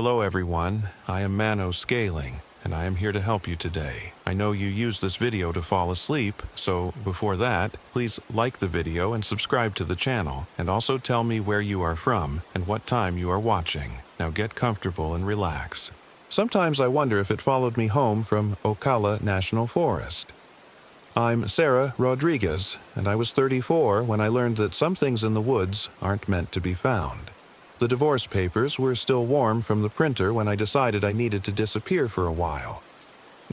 Hello everyone, I am Mano Scaling, and I am here to help you today. I know you use this video to fall asleep, so before that, please like the video and subscribe to the channel, and also tell me where you are from and what time you are watching. Now get comfortable and relax. Sometimes I wonder if it followed me home from Ocala National Forest. I'm Sarah Rodriguez, and I was 34 when I learned that some things in the woods aren't meant to be found. The divorce papers were still warm from the printer when I decided I needed to disappear for a while.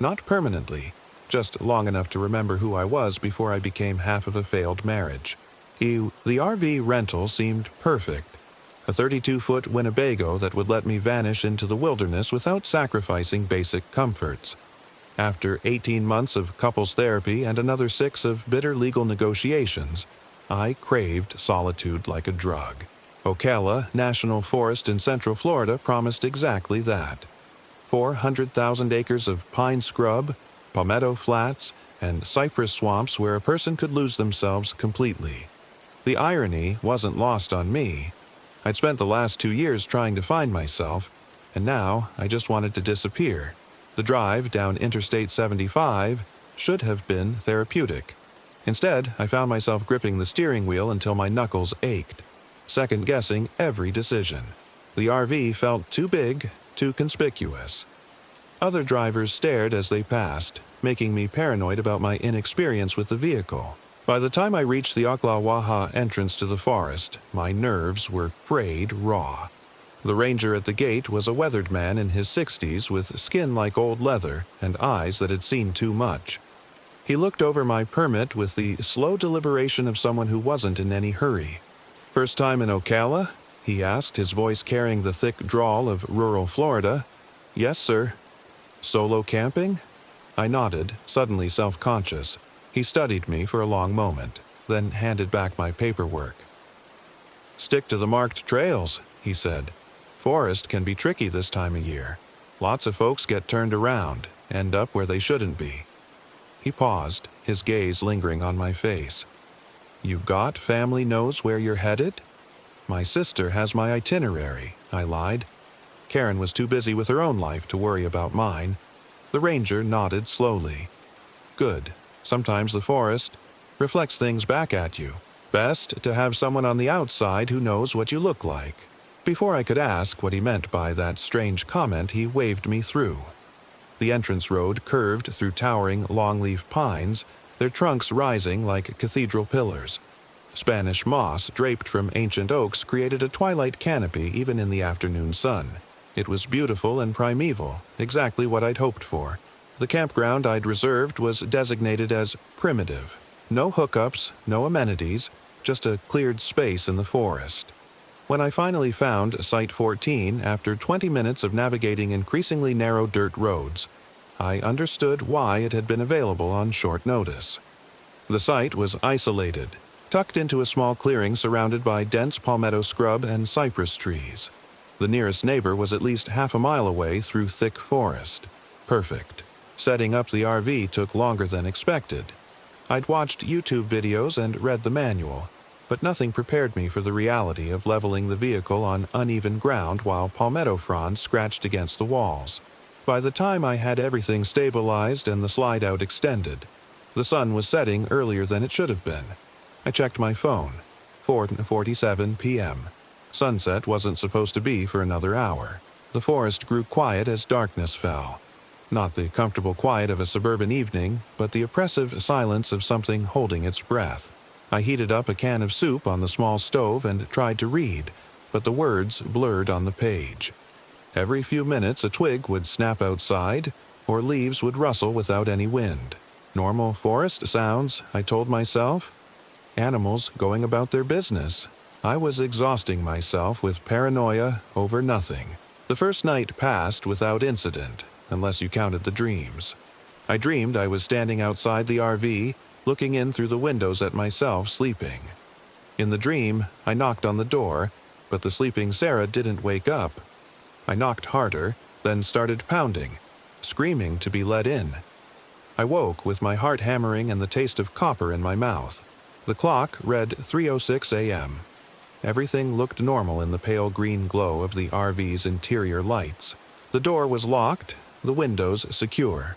Not permanently, just long enough to remember who I was before I became half of a failed marriage. The RV rental seemed perfect. A 32-foot Winnebago that would let me vanish into the wilderness without sacrificing basic comforts. After 18 months of couples therapy and another 6 of bitter legal negotiations, I craved solitude like a drug. Ocala National Forest in Central Florida promised exactly that. 400,000 acres of pine scrub, palmetto flats, and cypress swamps where a person could lose themselves completely. The irony wasn't lost on me. I'd spent the last 2 years trying to find myself, and now I just wanted to disappear. The drive down Interstate 75 should have been therapeutic. Instead, I found myself gripping the steering wheel until my knuckles ached, second-guessing every decision. The RV felt too big, too conspicuous. Other drivers stared as they passed, making me paranoid about my inexperience with the vehicle. By the time I reached the Ocklawaha entrance to the forest, my nerves were frayed raw. The ranger at the gate was a weathered man in his 60s with skin like old leather and eyes that had seen too much. He looked over my permit with the slow deliberation of someone who wasn't in any hurry. "First time in Ocala?" he asked, his voice carrying the thick drawl of rural Florida. "Yes, sir." "Solo camping?" I nodded, suddenly self-conscious. He studied me for a long moment, then handed back my paperwork. "Stick to the marked trails," he said. "Forest can be tricky this time of year. Lots of folks get turned around, end up where they shouldn't be." He paused, his gaze lingering on my face. "You got family knows where you're headed?" "My sister has my itinerary," I lied. Karen was too busy with her own life to worry about mine. The ranger nodded slowly. "Good. Sometimes the forest reflects things back at you. Best to have someone on the outside who knows what you look like." Before I could ask what he meant by that strange comment, he waved me through. The entrance road curved through towering longleaf pines, their trunks rising like cathedral pillars. Spanish moss draped from ancient oaks created a twilight canopy even in the afternoon sun. It was beautiful and primeval, exactly what I'd hoped for. The campground I'd reserved was designated as primitive. No hookups, no amenities, just a cleared space in the forest. When I finally found Site 14 after 20 minutes of navigating increasingly narrow dirt roads, I understood why it had been available on short notice. The site was isolated, tucked into a small clearing surrounded by dense palmetto scrub and cypress trees. The nearest neighbor was at least half a mile away through thick forest. Perfect. Setting up the RV took longer than expected. I'd watched YouTube videos and read the manual, but nothing prepared me for the reality of leveling the vehicle on uneven ground while palmetto fronds scratched against the walls. By the time I had everything stabilized and the slide-out extended, the sun was setting earlier than it should have been. I checked my phone. 4:47 p.m. Sunset wasn't supposed to be for another hour. The forest grew quiet as darkness fell. Not the comfortable quiet of a suburban evening, but the oppressive silence of something holding its breath. I heated up a can of soup on the small stove and tried to read, but the words blurred on the page. Every few minutes a twig would snap outside, or leaves would rustle without any wind. Normal forest sounds, I told myself. Animals going about their business. I was exhausting myself with paranoia over nothing. The first night passed without incident, unless you counted the dreams. I dreamed I was standing outside the RV, looking in through the windows at myself sleeping. In the dream, I knocked on the door, but the sleeping Sarah didn't wake up. I knocked harder, then started pounding, screaming to be let in. I woke with my heart hammering and the taste of copper in my mouth. The clock read 3:06 a.m. Everything looked normal in the pale green glow of the RV's interior lights. The door was locked, the windows secure.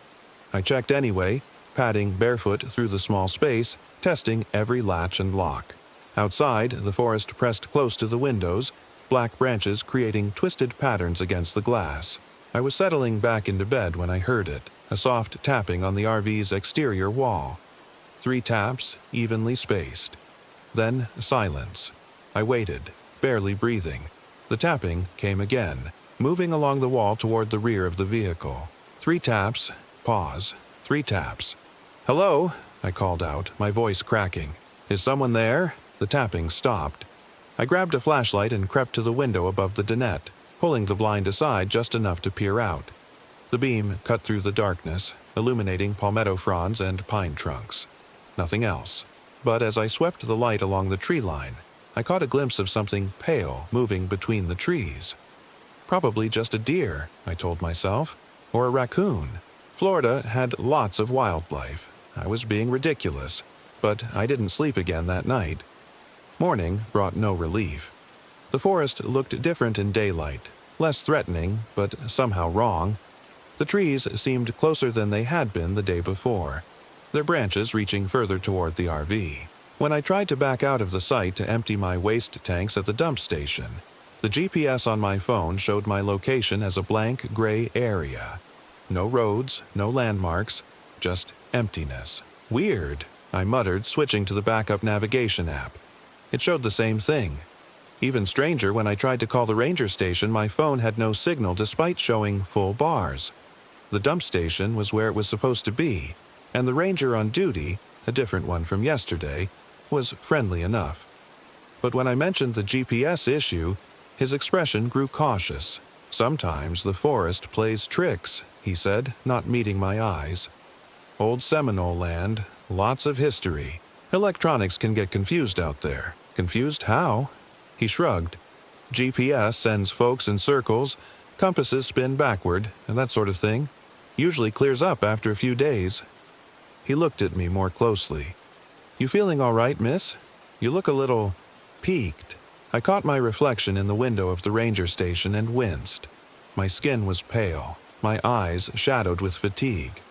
I checked anyway, padding barefoot through the small space, testing every latch and lock. Outside, the forest pressed close to the windows, black branches creating twisted patterns against the glass. I was settling back into bed when I heard it, a soft tapping on the RV's exterior wall. 3 taps, evenly spaced. Then silence. I waited, barely breathing. The tapping came again, moving along the wall toward the rear of the vehicle. 3 taps, pause, 3 taps. "Hello?" I called out, my voice cracking. "Is someone there?" The tapping stopped. I grabbed a flashlight and crept to the window above the dinette, pulling the blind aside just enough to peer out. The beam cut through the darkness, illuminating palmetto fronds and pine trunks. Nothing else. But as I swept the light along the tree line, I caught a glimpse of something pale moving between the trees. Probably just a deer, I told myself, or a raccoon. Florida had lots of wildlife. I was being ridiculous, but I didn't sleep again that night. Morning brought no relief. The forest looked different in daylight, less threatening, but somehow wrong. The trees seemed closer than they had been the day before, their branches reaching further toward the RV. When I tried to back out of the site to empty my waste tanks at the dump station, the GPS on my phone showed my location as a blank gray area. No roads, no landmarks, just emptiness. "Weird," I muttered, switching to the backup navigation app. It showed the same thing. Even stranger, when I tried to call the ranger station, my phone had no signal despite showing full bars. The dump station was where it was supposed to be, and the ranger on duty, a different one from yesterday, was friendly enough. But when I mentioned the GPS issue, his expression grew cautious. "Sometimes the forest plays tricks," he said, not meeting my eyes. "Old Seminole land, lots of history. Electronics can get confused out there." "Confused how?" He shrugged. "GPS sends folks in circles, compasses spin backward, and that sort of thing. Usually clears up after a few days." He looked at me more closely. "You feeling all right, miss? You look a little peaked." I caught my reflection in the window of the ranger station and winced. My skin was pale, my eyes shadowed with fatigue.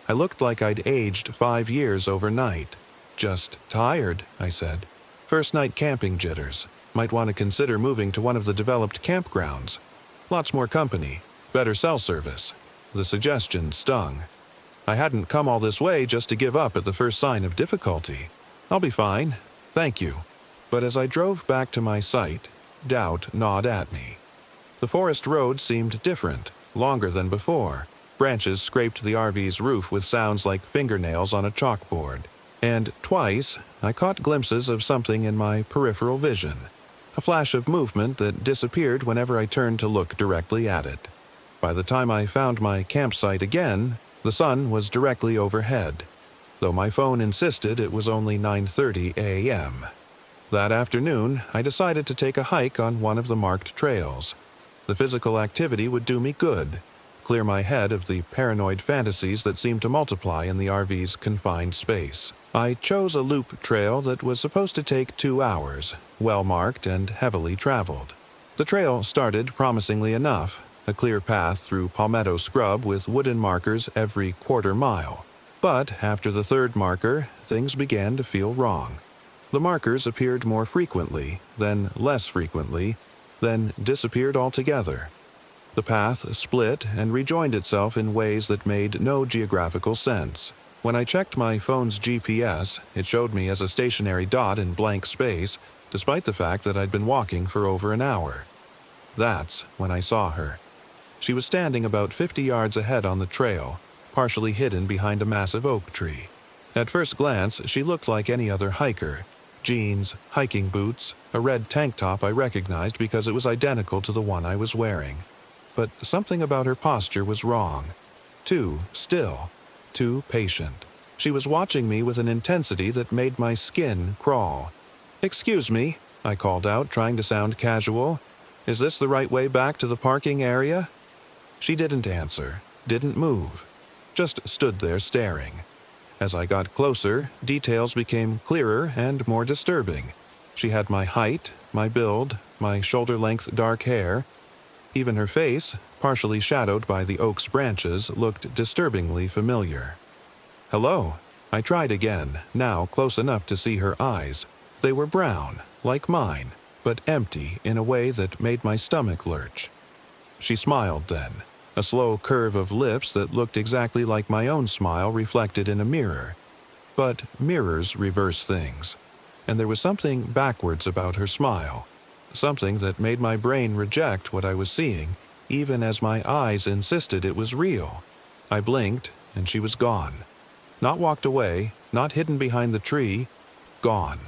I looked like I'd aged 5 years overnight. "Just tired," I said. "First night camping jitters. Might want to consider moving to one of the developed campgrounds. Lots more company, better cell service." The suggestion stung. I hadn't come all this way just to give up at the first sign of difficulty. "I'll be fine, thank you." But as I drove back to my site, doubt gnawed at me. The forest road seemed different, longer than before. Branches scraped the RV's roof with sounds like fingernails on a chalkboard. And twice, I caught glimpses of something in my peripheral vision. A flash of movement that disappeared whenever I turned to look directly at it. By the time I found my campsite again, the sun was directly overhead, though my phone insisted it was only 9:30 a.m. That afternoon, I decided to take a hike on one of the marked trails. The physical activity would do me good, clear my head of the paranoid fantasies that seemed to multiply in the RV's confined space. I chose a loop trail that was supposed to take 2 hours, well-marked and heavily traveled. The trail started promisingly enough, a clear path through palmetto scrub with wooden markers every quarter mile. But after the 3rd marker, things began to feel wrong. The markers appeared more frequently, then less frequently, then disappeared altogether. The path split and rejoined itself in ways that made no geographical sense. When I checked my phone's GPS, it showed me as a stationary dot in blank space, despite the fact that I'd been walking for over an hour. That's when I saw her. She was standing about 50 yards ahead on the trail, partially hidden behind a massive oak tree. At first glance, she looked like any other hiker. Jeans, hiking boots, a red tank top I recognized because it was identical to the one I was wearing. But something about her posture was wrong. Too still, too patient. She was watching me with an intensity that made my skin crawl. "Excuse me," I called out, trying to sound casual. "Is this the right way back to the parking area?" She didn't answer, didn't move, just stood there staring. As I got closer, details became clearer and more disturbing. She had my height, my build, my shoulder-length dark hair. Even her face, partially shadowed by the oak's branches, looked disturbingly familiar. "Hello." I tried again, now close enough to see her eyes. They were brown, like mine, but empty in a way that made my stomach lurch. She smiled then, a slow curve of lips that looked exactly like my own smile reflected in a mirror. But mirrors reverse things, and there was something backwards about her smile, something that made my brain reject what I was seeing, even as my eyes insisted it was real. I blinked, and she was gone. Not walked away, not hidden behind the tree, gone.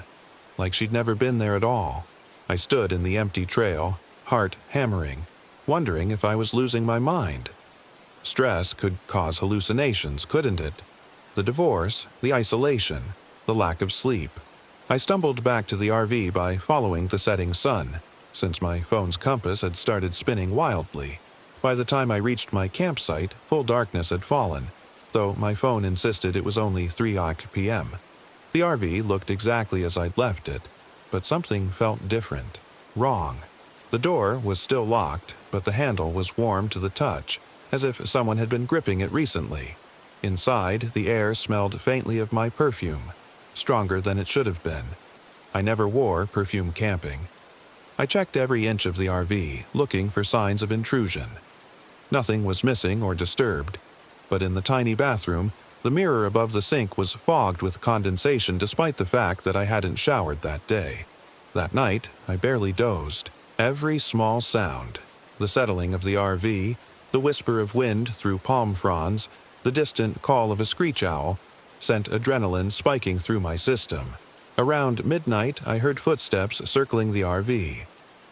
Like she'd never been there at all. I stood in the empty trail, heart hammering, wondering if I was losing my mind. Stress could cause hallucinations, couldn't it? The divorce, the isolation, the lack of sleep. I stumbled back to the RV by following the setting sun, since my phone's compass had started spinning wildly. By the time I reached my campsite, full darkness had fallen, though my phone insisted it was only 3 p.m. The RV looked exactly as I'd left it, but something felt different, wrong. The door was still locked, but the handle was warm to the touch, as if someone had been gripping it recently. Inside, the air smelled faintly of my perfume, stronger than it should have been. I never wore perfume camping. I checked every inch of the RV, looking for signs of intrusion. Nothing was missing or disturbed, but in the tiny bathroom, the mirror above the sink was fogged with condensation despite the fact that I hadn't showered that day. That night, I barely dozed. Every small sound, the settling of the RV, the whisper of wind through palm fronds, the distant call of a screech owl, sent adrenaline spiking through my system. Around midnight, I heard footsteps circling the RV.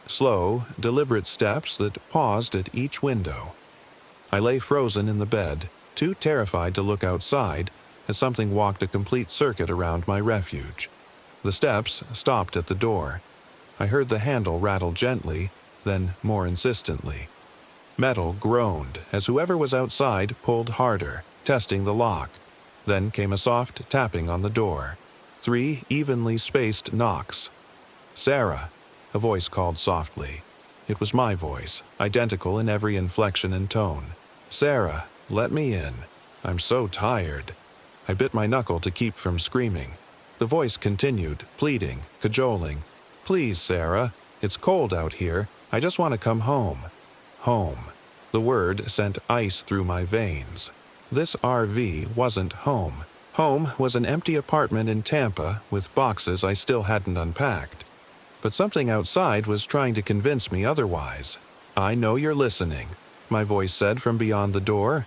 Slow, deliberate steps that paused at each window. I lay frozen in the bed, too terrified to look outside, as something walked a complete circuit around my refuge. The steps stopped at the door. I heard the handle rattle gently, then more insistently. Metal groaned as whoever was outside pulled harder, testing the lock. Then came a soft tapping on the door. 3 evenly spaced knocks. "Sarah," a voice called softly. It was my voice, identical in every inflection and tone. "Sarah, let me in. I'm so tired." I bit my knuckle to keep from screaming. The voice continued, pleading, cajoling. "Please, Sarah, it's cold out here. I just want to come home." Home. The word sent ice through my veins. This RV wasn't home. Home was an empty apartment in Tampa with boxes I still hadn't unpacked. But something outside was trying to convince me otherwise. "I know you're listening," my voice said from beyond the door.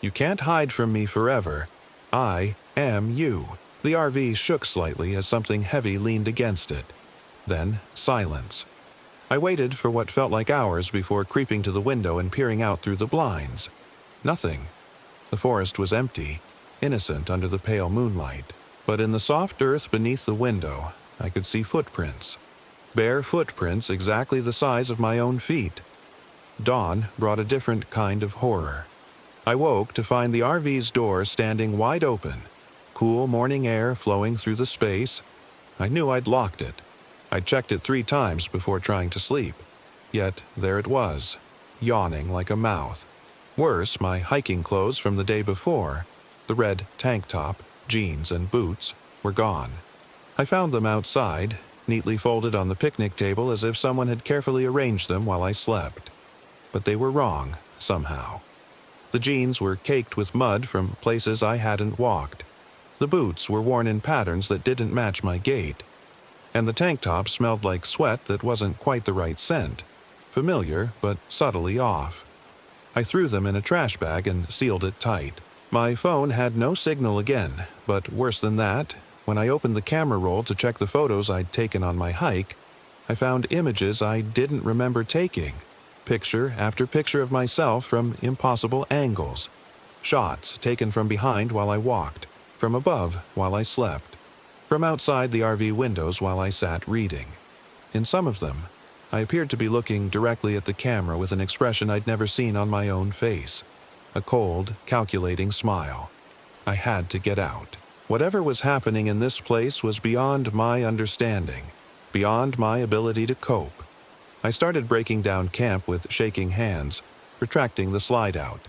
"You can't hide from me forever. I am you." The RV shook slightly as something heavy leaned against it. Then silence. I waited for what felt like hours before creeping to the window and peering out through the blinds. Nothing. The forest was empty, innocent under the pale moonlight. But in the soft earth beneath the window, I could see footprints. Bare footprints exactly the size of my own feet. Dawn brought a different kind of horror. I woke to find the RV's door standing wide open, cool morning air flowing through the space. I knew I'd locked it. I'd checked it 3 times before trying to sleep. Yet there it was, yawning like a mouth. Worse, my hiking clothes from the day before, the red tank top, jeans, and boots, were gone. I found them outside, neatly folded on the picnic table as if someone had carefully arranged them while I slept. But they were wrong, somehow. The jeans were caked with mud from places I hadn't walked. The boots were worn in patterns that didn't match my gait. And the tank top smelled like sweat that wasn't quite the right scent. Familiar, but subtly off. I threw them in a trash bag and sealed it tight. My phone had no signal again, but worse than that, when I opened the camera roll to check the photos I'd taken on my hike, I found images I didn't remember taking. Picture after picture of myself from impossible angles. Shots taken from behind while I walked, from above while I slept, from outside the RV windows while I sat reading. In some of them, I appeared to be looking directly at the camera with an expression I'd never seen on my own face. A cold, calculating smile. I had to get out. Whatever was happening in this place was beyond my understanding. beyond my ability to cope. I started breaking down camp with shaking hands, retracting the slide-out,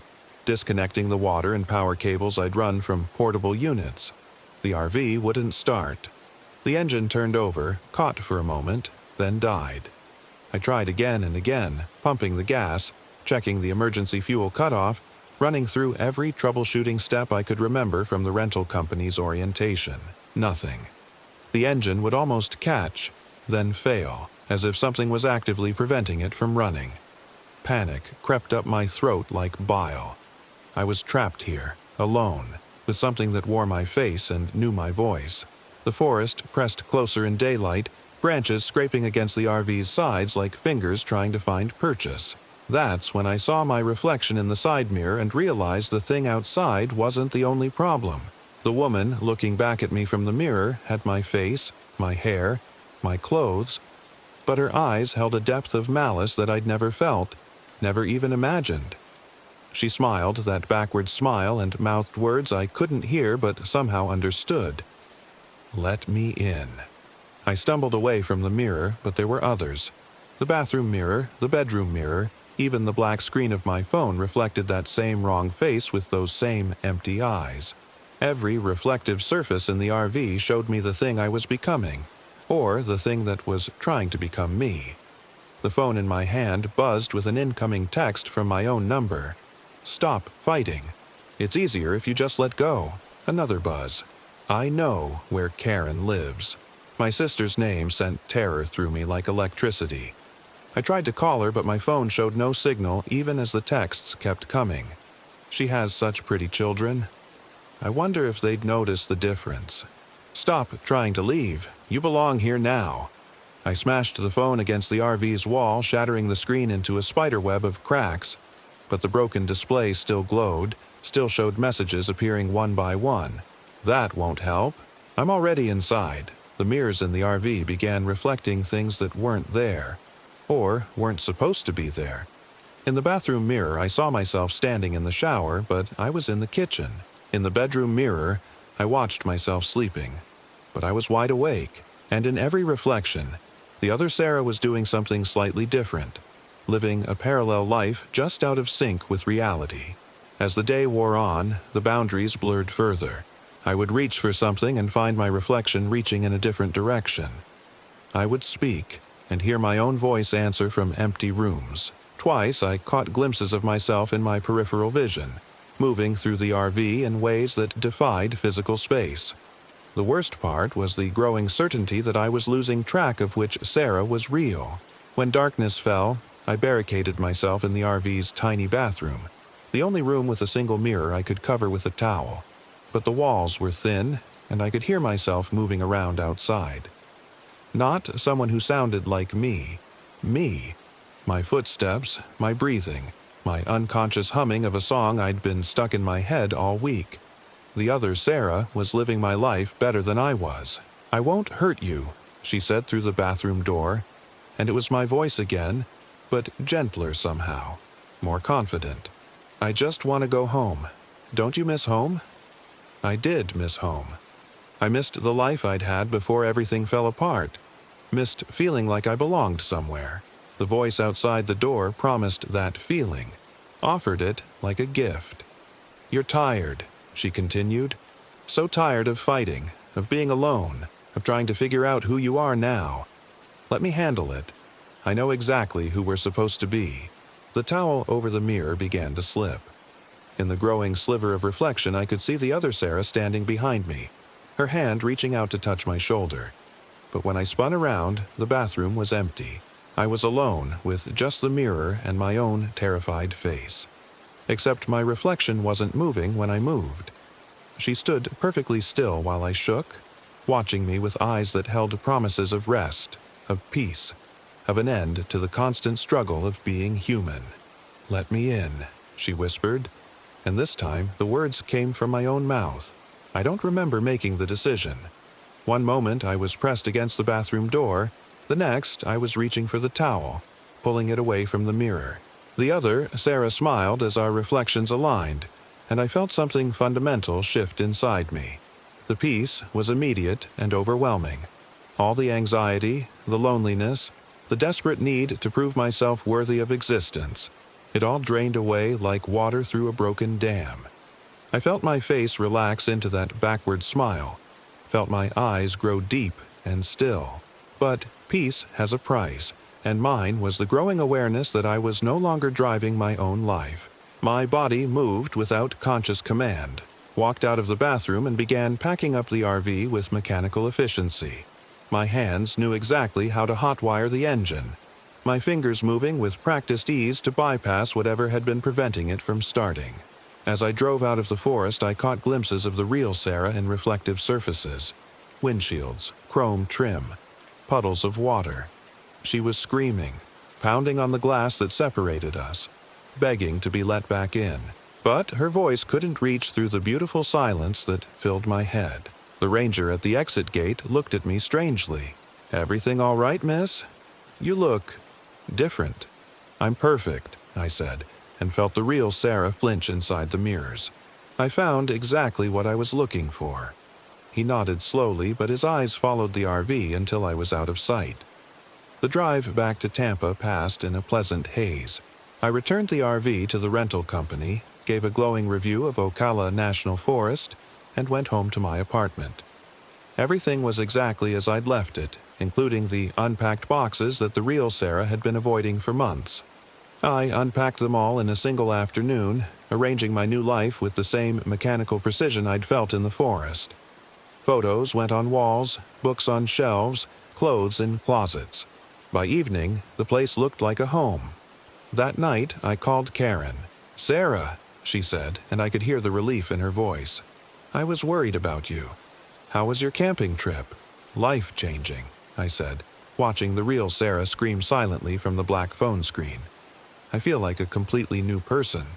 disconnecting the water and power cables I'd run from portable units. The RV wouldn't start. The engine turned over, caught for a moment, then died. I tried again and again, pumping the gas, checking the emergency fuel cutoff, running through every troubleshooting step I could remember from the rental company's orientation. Nothing. The engine would almost catch, then fail, as if something was actively preventing it from running. Panic crept up my throat like bile. I was trapped here, alone, with something that wore my face and knew my voice. The forest pressed closer in daylight, branches scraping against the RV's sides like fingers trying to find purchase. That's when I saw my reflection in the side mirror and realized the thing outside wasn't the only problem. The woman looking back at me from the mirror had my face, my hair, my clothes, but her eyes held a depth of malice that I'd never felt, never even imagined. She smiled that backward smile and mouthed words I couldn't hear but somehow understood. Let me in. I stumbled away from the mirror, but there were others. The bathroom mirror, the bedroom mirror, even the black screen of my phone reflected that same wrong face with those same empty eyes. Every reflective surface in the RV showed me the thing I was becoming, or the thing that was trying to become me. The phone in my hand buzzed with an incoming text from my own number. Stop fighting. It's easier if you just let go. Another buzz. I know where Karen lives. My sister's name sent terror through me like electricity. I tried to call her, but my phone showed no signal even as the texts kept coming. She has such pretty children. I wonder if they'd notice the difference. Stop trying to leave. You belong here now. I smashed the phone against the RV's wall, shattering the screen into a spiderweb of cracks. But the broken display still glowed, still showed messages appearing one by one. That won't help. I'm already inside. The mirrors in the RV began reflecting things that weren't there, or weren't supposed to be there. In the bathroom mirror, I saw myself standing in the shower, but I was in the kitchen. In the bedroom mirror, I watched myself sleeping. But I was wide awake, and in every reflection, the other Sarah was doing something slightly different, living a parallel life just out of sync with reality. As the day wore on, the boundaries blurred further. I would reach for something and find my reflection reaching in a different direction. I would speak and hear my own voice answer from empty rooms. Twice I caught glimpses of myself in my peripheral vision, moving through the RV in ways that defied physical space. The worst part was the growing certainty that I was losing track of which Sarah was real. When darkness fell, I barricaded myself in the RV's tiny bathroom, the only room with a single mirror I could cover with a towel. But the walls were thin, and I could hear myself moving around outside. Not someone who sounded like me. Me. My footsteps, my breathing, my unconscious humming of a song I'd been stuck in my head all week. The other Sarah was living my life better than I was. I won't hurt you, she said through the bathroom door, and it was my voice again, but gentler somehow, more confident. I just want to go home. Don't you miss home? I did miss home. I missed the life I'd had before everything fell apart. Missed feeling like I belonged somewhere. The voice outside the door promised that feeling, offered it like a gift. You're tired, she continued. So tired of fighting, of being alone, of trying to figure out who you are now. Let me handle it. I know exactly who we're supposed to be. The towel over the mirror began to slip. In the growing sliver of reflection, I could see the other Sarah standing behind me, her hand reaching out to touch my shoulder. But when I spun around, the bathroom was empty. I was alone with just the mirror and my own terrified face. Except my reflection wasn't moving when I moved. She stood perfectly still while I shook, watching me with eyes that held promises of rest, of peace, of an end to the constant struggle of being human. "Let me in," she whispered. And this time, the words came from my own mouth. I don't remember making the decision. One moment I was pressed against the bathroom door, the next I was reaching for the towel, pulling it away from the mirror. The other, Sarah, smiled as our reflections aligned, and I felt something fundamental shift inside me. The peace was immediate and overwhelming. All the anxiety, the loneliness, the desperate need to prove myself worthy of existence. It all drained away like water through a broken dam. I felt my face relax into that backward smile, felt my eyes grow deep and still. But peace has a price, and mine was the growing awareness that I was no longer driving my own life. My body moved without conscious command, walked out of the bathroom and began packing up the RV with mechanical efficiency. My hands knew exactly how to hotwire the engine, my fingers moving with practiced ease to bypass whatever had been preventing it from starting. As I drove out of the forest, I caught glimpses of the real Sarah in reflective surfaces, windshields, chrome trim, puddles of water. She was screaming, pounding on the glass that separated us, begging to be let back in. But her voice couldn't reach through the beautiful silence that filled my head. The ranger at the exit gate looked at me strangely. "Everything all right, miss? You look different." "I'm perfect," I said, and felt the real Sarah flinch inside the mirrors. I found exactly what I was looking for. He nodded slowly, but his eyes followed the RV until I was out of sight. The drive back to Tampa passed in a pleasant haze. I returned the RV to the rental company, gave a glowing review of Ocala National Forest, and went home to my apartment. Everything was exactly as I'd left it, including the unpacked boxes that the real Sarah had been avoiding for months. I unpacked them all in a single afternoon, arranging my new life with the same mechanical precision I'd felt in the forest. Photos went on walls, books on shelves, clothes in closets. By evening, the place looked like a home. That night, I called Karen. "Sarah," she said, and I could hear the relief in her voice. "I was worried about you. How was your camping trip?" "Life-changing," I said, watching the real Sarah scream silently from the black phone screen. "I feel like a completely new person."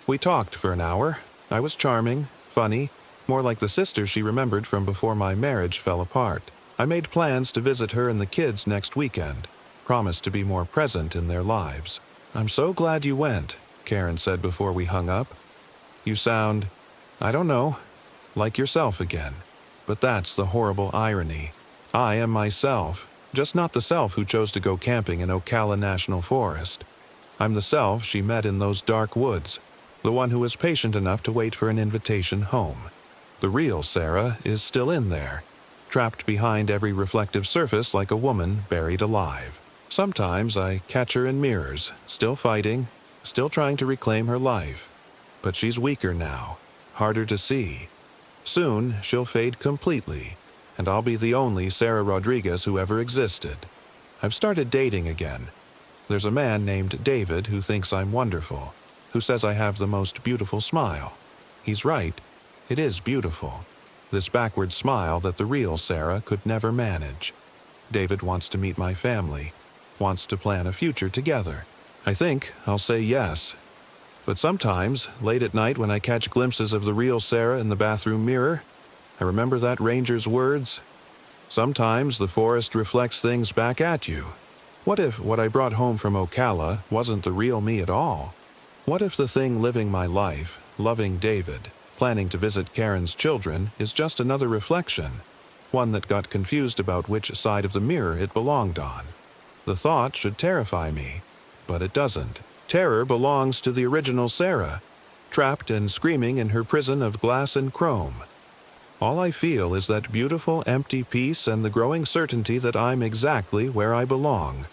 We talked for an hour. I was charming, funny, more like the sister she remembered from before my marriage fell apart. I made plans to visit her and the kids next weekend, promised to be more present in their lives. "I'm so glad you went," Karen said before we hung up. "You sound, I don't know, like yourself again." But that's the horrible irony. I am myself, just not the self who chose to go camping in Ocala National Forest. I'm the self she met in those dark woods, the one who was patient enough to wait for an invitation home. The real Sarah is still in there, trapped behind every reflective surface like a woman buried alive. Sometimes I catch her in mirrors, still fighting, still trying to reclaim her life. But she's weaker now, harder to see. Soon she'll fade completely, and I'll be the only Sarah Rodriguez who ever existed. I've started dating again. There's a man named David who thinks I'm wonderful, who says I have the most beautiful smile. He's right, it is beautiful. This backward smile that the real Sarah could never manage. David wants to meet my family, wants to plan a future together. I think I'll say yes. But sometimes, late at night when I catch glimpses of the real Sarah in the bathroom mirror, I remember that ranger's words. Sometimes the forest reflects things back at you. What if what I brought home from Ocala wasn't the real me at all? What if the thing living my life, loving David, planning to visit Karen's children, is just another reflection, one that got confused about which side of the mirror it belonged on? The thought should terrify me, but it doesn't. Terror belongs to the original Sarah, trapped and screaming in her prison of glass and chrome. All I feel is that beautiful, empty peace and the growing certainty that I'm exactly where I belong.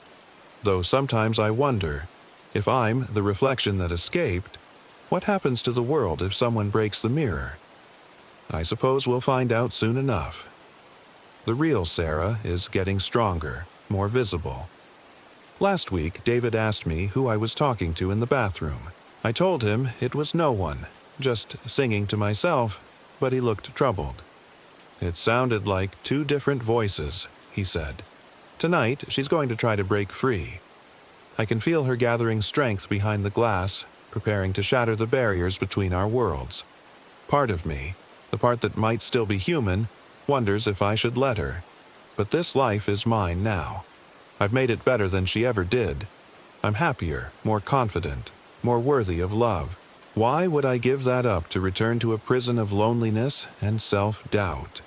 Though sometimes I wonder, if I'm the reflection that escaped, what happens to the world if someone breaks the mirror? I suppose we'll find out soon enough. The real Sarah is getting stronger, more visible. Last week, David asked me who I was talking to in the bathroom. I told him it was no one, just singing to myself, but he looked troubled. "It sounded like two different voices," he said. "Tonight, she's going to try to break free. I can feel her gathering strength behind the glass, preparing to shatter the barriers between our worlds. Part of me, the part that might still be human, wonders if I should let her. But this life is mine now. I've made it better than she ever did. I'm happier, more confident, more worthy of love. Why would I give that up to return to a prison of loneliness and self-doubt?"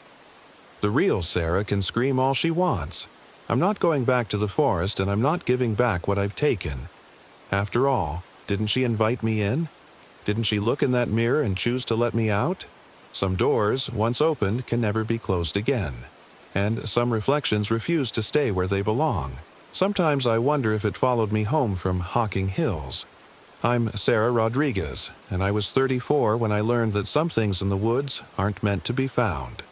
The real Sarah can scream all she wants. I'm not going back to the forest, and I'm not giving back what I've taken. After all, didn't she invite me in? Didn't she look in that mirror and choose to let me out? Some doors, once opened, can never be closed again. And some reflections refuse to stay where they belong. Sometimes I wonder if it followed me home from Hocking Hills. I'm Sarah Rodriguez, and I was 34 when I learned that some things in the woods aren't meant to be found.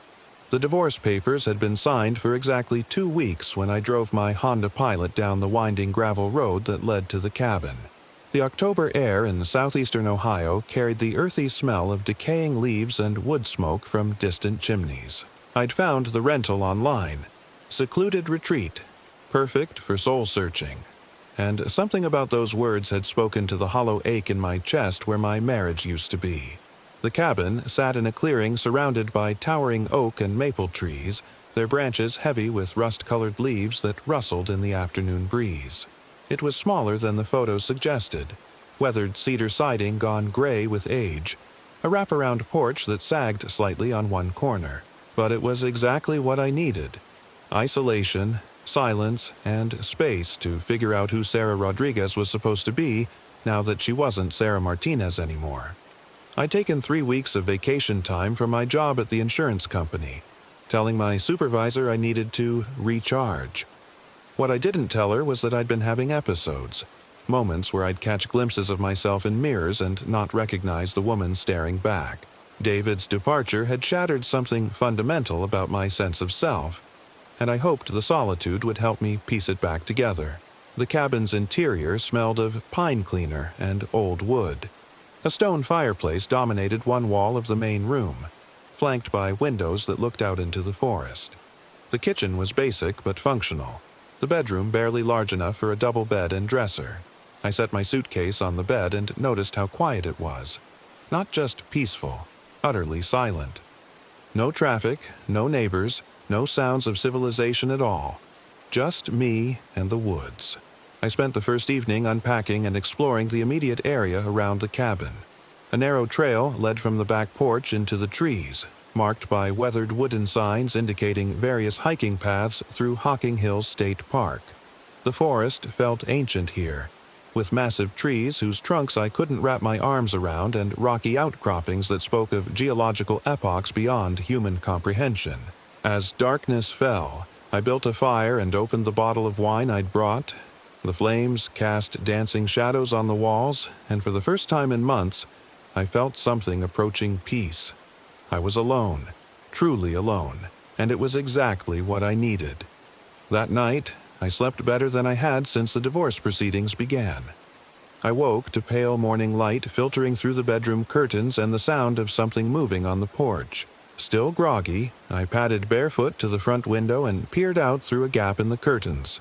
The divorce papers had been signed for exactly 2 weeks when I drove my Honda Pilot down the winding gravel road that led to the cabin. The October air in southeastern Ohio carried the earthy smell of decaying leaves and wood smoke from distant chimneys. I'd found the rental online. Secluded retreat. Perfect for soul-searching. And something about those words had spoken to the hollow ache in my chest where my marriage used to be. The cabin sat in a clearing surrounded by towering oak and maple trees, their branches heavy with rust-colored leaves that rustled in the afternoon breeze. It was smaller than the photos suggested. Weathered cedar siding gone gray with age. A wraparound porch that sagged slightly on one corner. But it was exactly what I needed. Isolation, silence, and space to figure out who Sarah Rodriguez was supposed to be now that she wasn't Sarah Martinez anymore. I'd taken 3 weeks of vacation time from my job at the insurance company, telling my supervisor I needed to recharge. What I didn't tell her was that I'd been having episodes, moments where I'd catch glimpses of myself in mirrors and not recognize the woman staring back. David's departure had shattered something fundamental about my sense of self, and I hoped the solitude would help me piece it back together. The cabin's interior smelled of pine cleaner and old wood. A stone fireplace dominated one wall of the main room, flanked by windows that looked out into the forest. The kitchen was basic but functional, the bedroom barely large enough for a double bed and dresser. I set my suitcase on the bed and noticed how quiet it was. Not just peaceful, utterly silent. No traffic, no neighbors, no sounds of civilization at all. Just me and the woods. I spent the first evening unpacking and exploring the immediate area around the cabin. A narrow trail led from the back porch into the trees, marked by weathered wooden signs indicating various hiking paths through Hocking Hills State Park. The forest felt ancient here, with massive trees whose trunks I couldn't wrap my arms around and rocky outcroppings that spoke of geological epochs beyond human comprehension. As darkness fell, I built a fire and opened the bottle of wine I'd brought. The flames cast dancing shadows on the walls, and for the first time in months, I felt something approaching peace. I was alone, truly alone, and it was exactly what I needed. That night, I slept better than I had since the divorce proceedings began. I woke to pale morning light filtering through the bedroom curtains and the sound of something moving on the porch. Still groggy, I padded barefoot to the front window and peered out through a gap in the curtains.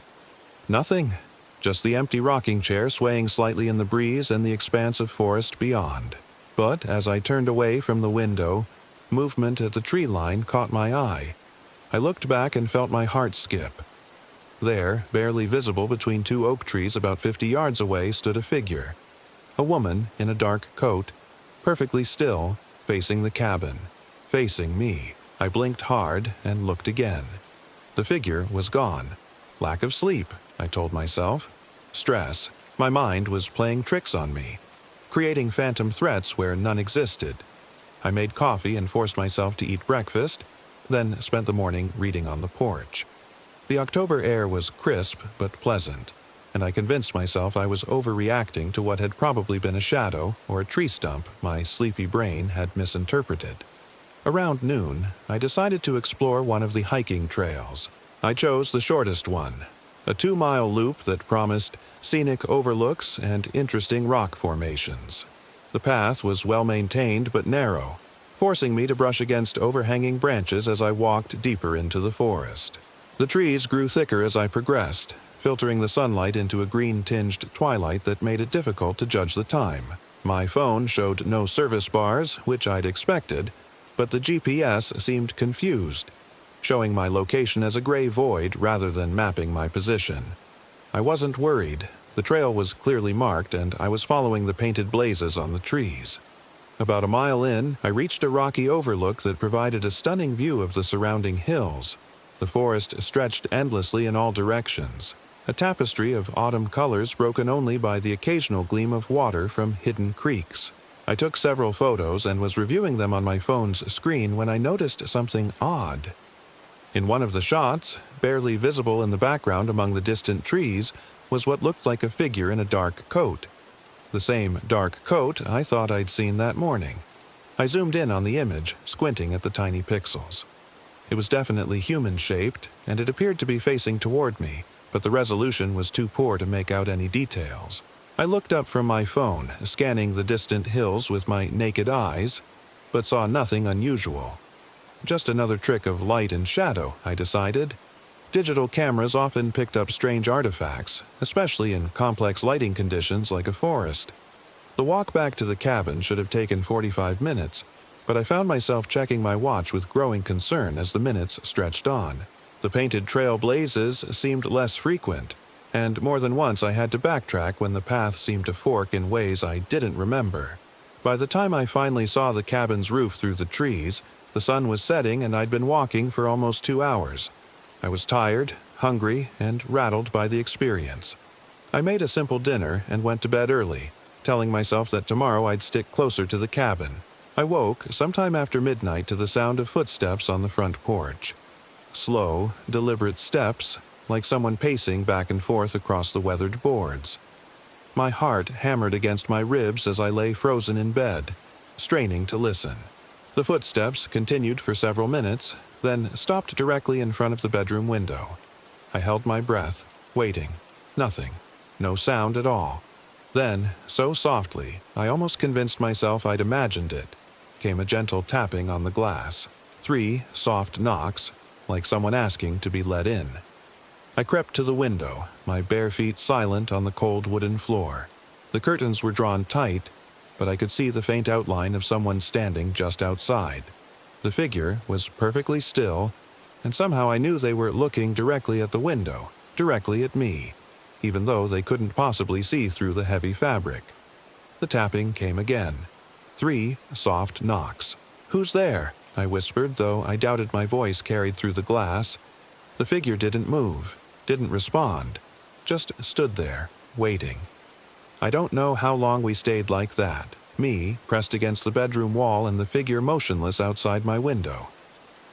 Nothing. Just the empty rocking chair swaying slightly in the breeze and the expanse of forest beyond. But as I turned away from the window, movement at the tree line caught my eye. I looked back and felt my heart skip. There, barely visible between 2 oak trees about 50 yards away, stood a figure. A woman in a dark coat, perfectly still, facing the cabin. Facing me. I blinked hard and looked again. The figure was gone. Lack of sleep, I told myself. Stress. My mind was playing tricks on me, creating phantom threats where none existed. I made coffee and forced myself to eat breakfast, then spent the morning reading on the porch. The October air was crisp but pleasant, and I convinced myself I was overreacting to what had probably been a shadow or a tree stump my sleepy brain had misinterpreted. Around noon, I decided to explore one of the hiking trails. I chose the shortest one, a 2-mile loop that promised scenic overlooks and interesting rock formations. The path was well-maintained but narrow, forcing me to brush against overhanging branches as I walked deeper into the forest. The trees grew thicker as I progressed, filtering the sunlight into a green-tinged twilight that made it difficult to judge the time. My phone showed no service bars, which I'd expected, but the GPS seemed confused, showing my location as a gray void rather than mapping my position. I wasn't worried. The trail was clearly marked, and I was following the painted blazes on the trees. About a mile in, I reached a rocky overlook that provided a stunning view of the surrounding hills. The forest stretched endlessly in all directions, a tapestry of autumn colors broken only by the occasional gleam of water from hidden creeks. I took several photos and was reviewing them on my phone's screen when I noticed something odd. In one of the shots, barely visible in the background among the distant trees, was what looked like a figure in a dark coat. The same dark coat I thought I'd seen that morning. I zoomed in on the image, squinting at the tiny pixels. It was definitely human-shaped, and it appeared to be facing toward me, but the resolution was too poor to make out any details. I looked up from my phone, scanning the distant hills with my naked eyes, but saw nothing unusual. Just another trick of light and shadow, I decided. Digital cameras often picked up strange artifacts, especially in complex lighting conditions like a forest. The walk back to the cabin should have taken 45 minutes, but I found myself checking my watch with growing concern as the minutes stretched on. The painted trail blazes seemed less frequent, and more than once I had to backtrack when the path seemed to fork in ways I didn't remember. By the time I finally saw the cabin's roof through the trees, the sun was setting and I'd been walking for almost 2 hours. I was tired, hungry, and rattled by the experience. I made a simple dinner and went to bed early, telling myself that tomorrow I'd stick closer to the cabin. I woke sometime after midnight to the sound of footsteps on the front porch. Slow, deliberate steps, like someone pacing back and forth across the weathered boards. My heart hammered against my ribs as I lay frozen in bed, straining to listen. The footsteps continued for several minutes, then stopped directly in front of the bedroom window. I held my breath, waiting. Nothing. No sound at all. Then, so softly, I almost convinced myself I'd imagined it, came a gentle tapping on the glass. 3 soft knocks, like someone asking to be let in. I crept to the window, my bare feet silent on the cold wooden floor. The curtains were drawn tight, but I could see the faint outline of someone standing just outside. The figure was perfectly still, and somehow I knew they were looking directly at the window, directly at me, even though they couldn't possibly see through the heavy fabric. The tapping came again. 3 soft knocks. "Who's there?" I whispered, though I doubted my voice carried through the glass. The figure didn't move, didn't respond, just stood there, waiting. I don't know how long we stayed like that, me pressed against the bedroom wall and the figure motionless outside my window.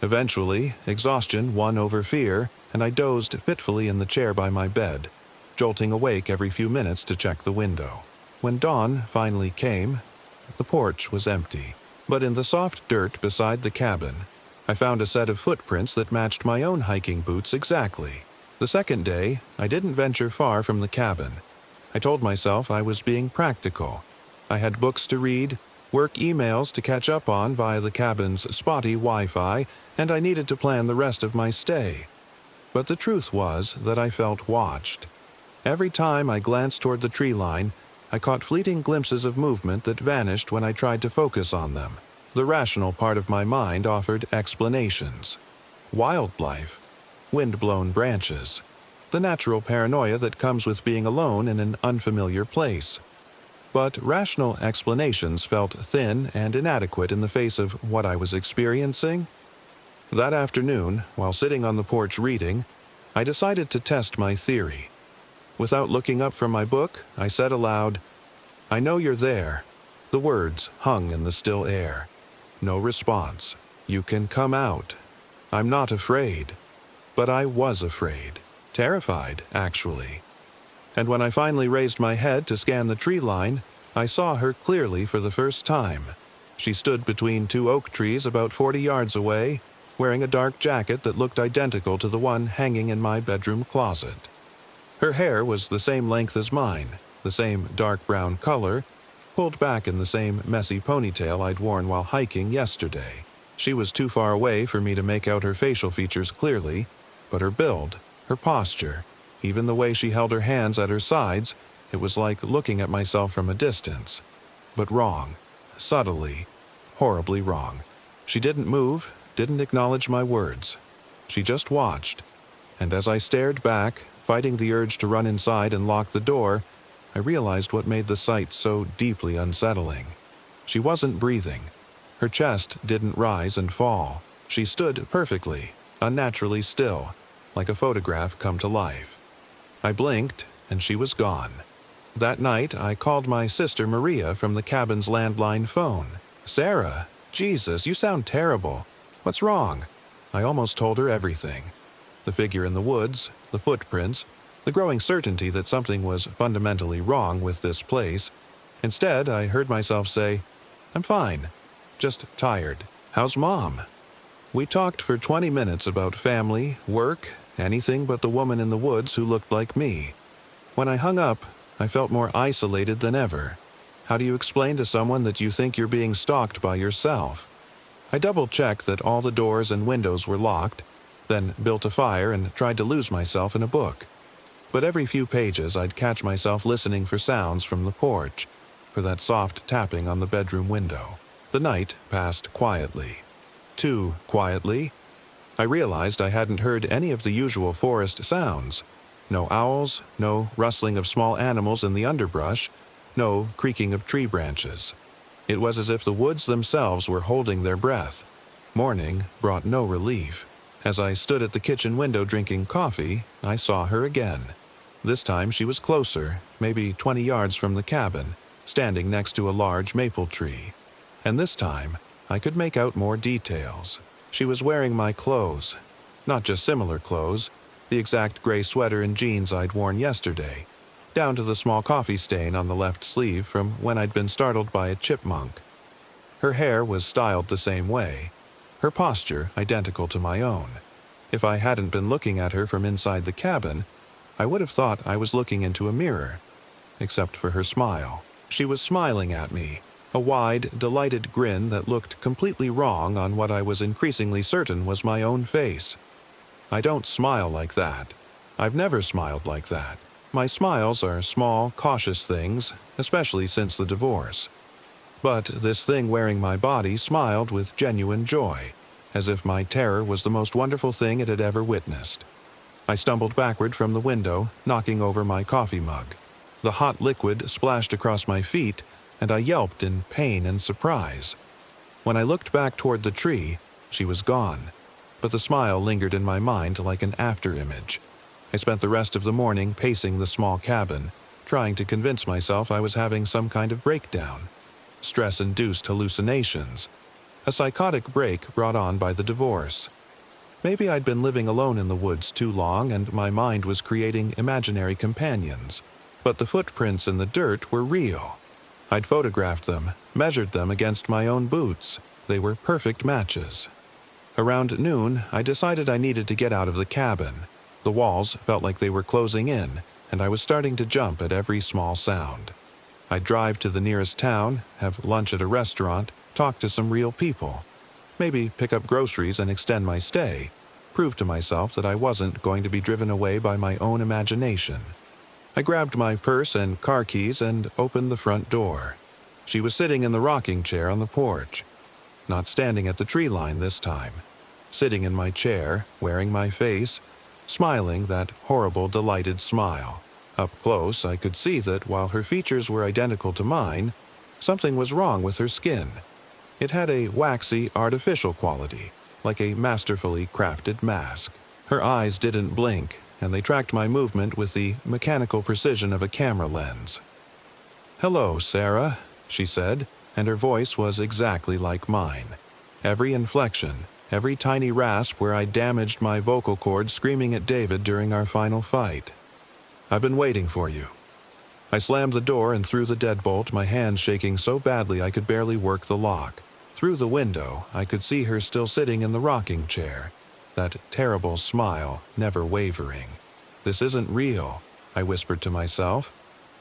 Eventually, exhaustion won over fear, and I dozed fitfully in the chair by my bed, jolting awake every few minutes to check the window. When dawn finally came, the porch was empty, but in the soft dirt beside the cabin, I found a set of footprints that matched my own hiking boots exactly. The second day, I didn't venture far from the cabin. I told myself I was being practical. I had books to read, work emails to catch up on via the cabin's spotty Wi-Fi, and I needed to plan the rest of my stay. But the truth was that I felt watched. Every time I glanced toward the tree line, I caught fleeting glimpses of movement that vanished when I tried to focus on them. The rational part of my mind offered explanations. Wildlife, wind-blown branches, the natural paranoia that comes with being alone in an unfamiliar place. But rational explanations felt thin and inadequate in the face of what I was experiencing. That afternoon, while sitting on the porch reading, I decided to test my theory. Without looking up from my book, I said aloud, "I know you're there." The words hung in the still air. No response. "You can come out." I'm not afraid. But I was afraid. Terrified, actually. And when I finally raised my head to scan the tree line, I saw her clearly for the first time. She stood between 2 oak trees about 40 yards away, wearing a dark jacket that looked identical to the one hanging in my bedroom closet. Her hair was the same length as mine, the same dark brown color, pulled back in the same messy ponytail I'd worn while hiking yesterday. She was too far away for me to make out her facial features clearly, but her build, her posture, even the way she held her hands at her sides, it was like looking at myself from a distance. But wrong. Subtly, horribly wrong. She didn't move, didn't acknowledge my words. She just watched. And as I stared back, fighting the urge to run inside and lock the door, I realized what made the sight so deeply unsettling. She wasn't breathing. Her chest didn't rise and fall. She stood perfectly, unnaturally still, like a photograph come to life. I blinked, and she was gone. That night, I called my sister Maria from the cabin's landline phone. "Sarah, Jesus, you sound terrible. What's wrong?" I almost told her everything. The figure in the woods, the footprints, the growing certainty that something was fundamentally wrong with this place. Instead, I heard myself say, "I'm fine. Just tired. How's Mom?" We talked for 20 minutes about family, work, anything but the woman in the woods who looked like me. When I hung up, I felt more isolated than ever. How do you explain to someone that you think you're being stalked by yourself? I double-checked that all the doors and windows were locked, then built a fire and tried to lose myself in a book. But every few pages I'd catch myself listening for sounds from the porch, for that soft tapping on the bedroom window. The night passed quietly. Too quietly. I realized I hadn't heard any of the usual forest sounds. No owls, no rustling of small animals in the underbrush, no creaking of tree branches. It was as if the woods themselves were holding their breath. Morning brought no relief. As I stood at the kitchen window drinking coffee, I saw her again. This time she was closer, maybe 20 yards from the cabin, standing next to a large maple tree. And this time, I could make out more details. She was wearing my clothes. Not just similar clothes, the exact gray sweater and jeans I'd worn yesterday, down to the small coffee stain on the left sleeve from when I'd been startled by a chipmunk. Her hair was styled the same way, her posture identical to my own. If I hadn't been looking at her from inside the cabin, I would have thought I was looking into a mirror, except for her smile. She was smiling at me, a wide, delighted grin that looked completely wrong on what I was increasingly certain was my own face. I don't smile like that. I've never smiled like that. My smiles are small, cautious things, especially since the divorce. But this thing wearing my body smiled with genuine joy, as if my terror was the most wonderful thing it had ever witnessed. I stumbled backward from the window, knocking over my coffee mug. The hot liquid splashed across my feet, and I yelped in pain and surprise. When I looked back toward the tree, she was gone, but the smile lingered in my mind like an after-image. I spent the rest of the morning pacing the small cabin, trying to convince myself I was having some kind of breakdown. Stress-induced hallucinations. A psychotic break brought on by the divorce. Maybe I'd been living alone in the woods too long and my mind was creating imaginary companions. But the footprints in the dirt were real. I'd photographed them, measured them against my own boots. They were perfect matches. Around noon, I decided I needed to get out of the cabin. The walls felt like they were closing in, and I was starting to jump at every small sound. I'd drive to the nearest town, have lunch at a restaurant, talk to some real people. Maybe pick up groceries and extend my stay, prove to myself that I wasn't going to be driven away by my own imagination. I grabbed my purse and car keys and opened the front door. She was sitting in the rocking chair on the porch. Not standing at the tree line this time. Sitting in my chair, wearing my face, smiling that horrible, delighted smile. Up close, I could see that while her features were identical to mine, something was wrong with her skin. It had a waxy, artificial quality, like a masterfully crafted mask. Her eyes didn't blink, and they tracked my movement with the mechanical precision of a camera lens. "Hello, Sarah," she said, and her voice was exactly like mine. Every inflection, every tiny rasp where I damaged my vocal cords screaming at David during our final fight. "I've been waiting for you." I slammed the door and threw the deadbolt, my hands shaking so badly I could barely work the lock. Through the window, I could see her still sitting in the rocking chair, that terrible smile never wavering. "This isn't real," I whispered to myself.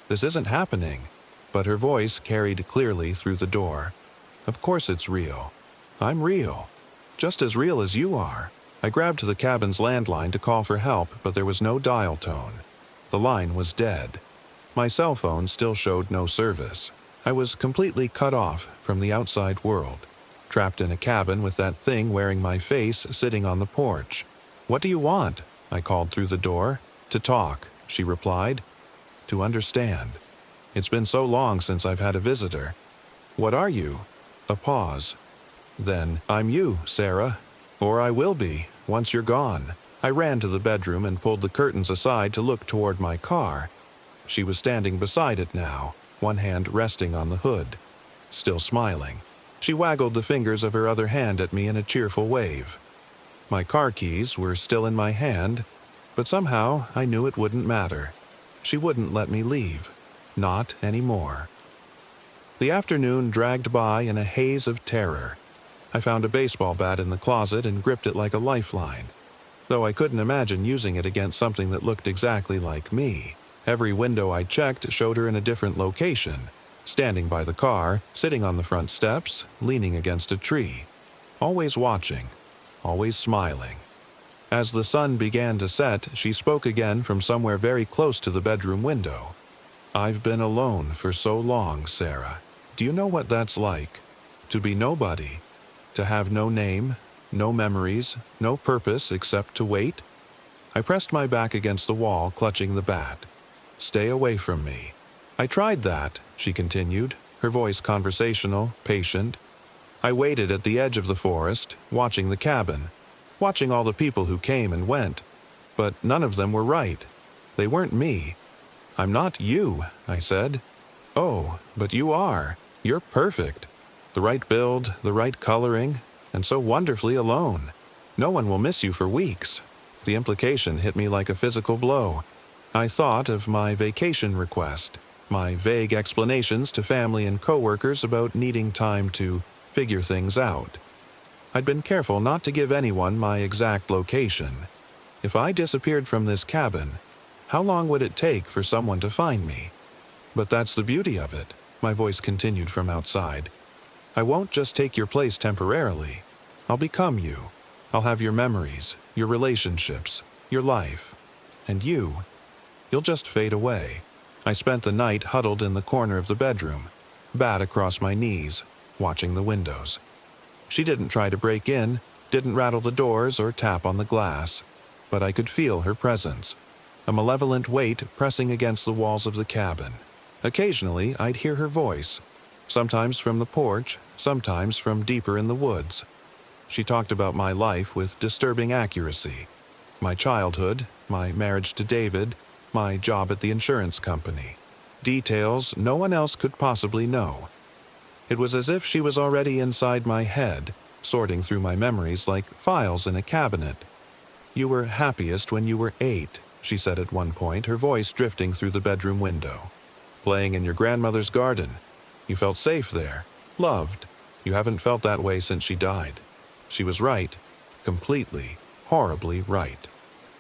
"This isn't happening." But her voice carried clearly through the door. "Of course it's real. I'm real. Just as real as you are." I grabbed the cabin's landline to call for help, but there was no dial tone. The line was dead. My cell phone still showed no service. I was completely cut off from the outside world, trapped in a cabin with that thing wearing my face sitting on the porch. "What do you want?" I called through the door. "To talk," she replied. "To understand. It's been so long since I've had a visitor." What are you? A pause. Then, I'm you, Sarah. Or I will be, once you're gone. I ran to the bedroom and pulled the curtains aside to look toward my car. She was standing beside it now, one hand resting on the hood. Still smiling. She waggled the fingers of her other hand at me in a cheerful wave. My car keys were still in my hand, but somehow I knew it wouldn't matter. She wouldn't let me leave. Not anymore. The afternoon dragged by in a haze of terror. I found a baseball bat in the closet and gripped it like a lifeline, though I couldn't imagine using it against something that looked exactly like me. Every window I checked showed her in a different location, standing by the car, sitting on the front steps, leaning against a tree. Always watching, always smiling. As the sun began to set, she spoke again from somewhere very close to the bedroom window. I've been alone for so long, Sarah. Do you know what that's like? To be nobody. To have no name, no memories, no purpose except to wait? I pressed my back against the wall, clutching the bat. Stay away from me. I tried that, she continued, her voice conversational, patient. I waited at the edge of the forest, watching the cabin, watching all the people who came and went. But none of them were right. They weren't me. I'm not you, I said. Oh, but you are. You're perfect. The right build, the right coloring, and so wonderfully alone. No one will miss you for weeks. The implication hit me like a physical blow. I thought of my vacation request, my vague explanations to family and coworkers about needing time to figure things out. I'd been careful not to give anyone my exact location. If I disappeared from this cabin, how long would it take for someone to find me? But that's the beauty of it, my voice continued from outside. I won't just take your place temporarily. I'll become you. I'll have your memories, your relationships, your life. And you'll just fade away. I spent the night huddled in the corner of the bedroom, bat across my knees, watching the windows. She didn't try to break in, didn't rattle the doors or tap on the glass, but I could feel her presence, a malevolent weight pressing against the walls of the cabin. Occasionally, I'd hear her voice, sometimes from the porch, sometimes from deeper in the woods. She talked about my life with disturbing accuracy. My childhood, my marriage to David, my job at the insurance company. Details no one else could possibly know. It was as if she was already inside my head, sorting through my memories like files in a cabinet. You were happiest when you were 8, she said at one point, her voice drifting through the bedroom window. Playing in your grandmother's garden. You felt safe there, loved. You haven't felt that way since she died. She was right, completely, horribly right.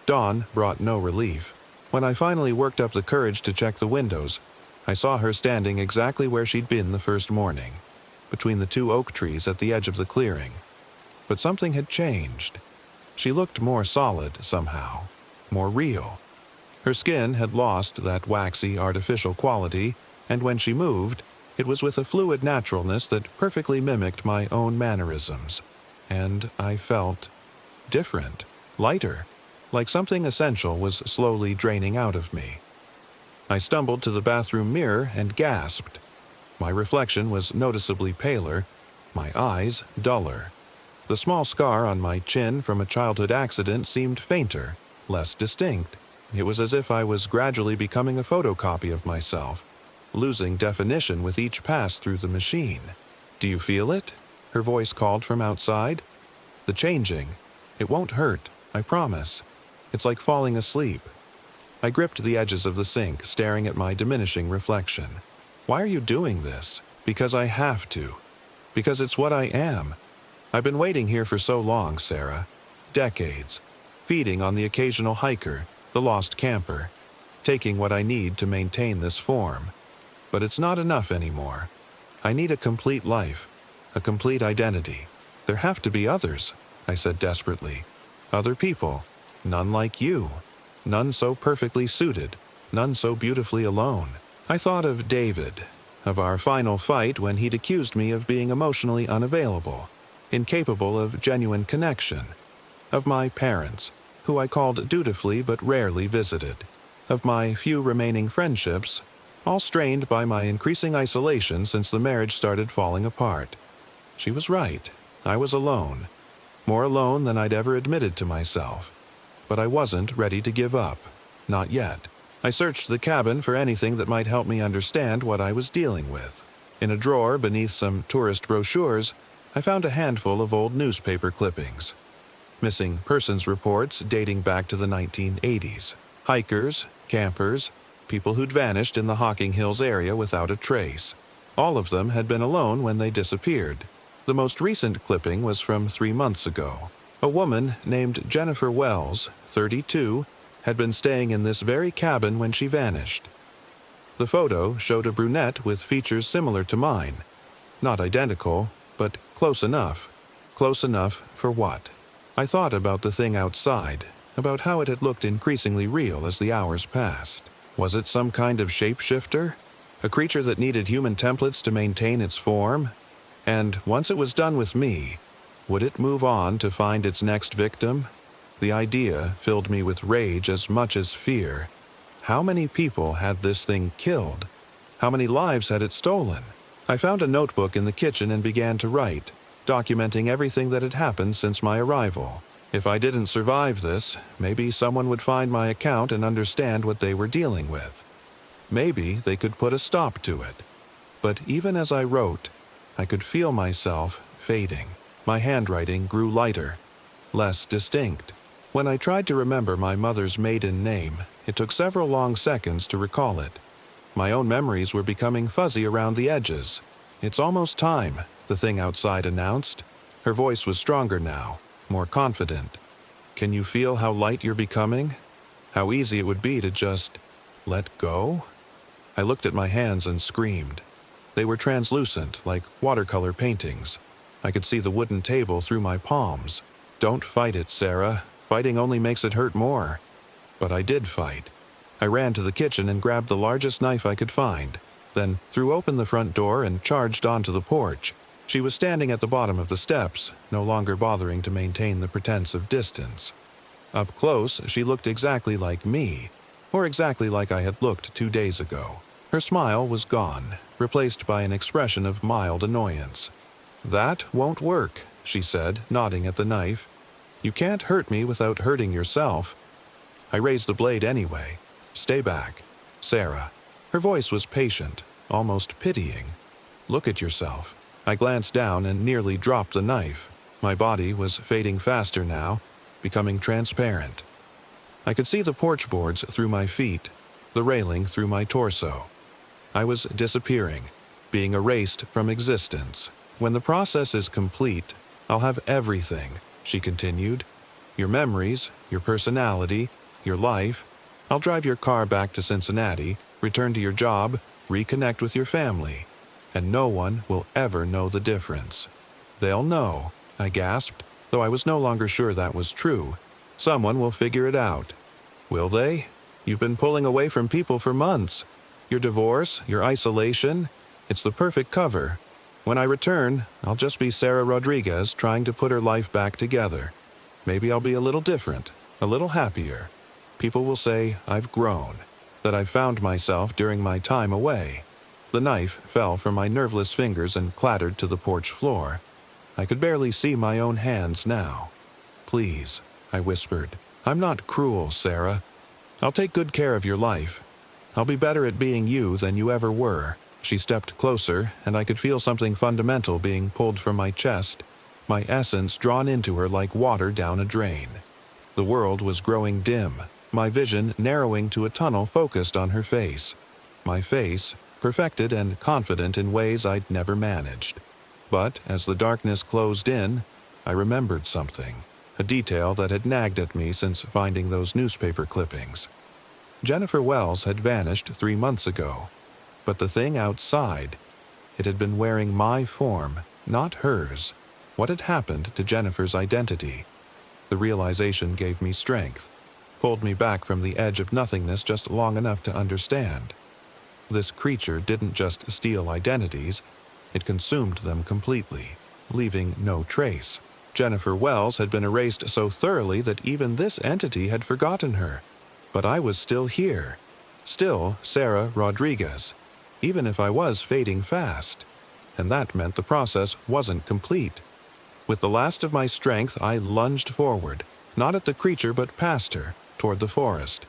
Dawn brought no relief. When I finally worked up the courage to check the windows, I saw her standing exactly where she'd been the first morning, between the 2 oak trees at the edge of the clearing. But something had changed. She looked more solid somehow, more real. Her skin had lost that waxy, artificial quality, and when she moved, it was with a fluid naturalness that perfectly mimicked my own mannerisms. And I felt different, lighter, like something essential was slowly draining out of me. I stumbled to the bathroom mirror and gasped. My reflection was noticeably paler, my eyes duller. The small scar on my chin from a childhood accident seemed fainter, less distinct. It was as if I was gradually becoming a photocopy of myself, losing definition with each pass through the machine. Do you feel it? Her voice called from outside. The changing. It won't hurt, I promise. It's like falling asleep. I gripped the edges of the sink, staring at my diminishing reflection. Why are you doing this? Because I have to. Because it's what I am. I've been waiting here for so long, Sarah. Decades. Feeding on the occasional hiker, the lost camper. Taking what I need to maintain this form. But it's not enough anymore. I need a complete life. A complete identity. There have to be others, I said desperately. Other people. None like you. None so perfectly suited. None so beautifully alone. I thought of David, of our final fight when he'd accused me of being emotionally unavailable, incapable of genuine connection. Of my parents, who I called dutifully but rarely visited. Of my few remaining friendships, all strained by my increasing isolation since the marriage started falling apart. She was right. I was alone. More alone than I'd ever admitted to myself. But I wasn't ready to give up. Not yet. I searched the cabin for anything that might help me understand what I was dealing with. In a drawer beneath some tourist brochures, I found a handful of old newspaper clippings. Missing persons reports dating back to the 1980s. Hikers, campers, people who'd vanished in the Hocking Hills area without a trace. All of them had been alone when they disappeared. The most recent clipping was from 3 months ago. A woman named Jennifer Wells, 32, had been staying in this very cabin when she vanished. The photo showed a brunette with features similar to mine. Not identical, but close enough. Close enough for what? I thought about the thing outside, about how it had looked increasingly real as the hours passed. Was it some kind of shapeshifter? A creature that needed human templates to maintain its form? And once it was done with me, would it move on to find its next victim? The idea filled me with rage as much as fear. How many people had this thing killed? How many lives had it stolen? I found a notebook in the kitchen and began to write, documenting everything that had happened since my arrival. If I didn't survive this, maybe someone would find my account and understand what they were dealing with. Maybe they could put a stop to it. But even as I wrote, I could feel myself fading. My handwriting grew lighter, less distinct. When I tried to remember my mother's maiden name, it took several long seconds to recall it. My own memories were becoming fuzzy around the edges. "It's almost time," the thing outside announced. Her voice was stronger now, more confident. "Can you feel how light you're becoming? How easy it would be to just let go?" I looked at my hands and screamed. They were translucent, like watercolor paintings. I could see the wooden table through my palms. "Don't fight it, Sarah. Fighting only makes it hurt more." But I did fight. I ran to the kitchen and grabbed the largest knife I could find, then threw open the front door and charged onto the porch. She was standing at the bottom of the steps, no longer bothering to maintain the pretense of distance. Up close, she looked exactly like me, or exactly like I had looked 2 days ago. Her smile was gone, replaced by an expression of mild annoyance. "That won't work," she said, nodding at the knife. "You can't hurt me without hurting yourself." I raised the blade anyway. "Stay back, Sarah." Her voice was patient, almost pitying. "Look at yourself." I glanced down and nearly dropped the knife. My body was fading faster now, becoming transparent. I could see the porch boards through my feet, the railing through my torso. I was disappearing, being erased from existence. "When the process is complete, I'll have everything," she continued. "Your memories, your personality, your life. I'll drive your car back to Cincinnati, return to your job, reconnect with your family. And no one will ever know the difference." "They'll know," I gasped, though I was no longer sure that was true. "Someone will figure it out." "Will they? You've been pulling away from people for months. Your divorce, your isolation, it's the perfect cover. When I return, I'll just be Sarah Rodriguez trying to put her life back together. Maybe I'll be a little different, a little happier. People will say I've grown, that I've found myself during my time away." The knife fell from my nerveless fingers and clattered to the porch floor. I could barely see my own hands now. "Please," I whispered. "I'm not cruel, Sarah. I'll take good care of your life. I'll be better at being you than you ever were." She stepped closer, and I could feel something fundamental being pulled from my chest, my essence drawn into her like water down a drain. The world was growing dim, my vision narrowing to a tunnel focused on her face. My face, perfected and confident in ways I'd never managed. But as the darkness closed in, I remembered something, a detail that had nagged at me since finding those newspaper clippings. Jennifer Wells had vanished 3 months ago, but the thing outside, it had been wearing my form, not hers. What had happened to Jennifer's identity? The realization gave me strength, pulled me back from the edge of nothingness just long enough to understand. This creature didn't just steal identities, it consumed them completely, leaving no trace. Jennifer Wells had been erased so thoroughly that even this entity had forgotten her. But I was still here, Still Sarah Rodriguez, even if I was fading fast. And that meant the process wasn't complete. With the last of my strength, I lunged forward, not at the creature but past her, toward the forest.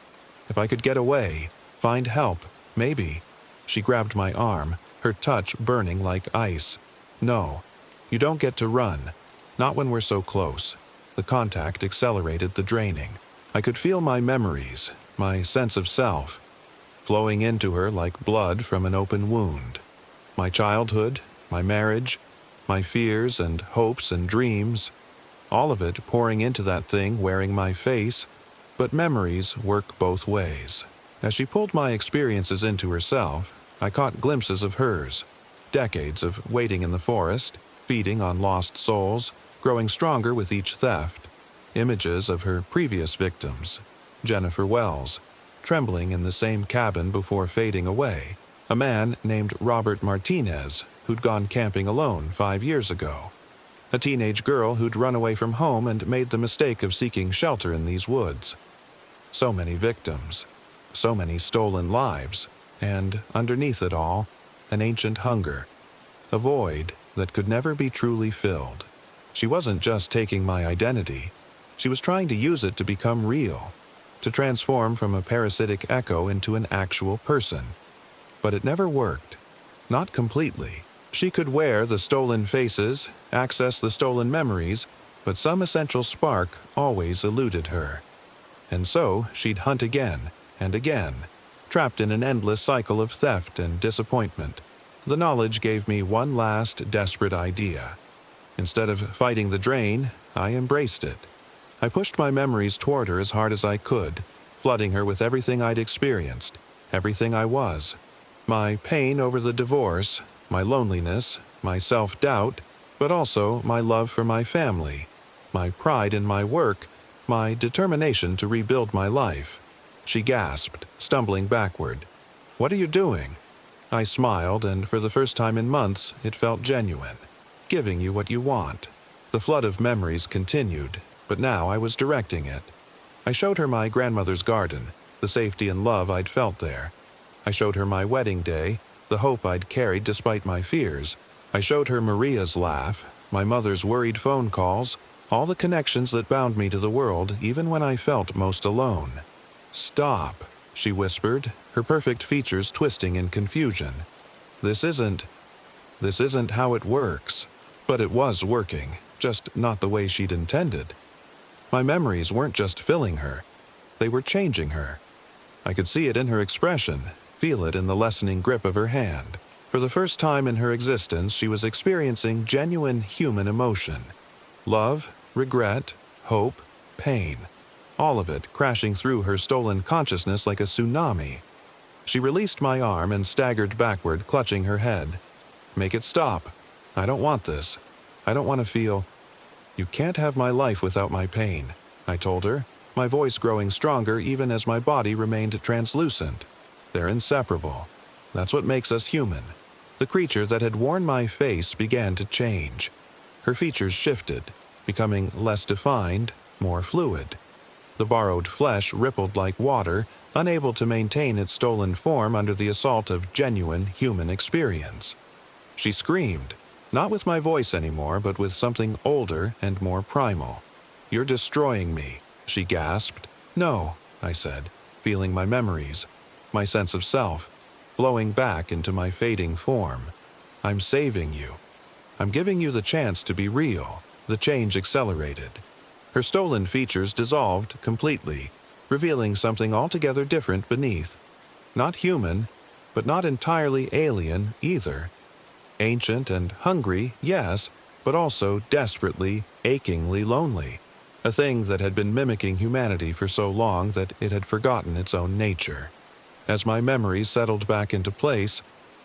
If I could get away, find help, maybe. She grabbed my arm, her touch burning like ice. No, you don't get to run. Not when we're so close. The contact accelerated the draining. I could feel my memories, my sense of self, flowing into her like blood from an open wound. My childhood, my marriage, my fears and hopes and dreams, all of it pouring into that thing wearing my face, but memories work both ways. As she pulled my experiences into herself, I caught glimpses of hers. Decades of waiting in the forest, feeding on lost souls, growing stronger with each theft. Images of her previous victims, Jennifer Wells, trembling in the same cabin before fading away. A man named Robert Martinez, who'd gone camping alone 5 years ago. A teenage girl who'd run away from home and made the mistake of seeking shelter in these woods. So many victims, so many stolen lives, and underneath it all, an ancient hunger, a void that could never be truly filled. She wasn't just taking my identity. She was trying to use it to become real, to transform from a parasitic echo into an actual person. But it never worked. Not completely. She could wear the stolen faces, access the stolen memories, but some essential spark always eluded her. And so she'd hunt again and again, trapped in an endless cycle of theft and disappointment. The knowledge gave me one last desperate idea. Instead of fighting the drain, I embraced it. I pushed my memories toward her as hard as I could, flooding her with everything I'd experienced, everything I was. My pain over the divorce, my loneliness, my self-doubt, but also my love for my family, my pride in my work, my determination to rebuild my life. She gasped, stumbling backward. "What are you doing?" I smiled, and for the first time in months, it felt genuine. Giving you what you want. The flood of memories continued, but now I was directing it. I showed her my grandmother's garden, the safety and love I'd felt there. I showed her my wedding day, the hope I'd carried despite my fears. I showed her Maria's laugh, my mother's worried phone calls, all the connections that bound me to the world even when I felt most alone. "Stop," she whispered, her perfect features twisting in confusion. This isn't how it works." But it was working, just not the way she'd intended. My memories weren't just filling her. They were changing her. I could see it in her expression, feel it in the lessening grip of her hand. For the first time in her existence, she was experiencing genuine human emotion. Love, regret, hope, pain. All of it crashing through her stolen consciousness like a tsunami. She released my arm and staggered backward, clutching her head. "Make it stop. I don't want this. I don't want to feel—" "You can't have my life without my pain," I told her, my voice growing stronger even as my body remained translucent. "They're inseparable. That's what makes us human." The creature that had worn my face began to change. Her features shifted, becoming less defined, more fluid. The borrowed flesh rippled like water, unable to maintain its stolen form under the assault of genuine human experience. She screamed. Not with my voice anymore, but with something older and more primal. "You're destroying me," she gasped. "No," I said, feeling my memories, my sense of self, flowing back into my fading form. "I'm saving you. I'm giving you the chance to be real." The change accelerated. Her stolen features dissolved completely, revealing something altogether different beneath. Not human, but not entirely alien either. Ancient and hungry, yes, but also desperately, achingly lonely. A thing that had been mimicking humanity for so long that it had forgotten its own nature. As my memories settled back into place,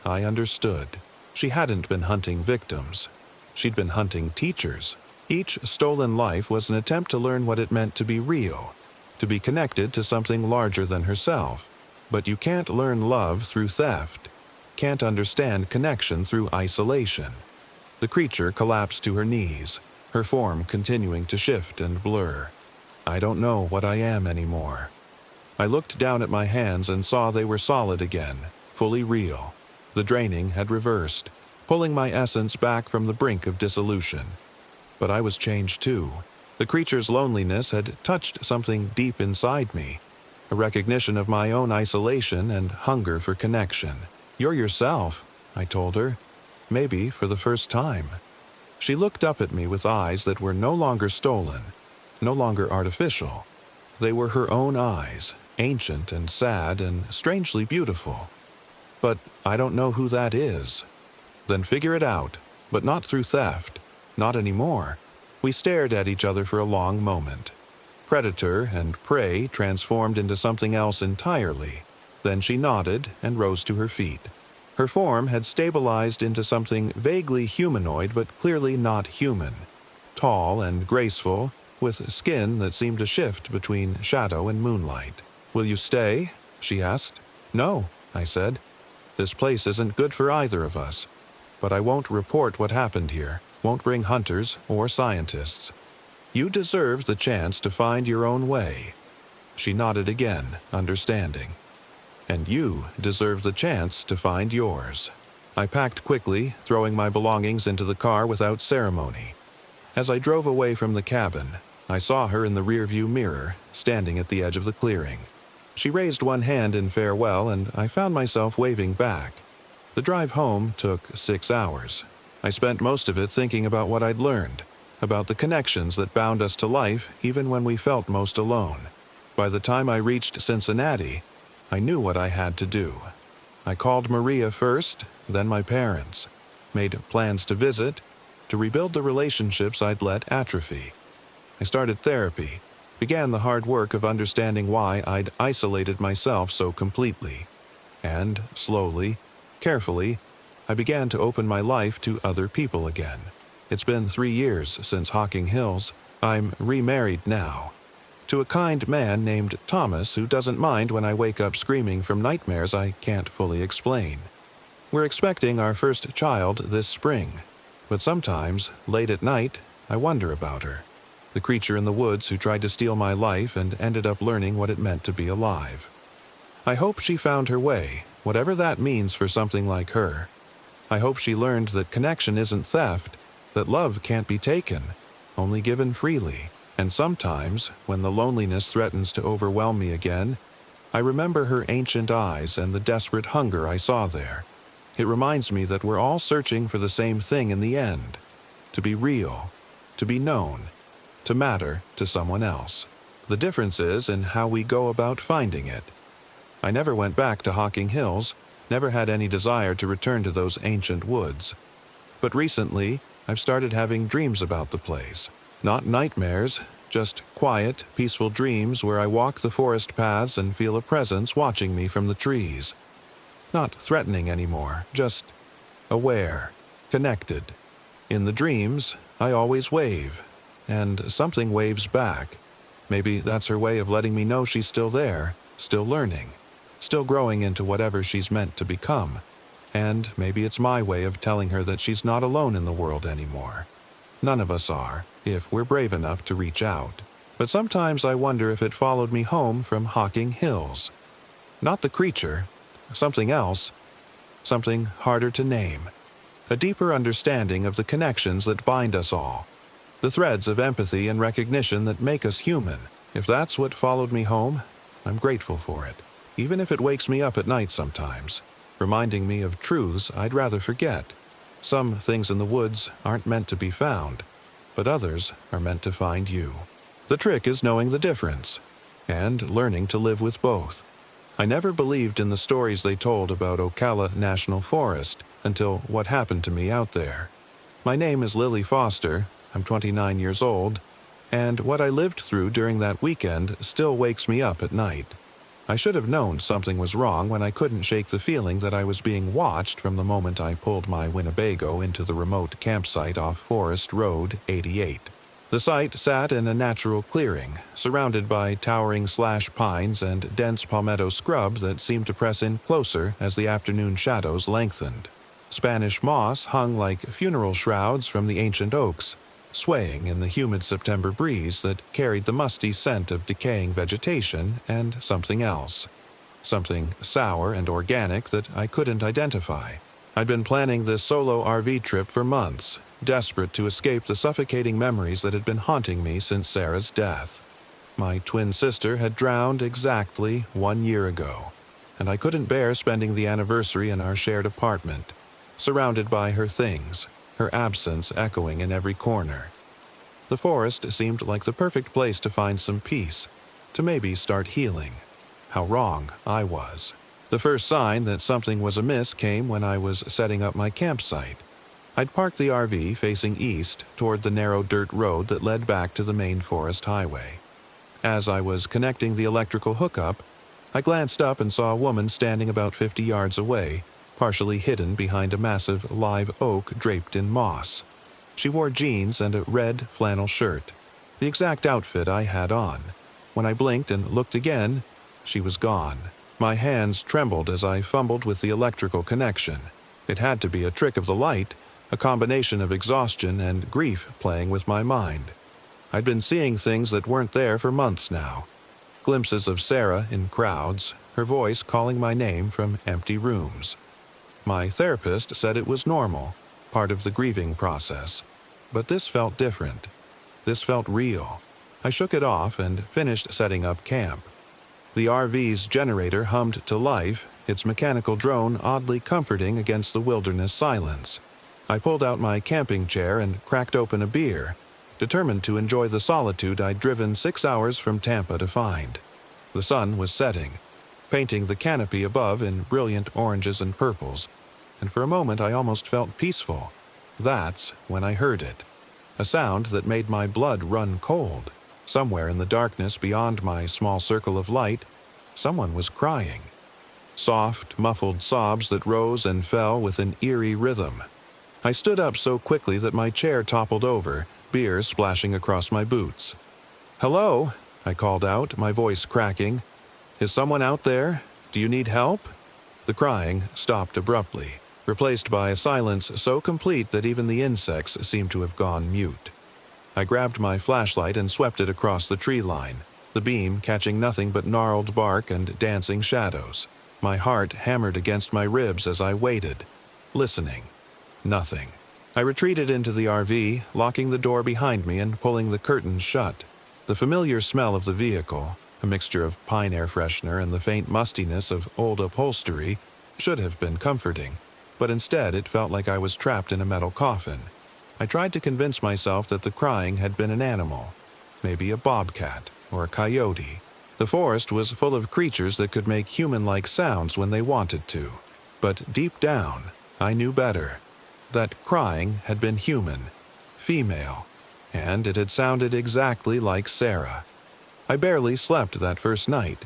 I understood. She hadn't been hunting victims. She'd been hunting teachers. Each stolen life was an attempt to learn what it meant to be real, to be connected to something larger than herself. But you can't learn love through theft. Can't understand connection through isolation. The creature collapsed to her knees, her form continuing to shift and blur. "I don't know what I am anymore." I looked down at my hands and saw they were solid again, fully real. The draining had reversed, pulling my essence back from the brink of dissolution. But I was changed too. The creature's loneliness had touched something deep inside me, a recognition of my own isolation and hunger for connection. "You're yourself," I told her, maybe for the first time. She looked up at me with eyes that were no longer stolen, no longer artificial. They were her own eyes, ancient and sad and strangely beautiful. "But I don't know who that is." "Then figure it out, but not through theft. Not anymore." We stared at each other for a long moment. Predator and prey transformed into something else entirely. Then she nodded and rose to her feet. Her form had stabilized into something vaguely humanoid but clearly not human. Tall and graceful, with skin that seemed to shift between shadow and moonlight. "Will you stay?" she asked. "No," I said. "This place isn't good for either of us. But I won't report what happened here, won't bring hunters or scientists. You deserve the chance to find your own way." She nodded again, understanding. "And you deserve the chance to find yours." I packed quickly, throwing my belongings into the car without ceremony. As I drove away from the cabin, I saw her in the rearview mirror, standing at the edge of the clearing. She raised one hand in farewell, and I found myself waving back. The drive home took 6 hours. I spent most of it thinking about what I'd learned, about the connections that bound us to life even when we felt most alone. By the time I reached Cincinnati, I knew what I had to do. I called Maria first, then my parents, made plans to visit, to rebuild the relationships I'd let atrophy. I started therapy, began the hard work of understanding why I'd isolated myself so completely. And slowly, carefully, I began to open my life to other people again. It's been 3 years since Hocking Hills. I'm remarried now, to a kind man named Thomas who doesn't mind when I wake up screaming from nightmares I can't fully explain. We're expecting our first child this spring, but sometimes, late at night, I wonder about her, the creature in the woods who tried to steal my life and ended up learning what it meant to be alive. I hope she found her way, whatever that means for something like her. I hope she learned that connection isn't theft, that love can't be taken, only given freely. And sometimes, when the loneliness threatens to overwhelm me again, I remember her ancient eyes and the desperate hunger I saw there. It reminds me that we're all searching for the same thing in the end: to be real, to be known, to matter to someone else. The difference is in how we go about finding it. I never went back to Hocking Hills, never had any desire to return to those ancient woods. But recently, I've started having dreams about the place. Not nightmares, just quiet, peaceful dreams where I walk the forest paths and feel a presence watching me from the trees. Not threatening anymore, just aware, connected. In the dreams, I always wave, and something waves back. Maybe that's her way of letting me know she's still there, still learning, still growing into whatever she's meant to become. And maybe it's my way of telling her that she's not alone in the world anymore. None of us are, if we're brave enough to reach out. But sometimes I wonder if it followed me home from Hocking Hills. Not the creature, something else, something harder to name. A deeper understanding of the connections that bind us all. The threads of empathy and recognition that make us human. If that's what followed me home, I'm grateful for it. Even if it wakes me up at night sometimes, reminding me of truths I'd rather forget. Some things in the woods aren't meant to be found, but others are meant to find you. The trick is knowing the difference, and learning to live with both. I never believed in the stories they told about Ocala National Forest until what happened to me out there. My name is Lily Foster, I'm 29 years old, and what I lived through during that weekend still wakes me up at night. I should have known something was wrong when I couldn't shake the feeling that I was being watched from the moment I pulled my Winnebago into the remote campsite off Forest Road 88. The site sat in a natural clearing, surrounded by towering slash pines and dense palmetto scrub that seemed to press in closer as the afternoon shadows lengthened. Spanish moss hung like funeral shrouds from the ancient oaks, swaying in the humid September breeze that carried the musty scent of decaying vegetation and something else. Something sour and organic that I couldn't identify. I'd been planning this solo RV trip for months, desperate to escape the suffocating memories that had been haunting me since Sarah's death. My twin sister had drowned exactly 1 year ago, and I couldn't bear spending the anniversary in our shared apartment, surrounded by her things, her absence echoing in every corner. The forest seemed like the perfect place to find some peace, to maybe start healing. How wrong I was. The first sign that something was amiss came when I was setting up my campsite. I'd parked the RV facing east toward the narrow dirt road that led back to the main forest highway. As I was connecting the electrical hookup, I glanced up and saw a woman standing about 50 yards away, partially hidden behind a massive live oak draped in moss. She wore jeans and a red flannel shirt, the exact outfit I had on. When I blinked and looked again, she was gone. My hands trembled as I fumbled with the electrical connection. It had to be a trick of the light, a combination of exhaustion and grief playing with my mind. I'd been seeing things that weren't there for months now. Glimpses of Sarah in crowds, her voice calling my name from empty rooms. My therapist said it was normal, part of the grieving process. But this felt different. This felt real. I shook it off and finished setting up camp. The RV's generator hummed to life, its mechanical drone oddly comforting against the wilderness silence. I pulled out my camping chair and cracked open a beer, determined to enjoy the solitude I'd driven 6 hours from Tampa to find. The sun was setting, painting the canopy above in brilliant oranges and purples, and for a moment I almost felt peaceful. That's when I heard it. A sound that made my blood run cold. Somewhere in the darkness beyond my small circle of light, someone was crying. Soft, muffled sobs that rose and fell with an eerie rhythm. I stood up so quickly that my chair toppled over, beer splashing across my boots. "Hello," I called out, my voice cracking. "Is someone out there? Do you need help?" The crying stopped abruptly, replaced by a silence so complete that even the insects seemed to have gone mute. I grabbed my flashlight and swept it across the tree line, the beam catching nothing but gnarled bark and dancing shadows. My heart hammered against my ribs as I waited, listening. Nothing. I retreated into the RV, locking the door behind me and pulling the curtains shut. The familiar smell of the vehicle, a mixture of pine air freshener and the faint mustiness of old upholstery, should have been comforting, but instead it felt like I was trapped in a metal coffin. I tried to convince myself that the crying had been an animal, maybe a bobcat or a coyote. The forest was full of creatures that could make human-like sounds when they wanted to. But deep down, I knew better. That crying had been human, female, and it had sounded exactly like Sarah. I barely slept that first night.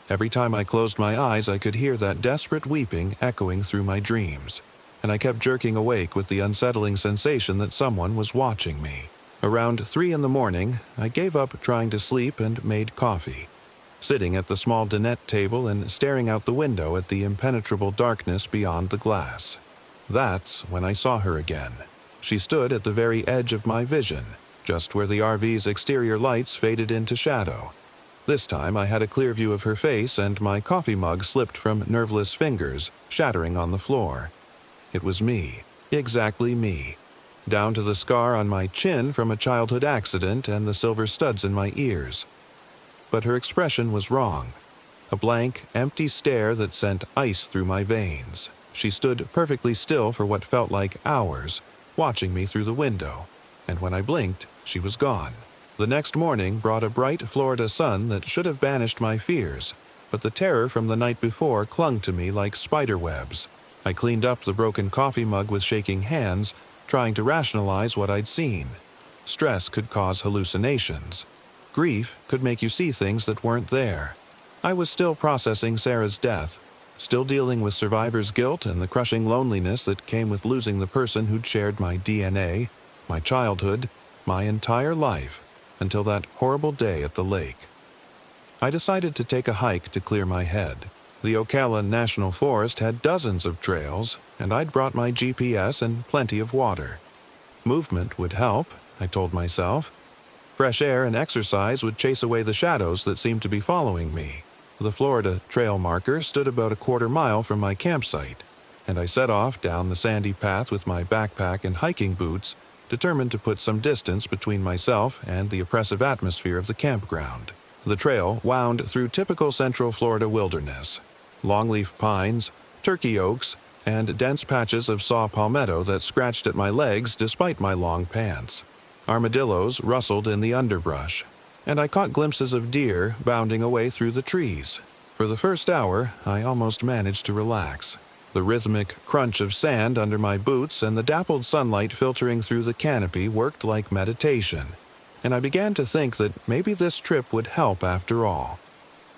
Every time I closed my eyes, I could hear that desperate weeping echoing through my dreams, and I kept jerking awake with the unsettling sensation that someone was watching me. Around 3 in the morning, I gave up trying to sleep and made coffee. Sitting at the small dinette table and staring out the window at the impenetrable darkness beyond the glass. That's when I saw her again. She stood at the very edge of my vision, just where the RV's exterior lights faded into shadow. This time I had a clear view of her face and my coffee mug slipped from nerveless fingers, shattering on the floor. It was me, exactly me, down to the scar on my chin from a childhood accident and the silver studs in my ears. But her expression was wrong. A blank, empty stare that sent ice through my veins. She stood perfectly still for what felt like hours, watching me through the window, and when I blinked, she was gone. The next morning brought a bright Florida sun that should have banished my fears, but the terror from the night before clung to me like spider webs. I cleaned up the broken coffee mug with shaking hands, trying to rationalize what I'd seen. Stress could cause hallucinations. Grief could make you see things that weren't there. I was still processing Sarah's death, still dealing with survivor's guilt and the crushing loneliness that came with losing the person who'd shared my DNA, my childhood, my entire life, until that horrible day at the lake. I decided to take a hike to clear my head. The Ocala National Forest had dozens of trails, and I'd brought my GPS and plenty of water. Movement would help, I told myself. Fresh air and exercise would chase away the shadows that seemed to be following me. The Florida trail marker stood about a quarter-mile from my campsite, and I set off down the sandy path with my backpack and hiking boots, determined to put some distance between myself and the oppressive atmosphere of the campground. The trail wound through typical Central Florida wilderness: longleaf pines, turkey oaks, and dense patches of saw palmetto that scratched at my legs despite my long pants. Armadillos rustled in the underbrush, and I caught glimpses of deer bounding away through the trees. For the first hour, I almost managed to relax. The rhythmic crunch of sand under my boots and the dappled sunlight filtering through the canopy worked like meditation, and I began to think that maybe this trip would help after all.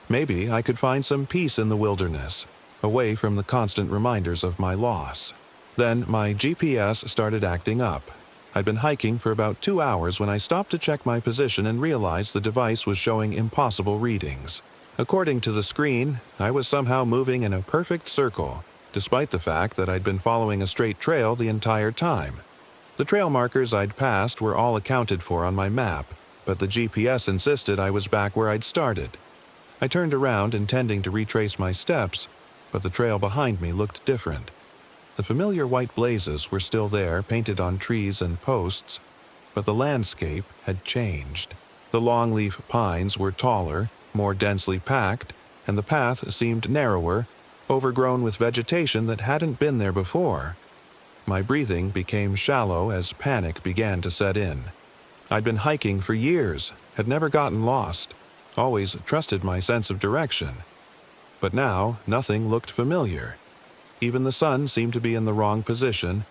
Maybe I could find some peace in the wilderness, away from the constant reminders of my loss. Then my GPS started acting up. I'd been hiking for about 2 hours when I stopped to check my position and realized the device was showing impossible readings. According to the screen, I was somehow moving in a perfect circle, despite the fact that I'd been following a straight trail the entire time. The trail markers I'd passed were all accounted for on my map, but the GPS insisted I was back where I'd started. I turned around intending to retrace my steps, but the trail behind me looked different. The familiar white blazes were still there, painted on trees and posts, but the landscape had changed. The longleaf pines were taller, more densely packed, and the path seemed narrower, overgrown with vegetation that hadn't been there before. My breathing became shallow as panic began to set in. I'd been hiking for years, had never gotten lost, always trusted my sense of direction. But now, nothing looked familiar. Even the sun seemed to be in the wrong position,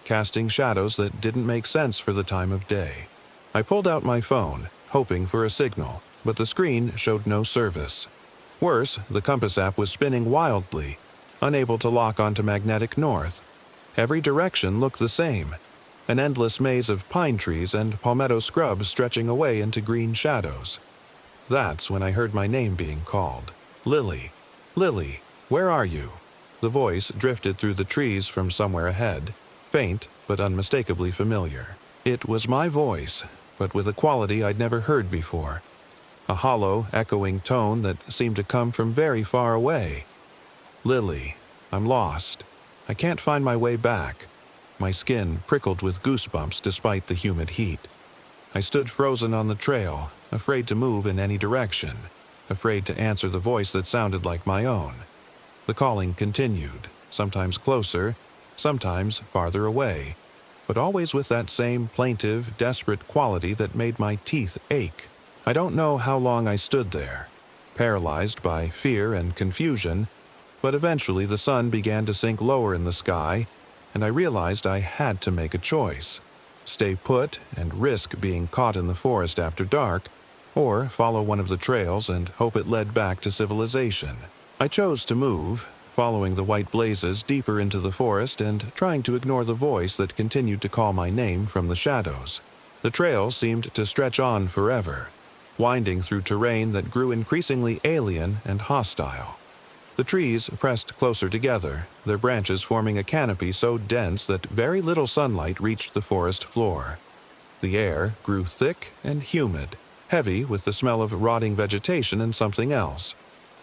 casting shadows that didn't make sense for the time of day. I pulled out my phone, hoping for a signal, but the screen showed no service. Worse, the compass app was spinning wildly, unable to lock onto magnetic north. Every direction looked the same, an endless maze of pine trees and palmetto scrub stretching away into green shadows. That's when I heard my name being called. Lily. Lily, where are you? The voice drifted through the trees from somewhere ahead, faint but unmistakably familiar. It was my voice, but with a quality I'd never heard before. A hollow, echoing tone that seemed to come from very far away. Lily, I'm lost. I can't find my way back. My skin prickled with goosebumps despite the humid heat. I stood frozen on the trail, afraid to move in any direction, afraid to answer the voice that sounded like my own. The calling continued, sometimes closer, sometimes farther away, but always with that same plaintive, desperate quality that made my teeth ache. I don't know how long I stood there, paralyzed by fear and confusion, but eventually the sun began to sink lower in the sky, and I realized I had to make a choice: stay put and risk being caught in the forest after dark, or follow one of the trails and hope it led back to civilization. I chose to move, following the white blazes deeper into the forest and trying to ignore the voice that continued to call my name from the shadows. The trail seemed to stretch on forever, winding through terrain that grew increasingly alien and hostile. The trees pressed closer together, their branches forming a canopy so dense that very little sunlight reached the forest floor. The air grew thick and humid, heavy with the smell of rotting vegetation and something else,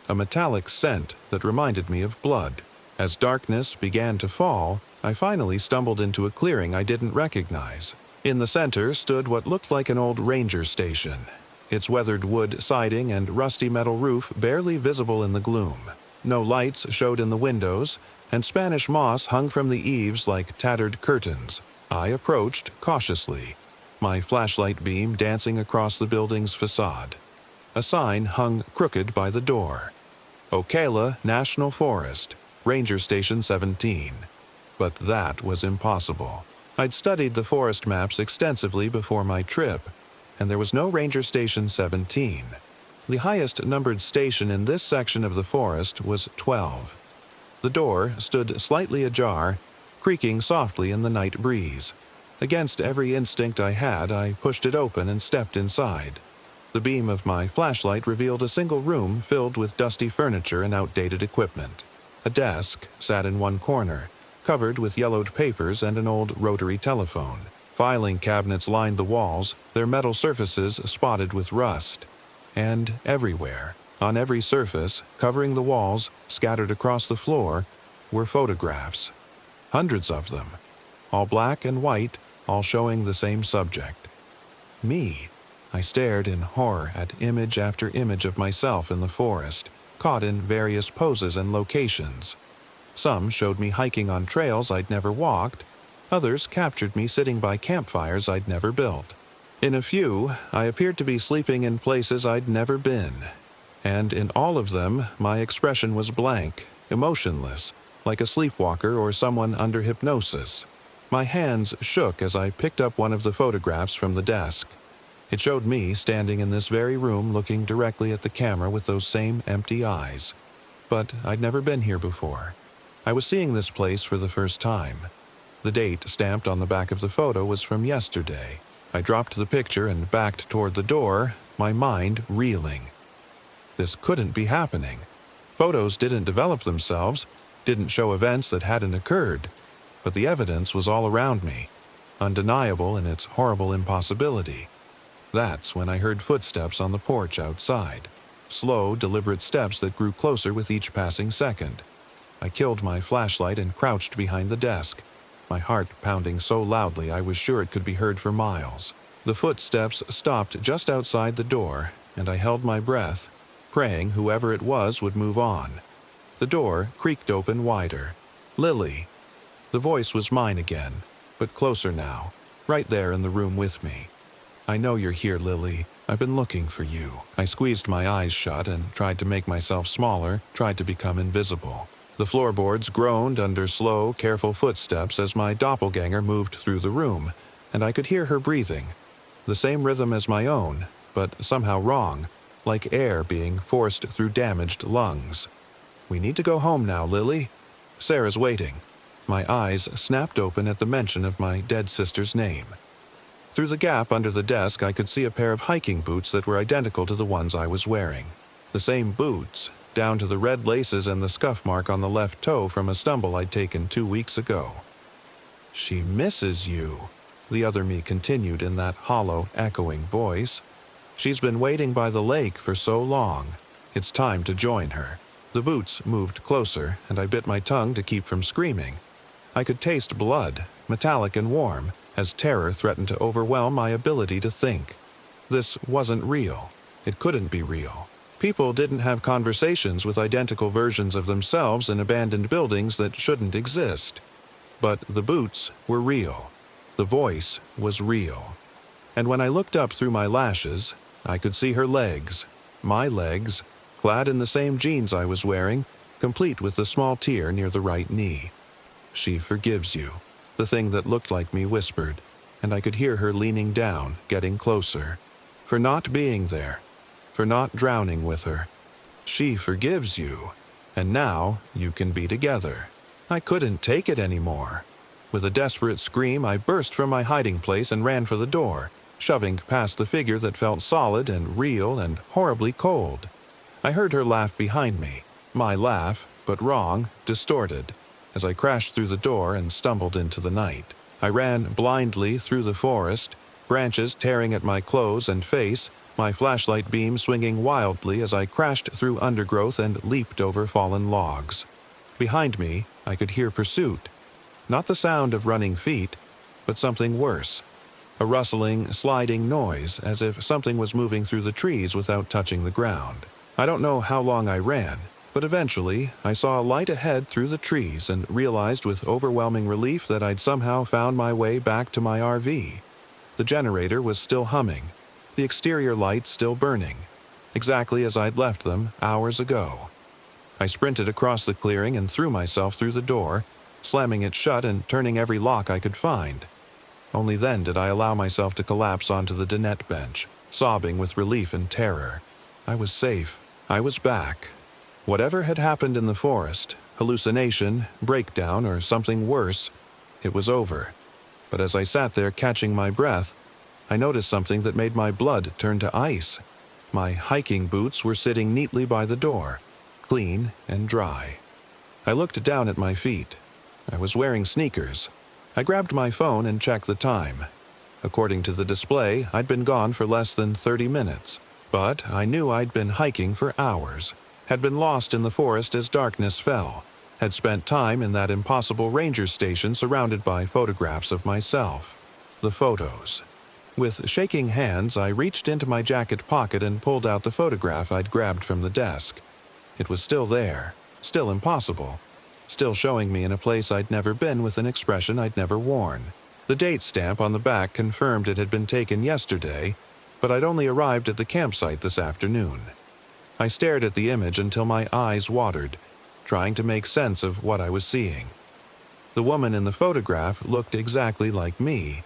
a metallic scent that reminded me of blood. As darkness began to fall, I finally stumbled into a clearing I didn't recognize. In the center stood what looked like an old ranger station, its weathered wood siding and rusty metal roof barely visible in the gloom. No lights showed in the windows, and Spanish moss hung from the eaves like tattered curtains. I approached cautiously, my flashlight beam dancing across the building's facade. A sign hung crooked by the door: Ocala National Forest, Ranger Station 17. But that was impossible. I'd studied the forest maps extensively before my trip, and there was no Ranger Station 17. The highest numbered station in this section of the forest was 12. The door stood slightly ajar, creaking softly in the night breeze. Against every instinct I had, I pushed it open and stepped inside. The beam of my flashlight revealed a single room filled with dusty furniture and outdated equipment. A desk sat in one corner, covered with yellowed papers and an old rotary telephone. Filing cabinets lined the walls, their metal surfaces spotted with rust. And everywhere, on every surface, covering the walls, scattered across the floor, were photographs. Hundreds of them. All black and white, all showing the same subject. Me. I stared in horror at image after image of myself in the forest, caught in various poses and locations. Some showed me hiking on trails I'd never walked. Others captured me sitting by campfires I'd never built. In a few, I appeared to be sleeping in places I'd never been. And in all of them, my expression was blank, emotionless, like a sleepwalker or someone under hypnosis. My hands shook as I picked up one of the photographs from the desk. It showed me standing in this very room looking directly at the camera with those same empty eyes. But I'd never been here before. I was seeing this place for the first time. The date stamped on the back of the photo was from yesterday. I dropped the picture and backed toward the door, my mind reeling. This couldn't be happening. Photos didn't develop themselves, didn't show events that hadn't occurred. But the evidence was all around me, undeniable in its horrible impossibility. That's when I heard footsteps on the porch outside. Slow, deliberate steps that grew closer with each passing second. I killed my flashlight and crouched behind the desk, my heart pounding so loudly I was sure it could be heard for miles. The footsteps stopped just outside the door, and I held my breath, praying whoever it was would move on. The door creaked open wider. Lily. The voice was mine again, but closer now, right there in the room with me. I know you're here, Lily. I've been looking for you. I squeezed my eyes shut and tried to make myself smaller, tried to become invisible. The floorboards groaned under slow, careful footsteps as my doppelganger moved through the room, and I could hear her breathing. The same rhythm as my own, but somehow wrong, like air being forced through damaged lungs. We need to go home now, Lily. Sarah's waiting. My eyes snapped open at the mention of my dead sister's name. Through the gap under the desk, I could see a pair of hiking boots that were identical to the ones I was wearing. The same boots, down to the red laces and the scuff mark on the left toe from a stumble I'd taken 2 weeks ago. She misses you, the other me continued in that hollow, echoing voice. She's been waiting by the lake for so long. It's time to join her. The boots moved closer, and I bit my tongue to keep from screaming. I could taste blood, metallic and warm, as terror threatened to overwhelm my ability to think. This wasn't real. It couldn't be real. People didn't have conversations with identical versions of themselves in abandoned buildings that shouldn't exist. But the boots were real. The voice was real. And when I looked up through my lashes, I could see her legs, my legs, clad in the same jeans I was wearing, complete with the small tear near the right knee. She forgives you, the thing that looked like me whispered, and I could hear her leaning down, getting closer. For not being there, for not drowning with her. She forgives you, and now you can be together. I couldn't take it anymore. With a desperate scream, I burst from my hiding place and ran for the door, shoving past the figure that felt solid and real and horribly cold. I heard her laugh behind me, my laugh, but wrong, distorted, as I crashed through the door and stumbled into the night. I ran blindly through the forest, branches tearing at my clothes and face, my flashlight beam swinging wildly as I crashed through undergrowth and leaped over fallen logs. Behind me, I could hear pursuit. Not the sound of running feet, but something worse. A rustling, sliding noise, as if something was moving through the trees without touching the ground. I don't know how long I ran, but eventually I saw a light ahead through the trees and realized with overwhelming relief that I'd somehow found my way back to my RV. The generator was still humming, the exterior lights still burning, exactly as I'd left them hours ago. I sprinted across the clearing and threw myself through the door, slamming it shut and turning every lock I could find. Only then did I allow myself to collapse onto the dinette bench, sobbing with relief and terror. I was safe. I was back. Whatever had happened in the forest, hallucination, breakdown, or something worse, it was over. But as I sat there catching my breath, I noticed something that made my blood turn to ice. My hiking boots were sitting neatly by the door, clean and dry. I looked down at my feet. I was wearing sneakers. I grabbed my phone and checked the time. According to the display, I'd been gone for less than 30 minutes, but I knew I'd been hiking for hours, had been lost in the forest as darkness fell, had spent time in that impossible ranger station surrounded by photographs of myself. The photos. With shaking hands, I reached into my jacket pocket and pulled out the photograph I'd grabbed from the desk. It was still there, still impossible, still showing me in a place I'd never been with an expression I'd never worn. The date stamp on the back confirmed it had been taken yesterday, but I'd only arrived at the campsite this afternoon. I stared at the image until my eyes watered, trying to make sense of what I was seeing. The woman in the photograph looked exactly like me,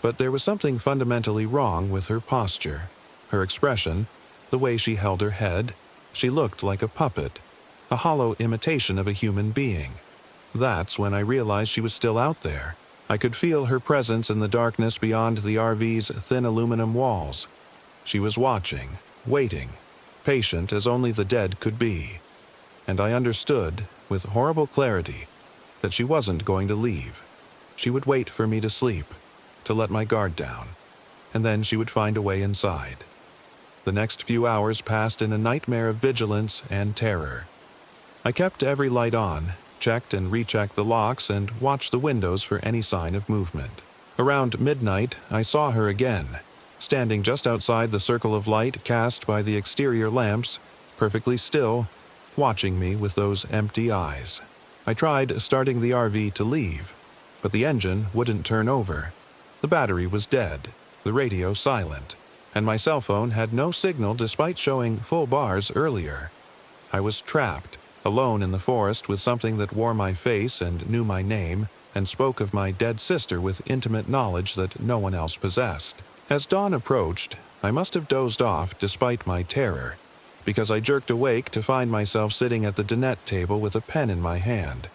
but there was something fundamentally wrong with her posture, her expression, the way she held her head. She looked like a puppet, a hollow imitation of a human being. That's when I realized she was still out there. I could feel her presence in the darkness beyond the RV's thin aluminum walls. She was watching, waiting, patient as only the dead could be. And I understood, with horrible clarity, that she wasn't going to leave. She would wait for me to sleep, to let my guard down, and then she would find a way inside. The next few hours passed in a nightmare of vigilance and terror. I kept every light on, checked and rechecked the locks, and watched the windows for any sign of movement. Around midnight, I saw her again, standing just outside the circle of light cast by the exterior lamps, perfectly still, watching me with those empty eyes. I tried starting the RV to leave, but the engine wouldn't turn over. The battery was dead, the radio silent, and my cell phone had no signal despite showing full bars earlier. I was trapped, alone in the forest with something that wore my face and knew my name, and spoke of my dead sister with intimate knowledge that no one else possessed. As dawn approached, I must have dozed off despite my terror, because I jerked awake to find myself sitting at the dinette table with a pen in my hand.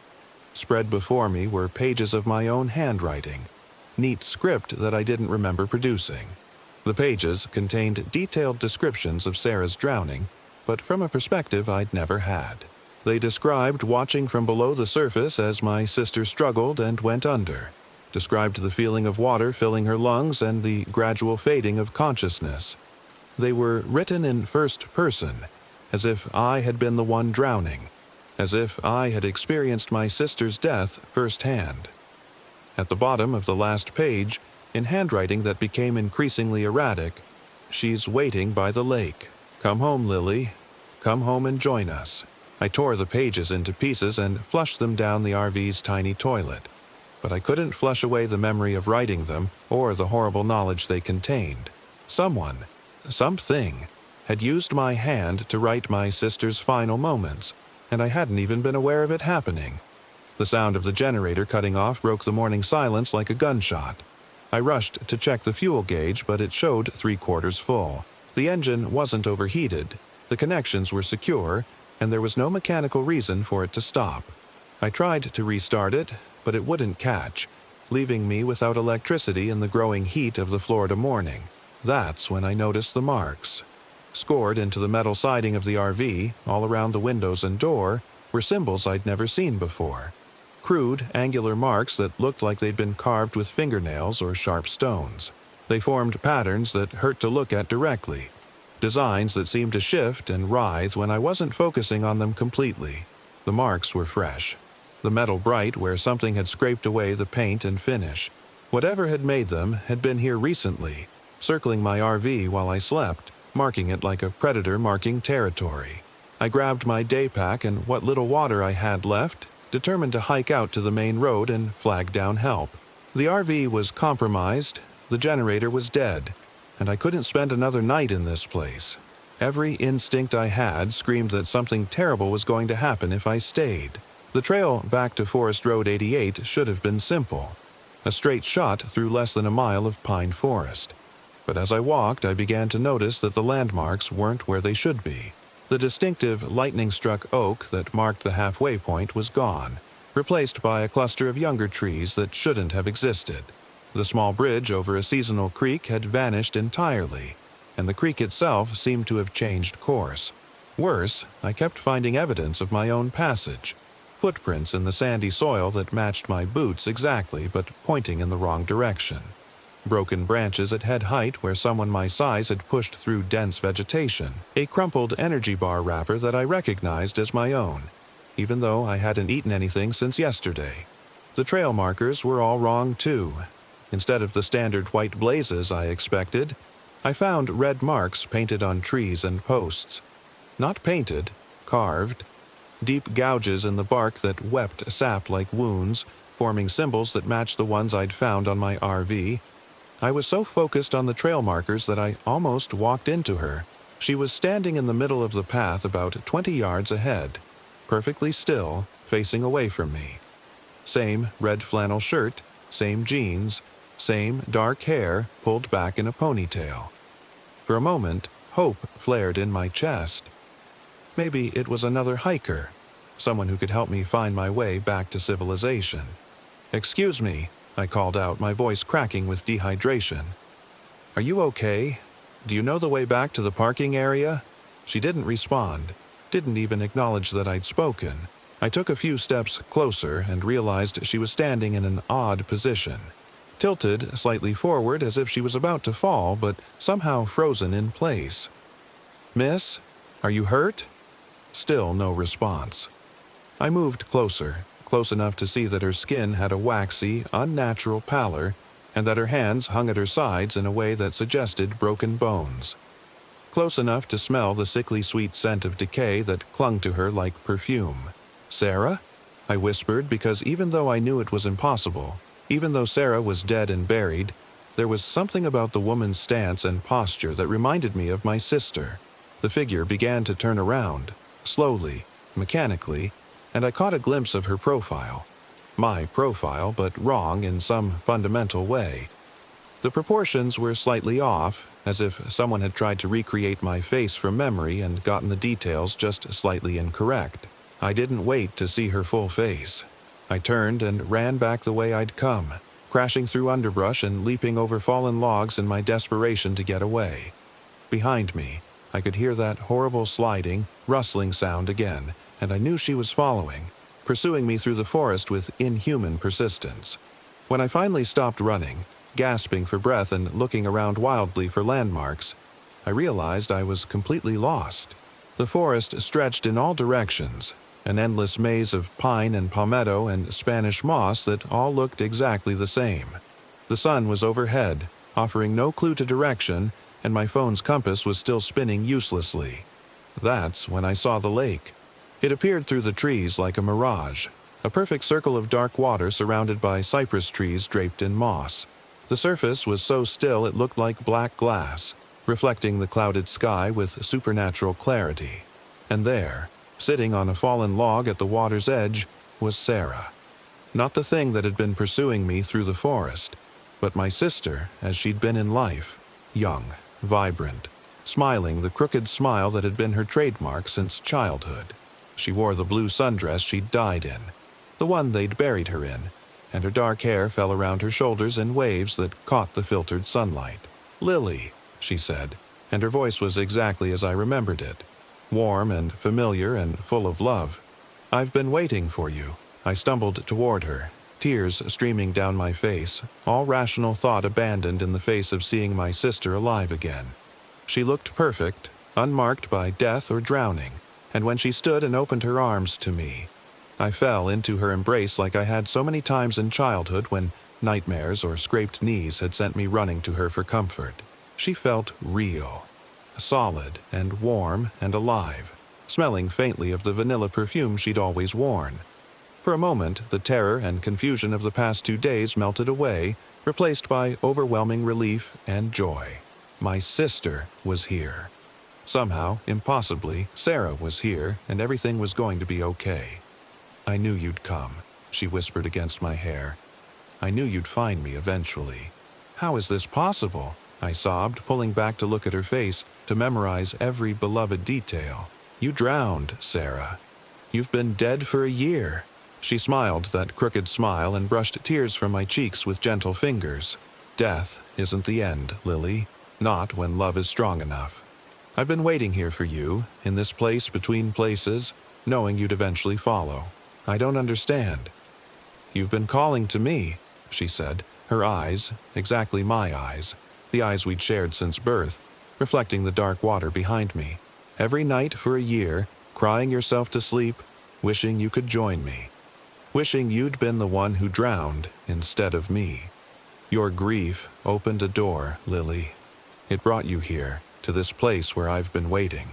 Spread before me were pages of my own handwriting, neat script that I didn't remember producing. The pages contained detailed descriptions of Sarah's drowning, but from a perspective I'd never had. They described watching from below the surface as my sister struggled and went under, described the feeling of water filling her lungs and the gradual fading of consciousness. They were written in first person, as if I had been the one drowning, as if I had experienced my sister's death firsthand. At the bottom of the last page, in handwriting that became increasingly erratic, "She's waiting by the lake. Come home, Lily. Come home and join us." I tore the pages into pieces and flushed them down the RV's tiny toilet, but I couldn't flush away the memory of writing them or the horrible knowledge they contained. Someone, something, had used my hand to write my sister's final moments, and I hadn't even been aware of it happening. The sound of the generator cutting off broke the morning silence like a gunshot. I rushed to check the fuel gauge, but it showed 3/4 full. The engine wasn't overheated, the connections were secure, and there was no mechanical reason for it to stop. I tried to restart it, but it wouldn't catch, leaving me without electricity in the growing heat of the Florida morning. That's when I noticed the marks. Scored into the metal siding of the RV, all around the windows and door, were symbols I'd never seen before. Crude, angular marks that looked like they'd been carved with fingernails or sharp stones. They formed patterns that hurt to look at directly, designs that seemed to shift and writhe when I wasn't focusing on them completely. The marks were fresh, the metal bright where something had scraped away the paint and finish. Whatever had made them had been here recently, circling my RV while I slept, marking it like a predator marking territory. I grabbed my day pack and what little water I had left, determined to hike out to the main road and flag down help. The RV was compromised, the generator was dead, and I couldn't spend another night in this place. Every instinct I had screamed that something terrible was going to happen if I stayed. The trail back to Forest Road 88 should have been simple, a straight shot through less than a mile of pine forest. But as I walked, I began to notice that the landmarks weren't where they should be. The distinctive lightning-struck oak that marked the halfway point was gone, replaced by a cluster of younger trees that shouldn't have existed. The small bridge over a seasonal creek had vanished entirely, and the creek itself seemed to have changed course. Worse, I kept finding evidence of my own passage, footprints in the sandy soil that matched my boots exactly but pointing in the wrong direction. broken branches at head height where someone my size had pushed through dense vegetation, a crumpled energy bar wrapper that I recognized as my own, even though I hadn't eaten anything since yesterday. The trail markers were all wrong too. Instead of the standard white blazes I expected, I found red marks painted on trees and posts. Not painted, carved. Deep gouges in the bark that wept sap like wounds, forming symbols that matched the ones I'd found on my RV. I was so focused on the trail markers that I almost walked into her. She was standing in the middle of the path about 20 yards ahead, perfectly still, facing away from me. Same red flannel shirt, same jeans, same dark hair pulled back in a ponytail. For a moment, hope flared in my chest. Maybe it was another hiker, someone who could help me find my way back to civilization. "Excuse me," I called out, my voice cracking with dehydration. "Are you okay? Do you know the way back to the parking area?" She didn't respond, didn't even acknowledge that I'd spoken. I took a few steps closer and realized she was standing in an odd position, tilted slightly forward as if she was about to fall, but somehow frozen in place. "Miss, are you hurt?" Still no response. I moved closer, close enough to see that her skin had a waxy, unnatural pallor, and that her hands hung at her sides in a way that suggested broken bones. Close enough to smell the sickly sweet scent of decay that clung to her like perfume. "Sarah?" I whispered, because even though I knew it was impossible, even though Sarah was dead and buried, there was something about the woman's stance and posture that reminded me of my sister. The figure began to turn around, slowly, mechanically, and I caught a glimpse of her profile. My profile, but wrong in some fundamental way. The proportions were slightly off, as if someone had tried to recreate my face from memory and gotten the details just slightly incorrect. I didn't wait to see her full face. I turned and ran back the way I'd come, crashing through underbrush and leaping over fallen logs in my desperation to get away. Behind me, I could hear that horrible sliding, rustling sound again, and I knew she was following, pursuing me through the forest with inhuman persistence. When I finally stopped running, gasping for breath and looking around wildly for landmarks, I realized I was completely lost. The forest stretched in all directions, an endless maze of pine and palmetto and Spanish moss that all looked exactly the same. The sun was overhead, offering no clue to direction, and my phone's compass was still spinning uselessly. That's when I saw the lake. It appeared through the trees like a mirage, a perfect circle of dark water surrounded by cypress trees draped in moss. The surface was so still it looked like black glass, reflecting the clouded sky with supernatural clarity. And there, sitting on a fallen log at the water's edge, was Sarah. Not the thing that had been pursuing me through the forest, but my sister as she'd been in life, young, vibrant, smiling the crooked smile that had been her trademark since childhood. She wore the blue sundress she'd died in, the one they'd buried her in, and her dark hair fell around her shoulders in waves that caught the filtered sunlight. "Lily," she said, and her voice was exactly as I remembered it, warm and familiar and full of love. "I've been waiting for you." I stumbled toward her, tears streaming down my face, all rational thought abandoned in the face of seeing my sister alive again. She looked perfect, unmarked by death or drowning, and when she stood and opened her arms to me, I fell into her embrace like I had so many times in childhood when nightmares or scraped knees had sent me running to her for comfort. She felt real, solid and warm and alive, smelling faintly of the vanilla perfume she'd always worn. For a moment, the terror and confusion of the past 2 days melted away, replaced by overwhelming relief and joy. My sister was here. Somehow, impossibly, Sarah was here, and everything was going to be okay. "I knew you'd come," she whispered against my hair. "I knew you'd find me eventually." "How is this possible?" I sobbed, pulling back to look at her face, to memorize every beloved detail. "You drowned, Sarah. You've been dead for a year." She smiled that crooked smile and brushed tears from my cheeks with gentle fingers. "Death isn't the end, Lily. Not when love is strong enough. I've been waiting here for you, in this place between places, knowing you'd eventually follow. I don't understand." "You've been calling to me," she said, Her eyes, exactly my eyes, the eyes we'd shared since birth, reflecting the dark water behind me. Every night for a year, crying yourself to sleep, wishing you could join me. Wishing you'd been the one who drowned instead of me. Your grief opened a door, Lily. It brought you here, to this place where I've been waiting.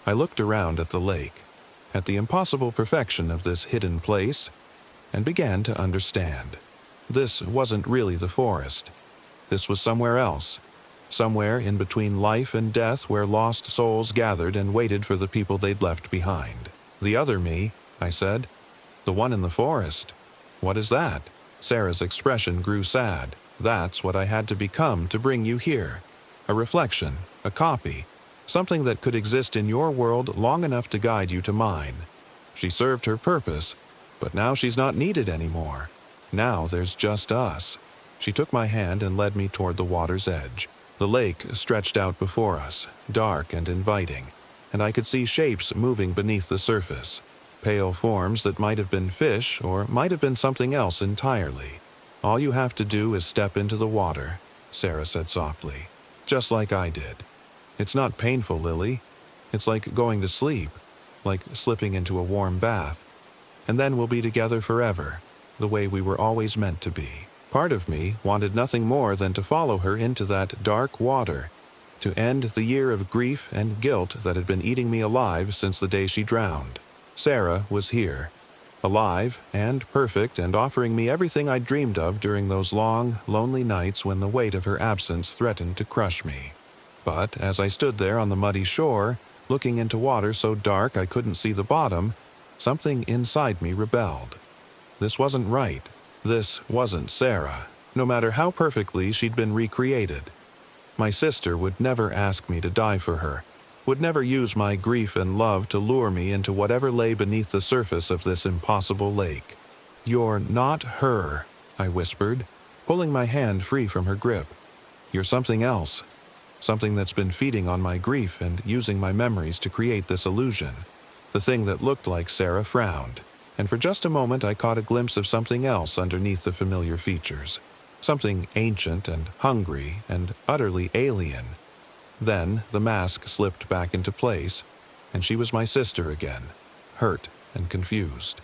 I looked around at the lake, at the impossible perfection of this hidden place, and began to understand. This wasn't really the forest. This was somewhere else, somewhere in between life and death where lost souls gathered and waited for the people they'd left behind. The other me, I said. The one in the forest. What is that? Sarah's expression grew sad. That's what I had to become to bring you here. A reflection, a copy, something that could exist in your world long enough to guide you to mine. She served her purpose, but now she's not needed anymore. Now there's just us. She took my hand and led me toward the water's edge. The lake stretched out before us, dark and inviting, and I could see shapes moving beneath the surface. Pale forms that might have been fish or might have been something else entirely. All you have to do is step into the water, Sarah said softly, just like I did. It's not painful, Lily. It's like going to sleep, like slipping into a warm bath. And then we'll be together forever, the way we were always meant to be. Part of me wanted nothing more than to follow her into that dark water, to end the year of grief and guilt that had been eating me alive since the day she drowned. Sarah was here, alive and perfect and offering me everything I'd dreamed of during those long, lonely nights when the weight of her absence threatened to crush me. But as I stood there on the muddy shore, looking into water so dark I couldn't see the bottom, something inside me rebelled. This wasn't right. This wasn't Sarah, no matter how perfectly she'd been recreated. My sister would never ask me to die for her, would never use my grief and love to lure me into whatever lay beneath the surface of this impossible lake. You're not her, I whispered, pulling my hand free from her grip. You're something else, something that's been feeding on my grief and using my memories to create this illusion. The thing that looked like Sarah frowned, and for just a moment I caught a glimpse of something else underneath the familiar features. Something ancient and hungry and utterly alien. Then the mask slipped back into place, and she was my sister again, hurt and confused.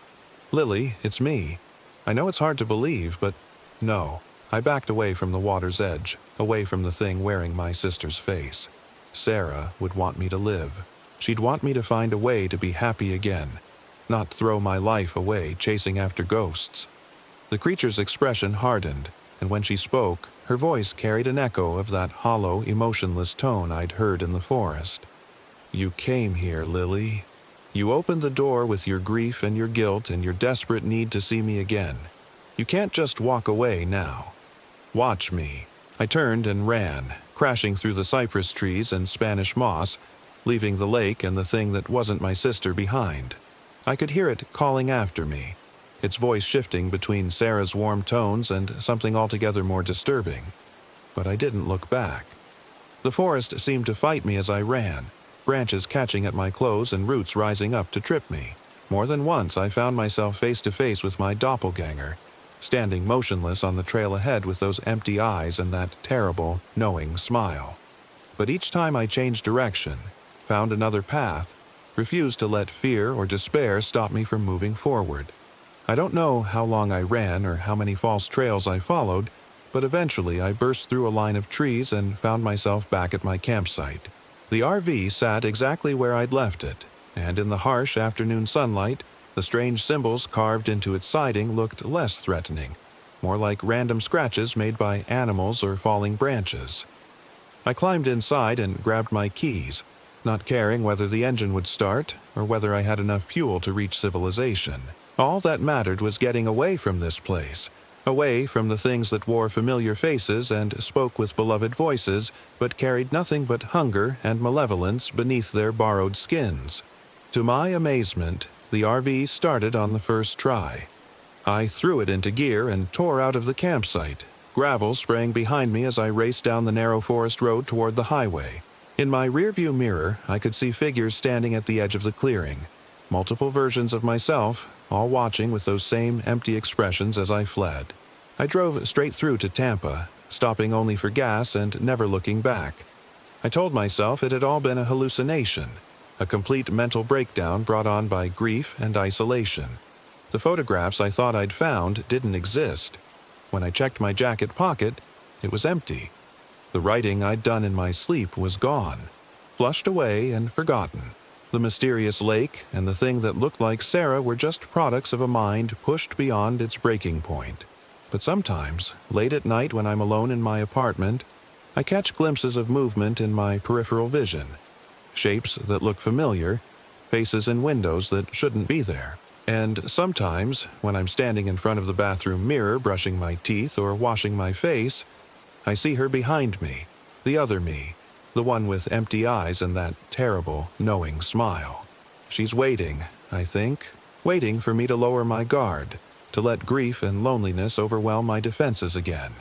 Lily, it's me. I know it's hard to believe, but no. I backed away from the water's edge, away from the thing wearing my sister's face. Sarah would want me to live. She'd want me to find a way to be happy again, not throw my life away chasing after ghosts. The creature's expression hardened, and when she spoke, her voice carried an echo of that hollow, emotionless tone I'd heard in the forest. You came here, Lily. You opened the door with your grief and your guilt and your desperate need to see me again. You can't just walk away now. Watch me. I turned and ran, crashing through the cypress trees and Spanish moss, leaving the lake and the thing that wasn't my sister behind. I could hear it calling after me, its voice shifting between Sarah's warm tones and something altogether more disturbing. But I didn't look back. The forest seemed to fight me as I ran, branches catching at my clothes and roots rising up to trip me. More than once I found myself face to face with my doppelganger, standing motionless on the trail ahead with those empty eyes and that terrible, knowing smile. But each time I changed direction, found another path, refused to let fear or despair stop me from moving forward. I don't know how long I ran or how many false trails I followed, but eventually I burst through a line of trees and found myself back at my campsite. The RV sat exactly where I'd left it, and in the harsh afternoon sunlight, the strange symbols carved into its siding looked less threatening, more like random scratches made by animals or falling branches. I climbed inside and grabbed my keys, not caring whether the engine would start or whether I had enough fuel to reach civilization. All that mattered was getting away from this place, away from the things that wore familiar faces and spoke with beloved voices, but carried nothing but hunger and malevolence beneath their borrowed skins. To my amazement, the RV started on the first try. I threw it into gear and tore out of the campsite, gravel spraying behind me as I raced down the narrow forest road toward the highway. In my rearview mirror, I could see figures standing at the edge of the clearing, multiple versions of myself, all watching with those same empty expressions as I fled. I drove straight through to Tampa, stopping only for gas and never looking back. I told myself it had all been a hallucination, a complete mental breakdown brought on by grief and isolation. The photographs I thought I'd found didn't exist. When I checked my jacket pocket, it was empty. The writing I'd done in my sleep was gone, flushed away and forgotten. The mysterious lake and the thing that looked like Sarah were just products of a mind pushed beyond its breaking point. But sometimes, late at night when I'm alone in my apartment, I catch glimpses of movement in my peripheral vision. Shapes that look familiar, faces in windows that shouldn't be there. And sometimes, when I'm standing in front of the bathroom mirror brushing my teeth or washing my face, I see her behind me, the other me, the one with empty eyes and that terrible, knowing smile. She's waiting, I think, waiting for me to lower my guard, to let grief and loneliness overwhelm my defenses again.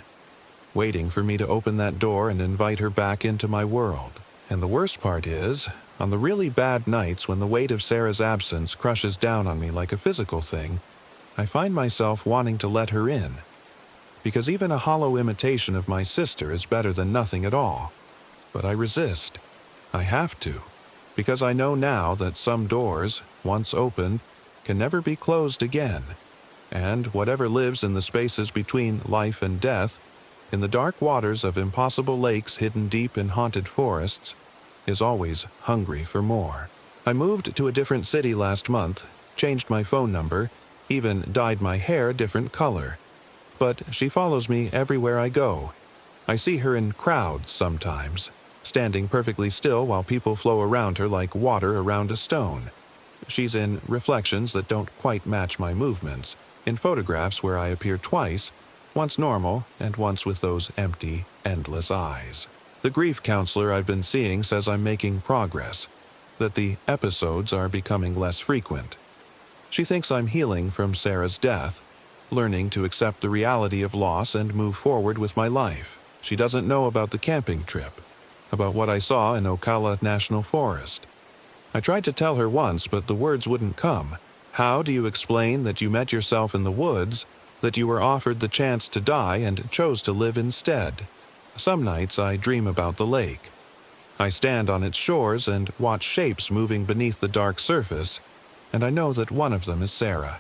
Waiting for me to open that door and invite her back into my world. And the worst part is, on the really bad nights when the weight of Sarah's absence crushes down on me like a physical thing, I find myself wanting to let her in. Because even a hollow imitation of my sister is better than nothing at all. But I resist. I have to. Because I know now that some doors, once opened, can never be closed again. And whatever lives in the spaces between life and death, in the dark waters of impossible lakes hidden deep in haunted forests, is always hungry for more. I moved to a different city last month, changed my phone number, even dyed my hair a different color. But she follows me everywhere I go. I see her in crowds sometimes, standing perfectly still while people flow around her like water around a stone. She's in reflections that don't quite match my movements, in photographs where I appear twice, once normal and once with those empty, endless eyes. The grief counselor I've been seeing says I'm making progress, that the episodes are becoming less frequent. She thinks I'm healing from Sarah's death, learning to accept the reality of loss and move forward with my life. She doesn't know about the camping trip, about what I saw in Ocala National Forest. I tried to tell her once, but the words wouldn't come. How do you explain that you met yourself in the woods, that you were offered the chance to die and chose to live instead? Some nights I dream about the lake. I stand on its shores and watch shapes moving beneath the dark surface, and I know that one of them is Sarah,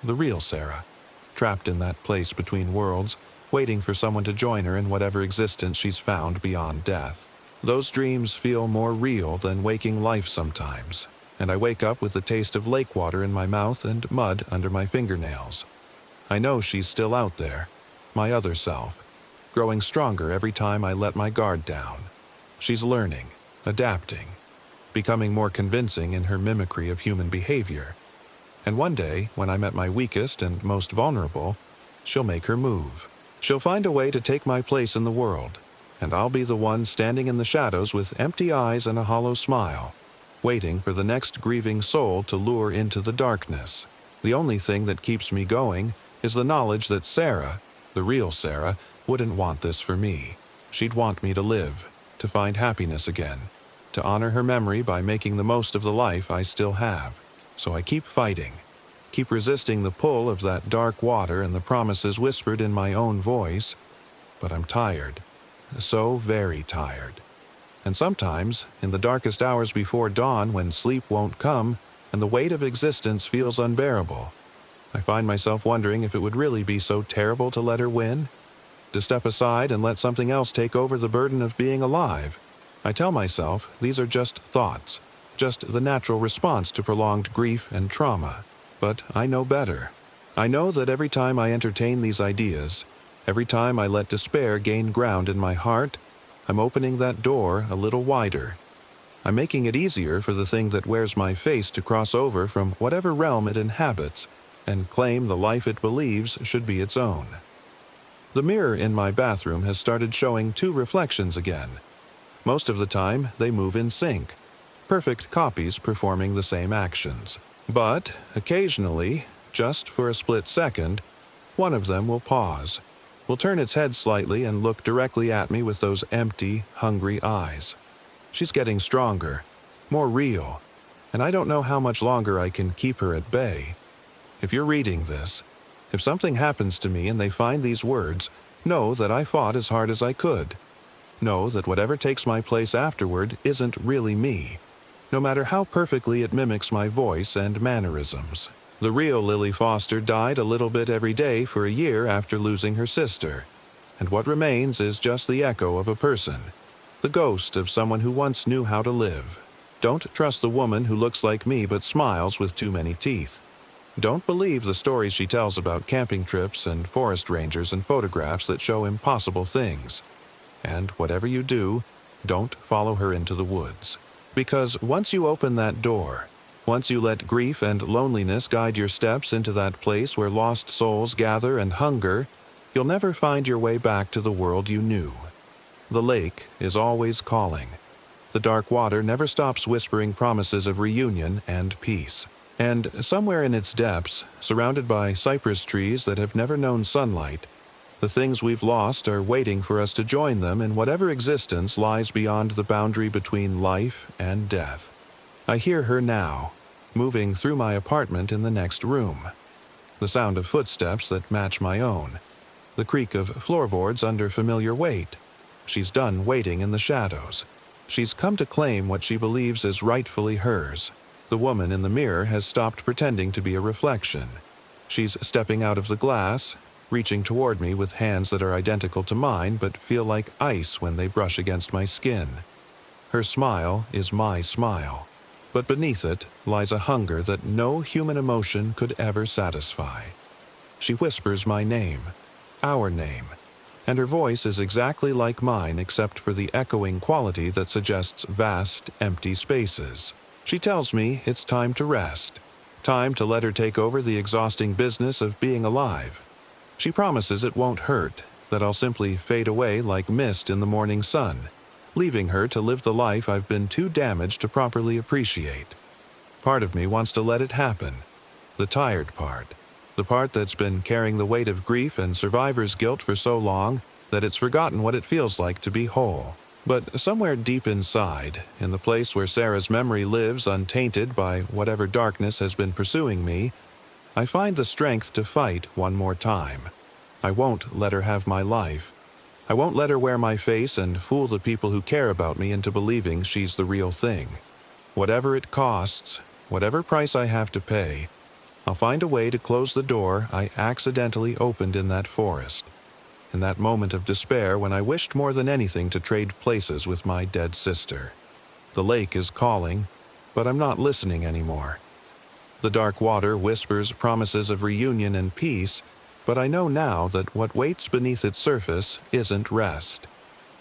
the real Sarah, trapped in that place between worlds, waiting for someone to join her in whatever existence she's found beyond death. Those dreams feel more real than waking life sometimes, and I wake up with the taste of lake water in my mouth and mud under my fingernails. I know she's still out there, my other self, growing stronger every time I let my guard down. She's learning, adapting, becoming more convincing in her mimicry of human behavior. And one day, when I'm at my weakest and most vulnerable, she'll make her move. She'll find a way to take my place in the world, and I'll be the one standing in the shadows with empty eyes and a hollow smile, waiting for the next grieving soul to lure into the darkness. The only thing that keeps me going is the knowledge that Sarah, the real Sarah, wouldn't want this for me. She'd want me to live, to find happiness again, to honor her memory by making the most of the life I still have. So I keep fighting, keep resisting the pull of that dark water and the promises whispered in my own voice. But I'm tired, so very tired. And sometimes, in the darkest hours before dawn when sleep won't come and the weight of existence feels unbearable, I find myself wondering if it would really be so terrible to let her win, to step aside and let something else take over the burden of being alive. I tell myself these are just thoughts, just the natural response to prolonged grief and trauma. But I know better. I know that every time I entertain these ideas, every time I let despair gain ground in my heart, I'm opening that door a little wider. I'm making it easier for the thing that wears my face to cross over from whatever realm it inhabits and claim the life it believes should be its own. The mirror in my bathroom has started showing two reflections again. Most of the time, they move in sync, perfect copies performing the same actions. But, occasionally, just for a split second, one of them will pause, will turn its head slightly and look directly at me with those empty, hungry eyes. She's getting stronger, more real, and I don't know how much longer I can keep her at bay. If you're reading this, If something happens to me and they find these words, know that I fought as hard as I could. Know that whatever takes my place afterward isn't really me, no matter how perfectly it mimics my voice and mannerisms. The real Lily Foster died a little bit every day for a year after losing her sister, and what remains is just the echo of a person, the ghost of someone who once knew how to live. Don't trust the woman who looks like me but smiles with too many teeth. Don't believe the stories she tells about camping trips and forest rangers and photographs that show impossible things. And whatever you do, don't follow her into the woods. Because once you open that door, once you let grief and loneliness guide your steps into that place where lost souls gather and hunger, you'll never find your way back to the world you knew. The lake is always calling. The dark water never stops whispering promises of reunion and peace. And somewhere in its depths, surrounded by cypress trees that have never known sunlight, the things we've lost are waiting for us to join them in whatever existence lies beyond the boundary between life and death. I hear her now, moving through my apartment in the next room. The sound of footsteps that match my own. The creak of floorboards under familiar weight. She's done waiting in the shadows. She's come to claim what she believes is rightfully hers. The woman in the mirror has stopped pretending to be a reflection. She's stepping out of the glass, reaching toward me with hands that are identical to mine but feel like ice when they brush against my skin. Her smile is my smile, but beneath it lies a hunger that no human emotion could ever satisfy. She whispers my name, our name, and her voice is exactly like mine except for the echoing quality that suggests vast, empty spaces. She tells me it's time to rest, time to let her take over the exhausting business of being alive. She promises it won't hurt, that I'll simply fade away like mist in the morning sun, leaving her to live the life I've been too damaged to properly appreciate. Part of me wants to let it happen. The tired part. The part that's been carrying the weight of grief and survivor's guilt for so long that it's forgotten what it feels like to be whole. But somewhere deep inside, in the place where Sarah's memory lives untainted by whatever darkness has been pursuing me, I find the strength to fight one more time. I won't let her have my life. I won't let her wear my face and fool the people who care about me into believing she's the real thing. Whatever it costs, whatever price I have to pay, I'll find a way to close the door I accidentally opened in that forest. In that moment of despair when I wished more than anything to trade places with my dead sister. The lake is calling, but I'm not listening anymore. The dark water whispers promises of reunion and peace, but I know now that what waits beneath its surface isn't rest.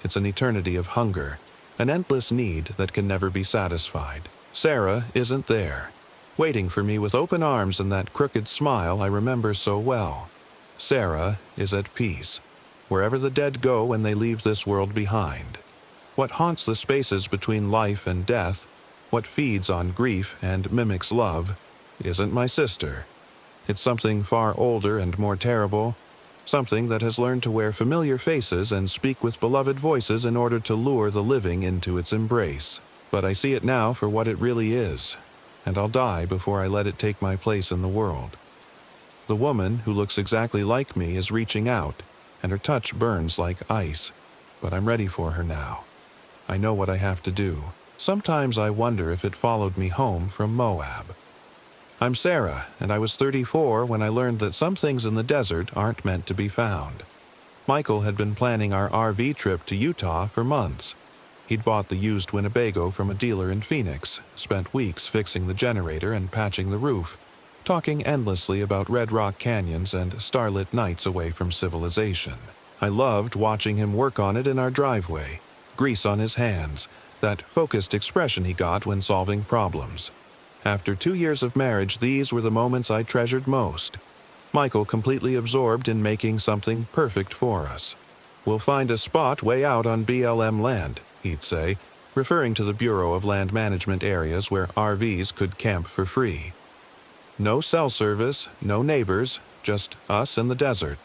It's an eternity of hunger, an endless need that can never be satisfied. Sarah isn't there, waiting for me with open arms and that crooked smile I remember so well. Sarah is at peace, wherever the dead go when they leave this world behind. What haunts the spaces between life and death, what feeds on grief and mimics love, isn't my sister. It's something far older and more terrible, something that has learned to wear familiar faces and speak with beloved voices in order to lure the living into its embrace. But I see it now for what it really is, and I'll die before I let it take my place in the world. The woman who looks exactly like me is reaching out, and her touch burns like ice, but I'm ready for her now. I know what I have to do. Sometimes I wonder if it followed me home from Moab. I'm Sarah, and I was 34 when I learned that some things in the desert aren't meant to be found. Michael had been planning our RV trip to Utah for months. He'd bought the used Winnebago from a dealer in Phoenix, spent weeks fixing the generator and patching the roof, talking endlessly about Red Rock canyons and starlit nights away from civilization. I loved watching him work on it in our driveway, grease on his hands, that focused expression he got when solving problems. After 2 years of marriage, these were the moments I treasured most. Michael completely absorbed in making something perfect for us. "We'll find a spot way out on BLM land," he'd say, referring to the Bureau of Land Management areas where RVs could camp for free. No cell service, no neighbors, just us in the desert.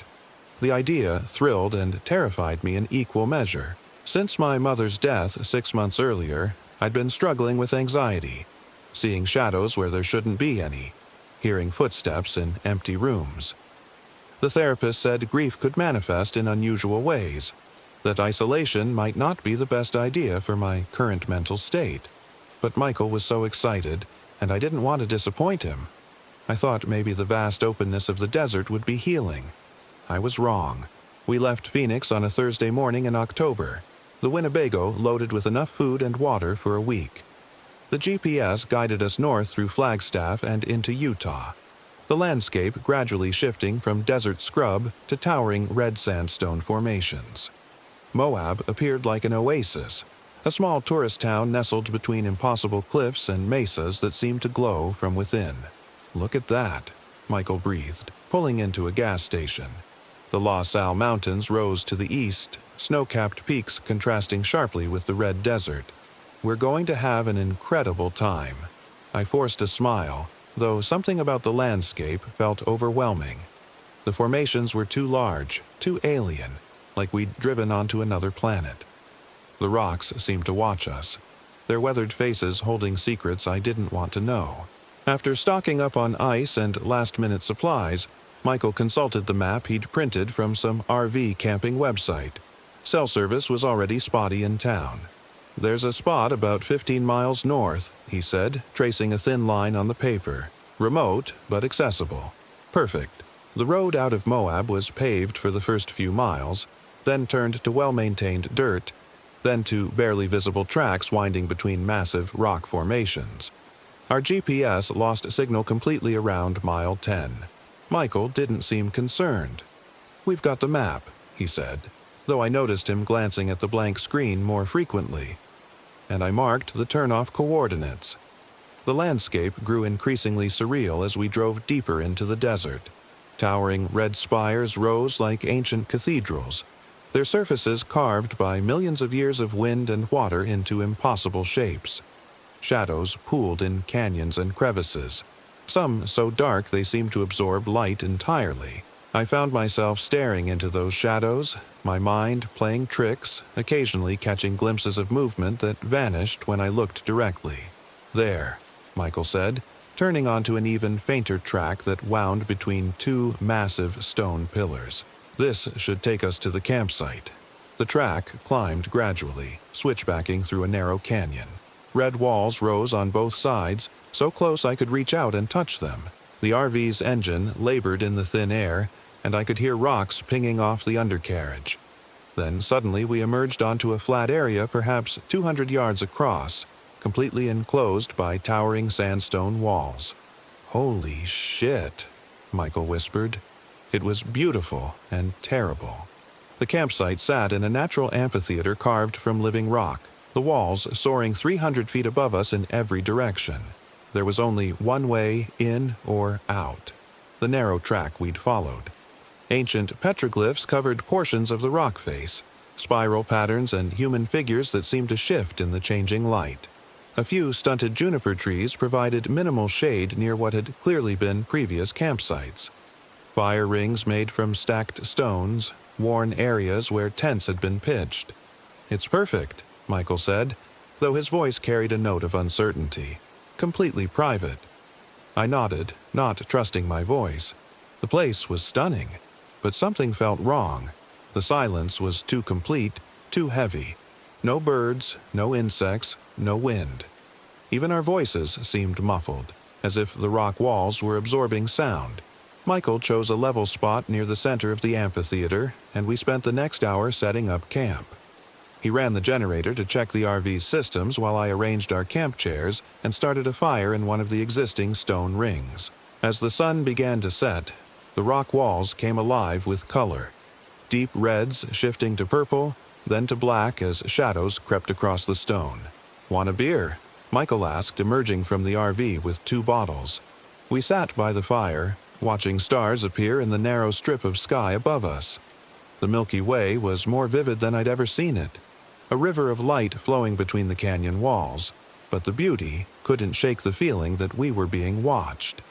The idea thrilled and terrified me in equal measure. Since my mother's death 6 months earlier, I'd been struggling with anxiety, seeing shadows where there shouldn't be any, hearing footsteps in empty rooms. The therapist said grief could manifest in unusual ways, that isolation might not be the best idea for my current mental state. But Michael was so excited, and I didn't want to disappoint him. I thought maybe the vast openness of the desert would be healing. I was wrong. We left Phoenix on a Thursday morning in October, the Winnebago loaded with enough food and water for a week. The GPS guided us north through Flagstaff and into Utah, the landscape gradually shifting from desert scrub to towering red sandstone formations. Moab appeared like an oasis, a small tourist town nestled between impossible cliffs and mesas that seemed to glow from within. "Look at that," Michael breathed, pulling into a gas station. The La Salle Mountains rose to the east, snow-capped peaks contrasting sharply with the red desert. "We're going to have an incredible time." I forced a smile, though something about the landscape felt overwhelming. The formations were too large, too alien, like we'd driven onto another planet. The rocks seemed to watch us, their weathered faces holding secrets I didn't want to know. After stocking up on ice and last-minute supplies, Michael consulted the map he'd printed from some RV camping website. Cell service was already spotty in town. "There's a spot about 15 miles north," he said, tracing a thin line on the paper. "Remote, but accessible." Perfect. The road out of Moab was paved for the first few miles, then turned to well-maintained dirt, then to barely visible tracks winding between massive rock formations. Our GPS lost signal completely around mile 10. Michael didn't seem concerned. "We've got the map," he said, though I noticed him glancing at the blank screen more frequently. And I marked the turn-off coordinates. The landscape grew increasingly surreal as we drove deeper into the desert. Towering red spires rose like ancient cathedrals, their surfaces carved by millions of years of wind and water into impossible shapes. Shadows pooled in canyons and crevices, some so dark they seemed to absorb light entirely. I found myself staring into those shadows, my mind playing tricks, occasionally catching glimpses of movement that vanished when I looked directly. "There," Michael said, turning onto an even fainter track that wound between two massive stone pillars. "This should take us to the campsite." The track climbed gradually, switchbacking through a narrow canyon. Red walls rose on both sides, so close I could reach out and touch them. The RV's engine labored in the thin air, and I could hear rocks pinging off the undercarriage. Then suddenly we emerged onto a flat area perhaps 200 yards across, completely enclosed by towering sandstone walls. "Holy shit," Michael whispered. It was beautiful and terrible. The campsite sat in a natural amphitheater carved from living rock, the walls soaring 300 feet above us in every direction. There was only one way in or out, the narrow track we'd followed. Ancient petroglyphs covered portions of the rock face, spiral patterns and human figures that seemed to shift in the changing light. A few stunted juniper trees provided minimal shade near what had clearly been previous campsites. Fire rings made from stacked stones, worn areas where tents had been pitched. "It's perfect," Michael said, though his voice carried a note of uncertainty. "Completely private." I nodded, not trusting my voice. The place was stunning, but something felt wrong. The silence was too complete, too heavy. No birds, no insects, no wind. Even our voices seemed muffled, as if the rock walls were absorbing sound. Michael chose a level spot near the center of the amphitheater, and we spent the next hour setting up camp. He ran the generator to check the RV's systems while I arranged our camp chairs and started a fire in one of the existing stone rings. As the sun began to set, the rock walls came alive with color. Deep reds shifting to purple, then to black as shadows crept across the stone. "Want a beer?" Michael asked, emerging from the RV with 2 bottles. We sat by the fire, watching stars appear in the narrow strip of sky above us. The Milky Way was more vivid than I'd ever seen it, a river of light flowing between the canyon walls, but the beauty couldn't shake the feeling that we were being watched.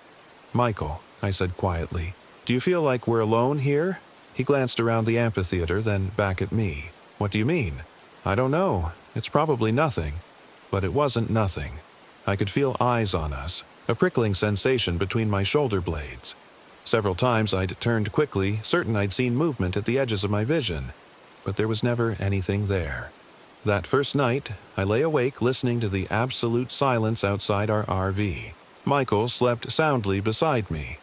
"Michael," I said quietly, "do you feel like we're alone here?" He glanced around the amphitheater, then back at me. "What do you mean?" "I don't know. It's probably nothing." But it wasn't nothing. I could feel eyes on us, a prickling sensation between my shoulder blades. Several times I'd turned quickly, certain I'd seen movement at the edges of my vision, but there was never anything there. That first night, I lay awake listening to the absolute silence outside our RV. Michael slept soundly beside me,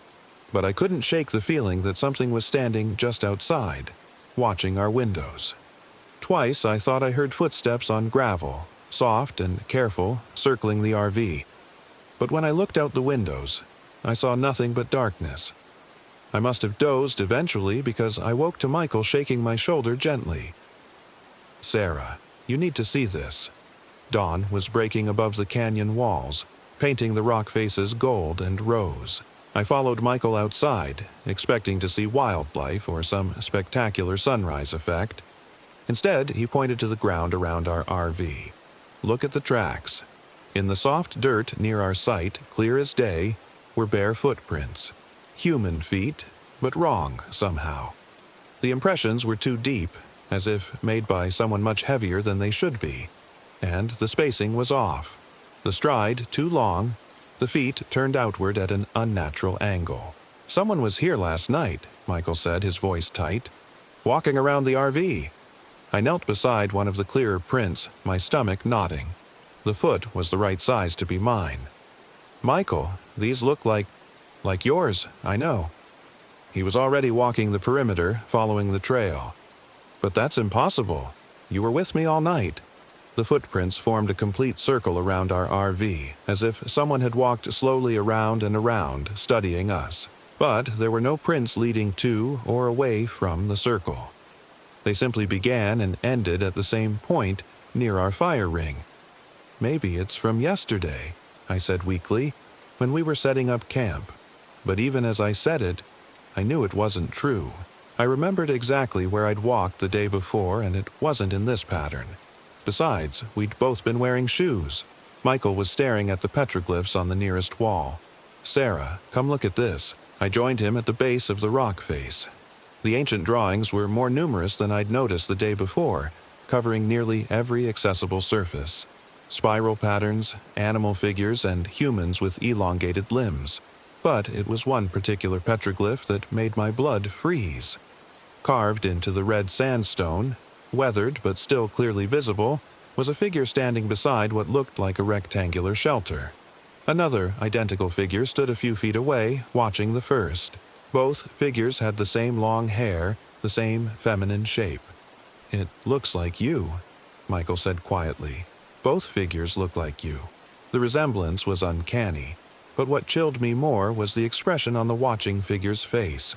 but I couldn't shake the feeling that something was standing just outside, watching our windows. Twice I thought I heard footsteps on gravel, soft and careful, circling the RV. But when I looked out the windows, I saw nothing but darkness. I must have dozed eventually because I woke to Michael shaking my shoulder gently. "Sarah, you need to see this." Dawn was breaking above the canyon walls, painting the rock faces gold and rose. I followed Michael outside, expecting to see wildlife or some spectacular sunrise effect. Instead, he pointed to the ground around our RV. "Look at the tracks." In the soft dirt near our site, clear as day, were bare footprints. Human feet, but wrong somehow. The impressions were too deep, as if made by someone much heavier than they should be, and the spacing was off. The stride too long, the feet turned outward at an unnatural angle. "Someone was here last night," Michael said, his voice tight. "Walking around the RV." I knelt beside one of the clearer prints, my stomach knotting. The foot was the right size to be mine. "Michael, these look like yours, I know." He was already walking the perimeter, following the trail. "But that's impossible. You were with me all night." The footprints formed a complete circle around our RV, as if someone had walked slowly around and around, studying us. But there were no prints leading to or away from the circle. They simply began and ended at the same point, near our fire ring. "Maybe it's from yesterday," I said weakly, "when we were setting up camp." But even as I said it, I knew it wasn't true. I remembered exactly where I'd walked the day before, and it wasn't in this pattern. Besides, we'd both been wearing shoes. Michael was staring at the petroglyphs on the nearest wall. "Sarah, come look at this." I joined him at the base of the rock face. The ancient drawings were more numerous than I'd noticed the day before, covering nearly every accessible surface. Spiral patterns, animal figures, and humans with elongated limbs. But it was one particular petroglyph that made my blood freeze. Carved into the red sandstone, weathered but still clearly visible, was a figure standing beside what looked like a rectangular shelter. Another identical figure stood a few feet away, watching the first. Both figures had the same long hair, the same feminine shape. "It looks like you," Michael said quietly. "Both figures look like you." The resemblance was uncanny, but what chilled me more was the expression on the watching figure's face.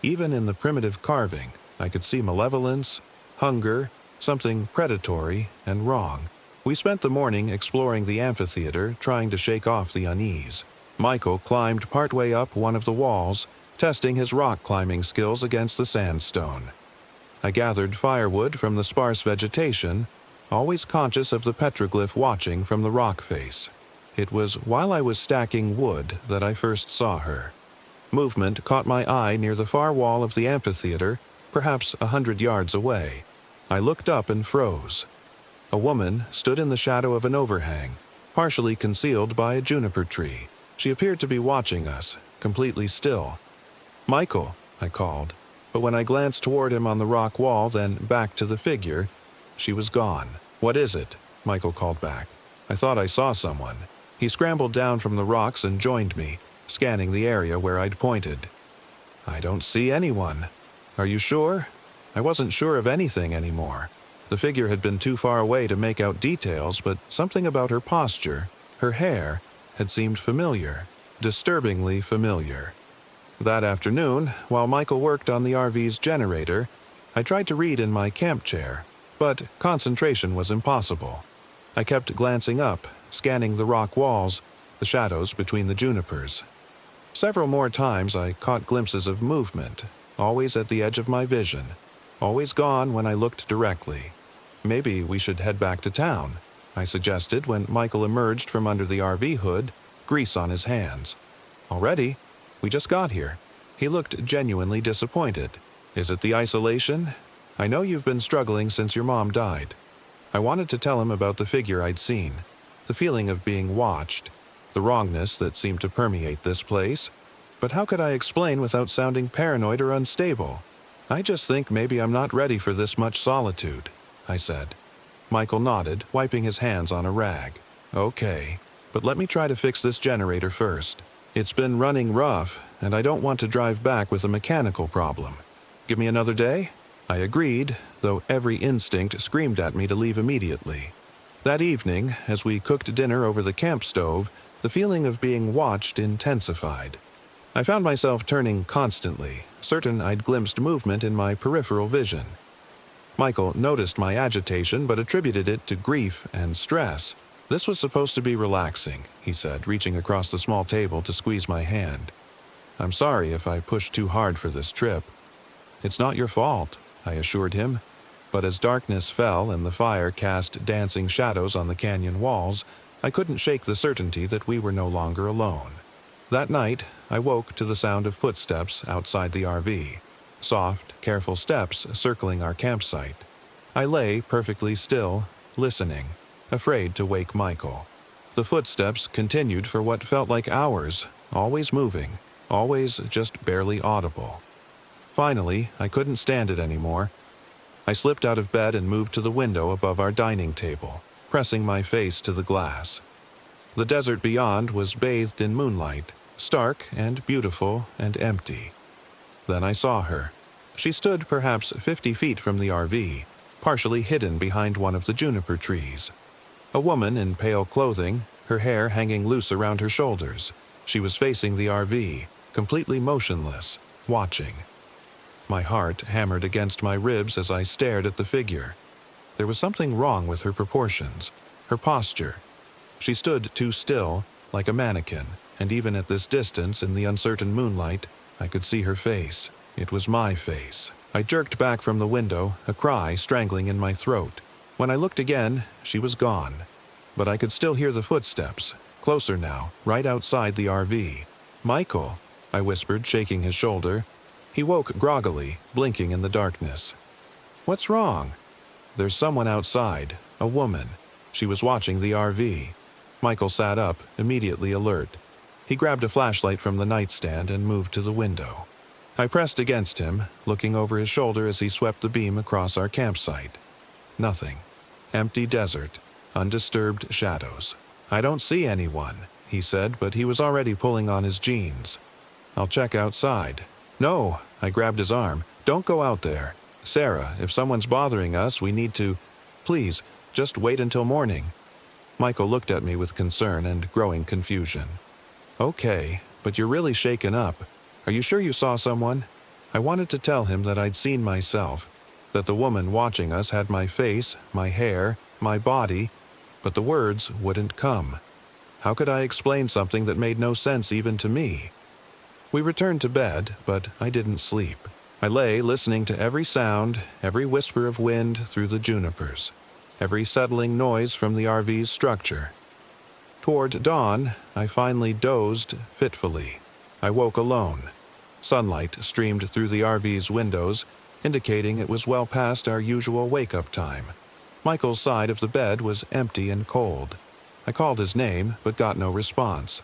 Even in the primitive carving, I could see malevolence, hunger, something predatory and wrong. We spent the morning exploring the amphitheater, trying to shake off the unease. Michael climbed partway up one of the walls, testing his rock climbing skills against the sandstone. I gathered firewood from the sparse vegetation, always conscious of the petroglyph watching from the rock face. It was while I was stacking wood that I first saw her. Movement caught my eye near the far wall of the amphitheater, perhaps 100 yards away. I looked up and froze. A woman stood in the shadow of an overhang, partially concealed by a juniper tree. She appeared to be watching us, completely still. "Michael," I called, but when I glanced toward him on the rock wall, then back to the figure, she was gone. "What is it?" Michael called back. "I thought I saw someone." He scrambled down from the rocks and joined me, scanning the area where I'd pointed. "I don't see anyone." "Are you sure?" I wasn't sure of anything anymore. The figure had been too far away to make out details, but something about her posture, her hair, had seemed familiar, disturbingly familiar. That afternoon, while Michael worked on the RV's generator, I tried to read in my camp chair, but concentration was impossible. I kept glancing up, scanning the rock walls, the shadows between the junipers. Several more times I caught glimpses of movement, always at the edge of my vision, always gone when I looked directly. "Maybe we should head back to town," I suggested when Michael emerged from under the RV hood, grease on his hands. "Already? We just got here." He looked genuinely disappointed. "Is it the isolation? I know you've been struggling since your mom died." I wanted to tell him about the figure I'd seen, the feeling of being watched, the wrongness that seemed to permeate this place. but how could I explain without sounding paranoid or unstable? I just think maybe I'm not ready for this much solitude, I said. Michael nodded, wiping his hands on a rag. Okay, but let me try to fix this generator first. It's been running rough, and I don't want to drive back with a mechanical problem. Give me another day? I agreed, though every instinct screamed at me to leave immediately. That evening, as we cooked dinner over the camp stove, the feeling of being watched intensified. I found myself turning constantly, certain I'd glimpsed movement in my peripheral vision. Michael noticed my agitation but attributed it to grief and stress. This was supposed to be relaxing, he said, reaching across the small table to squeeze my hand. I'm sorry if I pushed too hard for this trip. It's not your fault, I assured him. But as darkness fell and the fire cast dancing shadows on the canyon walls, I couldn't shake the certainty that we were no longer alone. That night, I woke to the sound of footsteps outside the RV. Soft, careful steps circling our campsite. I lay perfectly still, listening, afraid to wake Michael. The footsteps continued for what felt like hours, always moving, always just barely audible. Finally, I couldn't stand it anymore. I slipped out of bed and moved to the window above our dining table, pressing my face to the glass. The desert beyond was bathed in moonlight, stark and beautiful and empty. Then I saw her. She stood perhaps 50 feet from the RV, partially hidden behind one of the juniper trees. A woman in pale clothing, her hair hanging loose around her shoulders. She was facing the RV, completely motionless, watching. My heart hammered against my ribs as I stared at the figure. There was something wrong with her proportions, her posture. She stood too still, like a mannequin, and even at this distance in the uncertain moonlight, I could see her face. It was my face. I jerked back from the window, a cry strangling in my throat. When I looked again, she was gone. But I could still hear the footsteps, closer now, right outside the RV. "Michael," I whispered, shaking his shoulder. He woke groggily, blinking in the darkness. "What's wrong?" "There's someone outside, a woman. She was watching the RV." Michael sat up, immediately alert. He grabbed a flashlight from the nightstand and moved to the window. I pressed against him, looking over his shoulder as he swept the beam across our campsite. Nothing. Empty desert. Undisturbed shadows. "I don't see anyone," he said, but he was already pulling on his jeans. "I'll check outside." "No," I grabbed his arm. "Don't go out there. Sarah, if someone's bothering us, we need to... Please, just wait until morning." Michael looked at me with concern and growing confusion. "Okay, but you're really shaken up. Are you sure you saw someone?" I wanted to tell him that I'd seen myself, that the woman watching us had my face, my hair, my body, but the words wouldn't come. How could I explain something that made no sense even to me? We returned to bed, but I didn't sleep. I lay listening to every sound, every whisper of wind through the junipers, every settling noise from the RV's structure. Toward dawn, I finally dozed fitfully. I woke alone. Sunlight streamed through the RV's windows, indicating it was well past our usual wake-up time. Michael's side of the bed was empty and cold. I called his name, but got no response.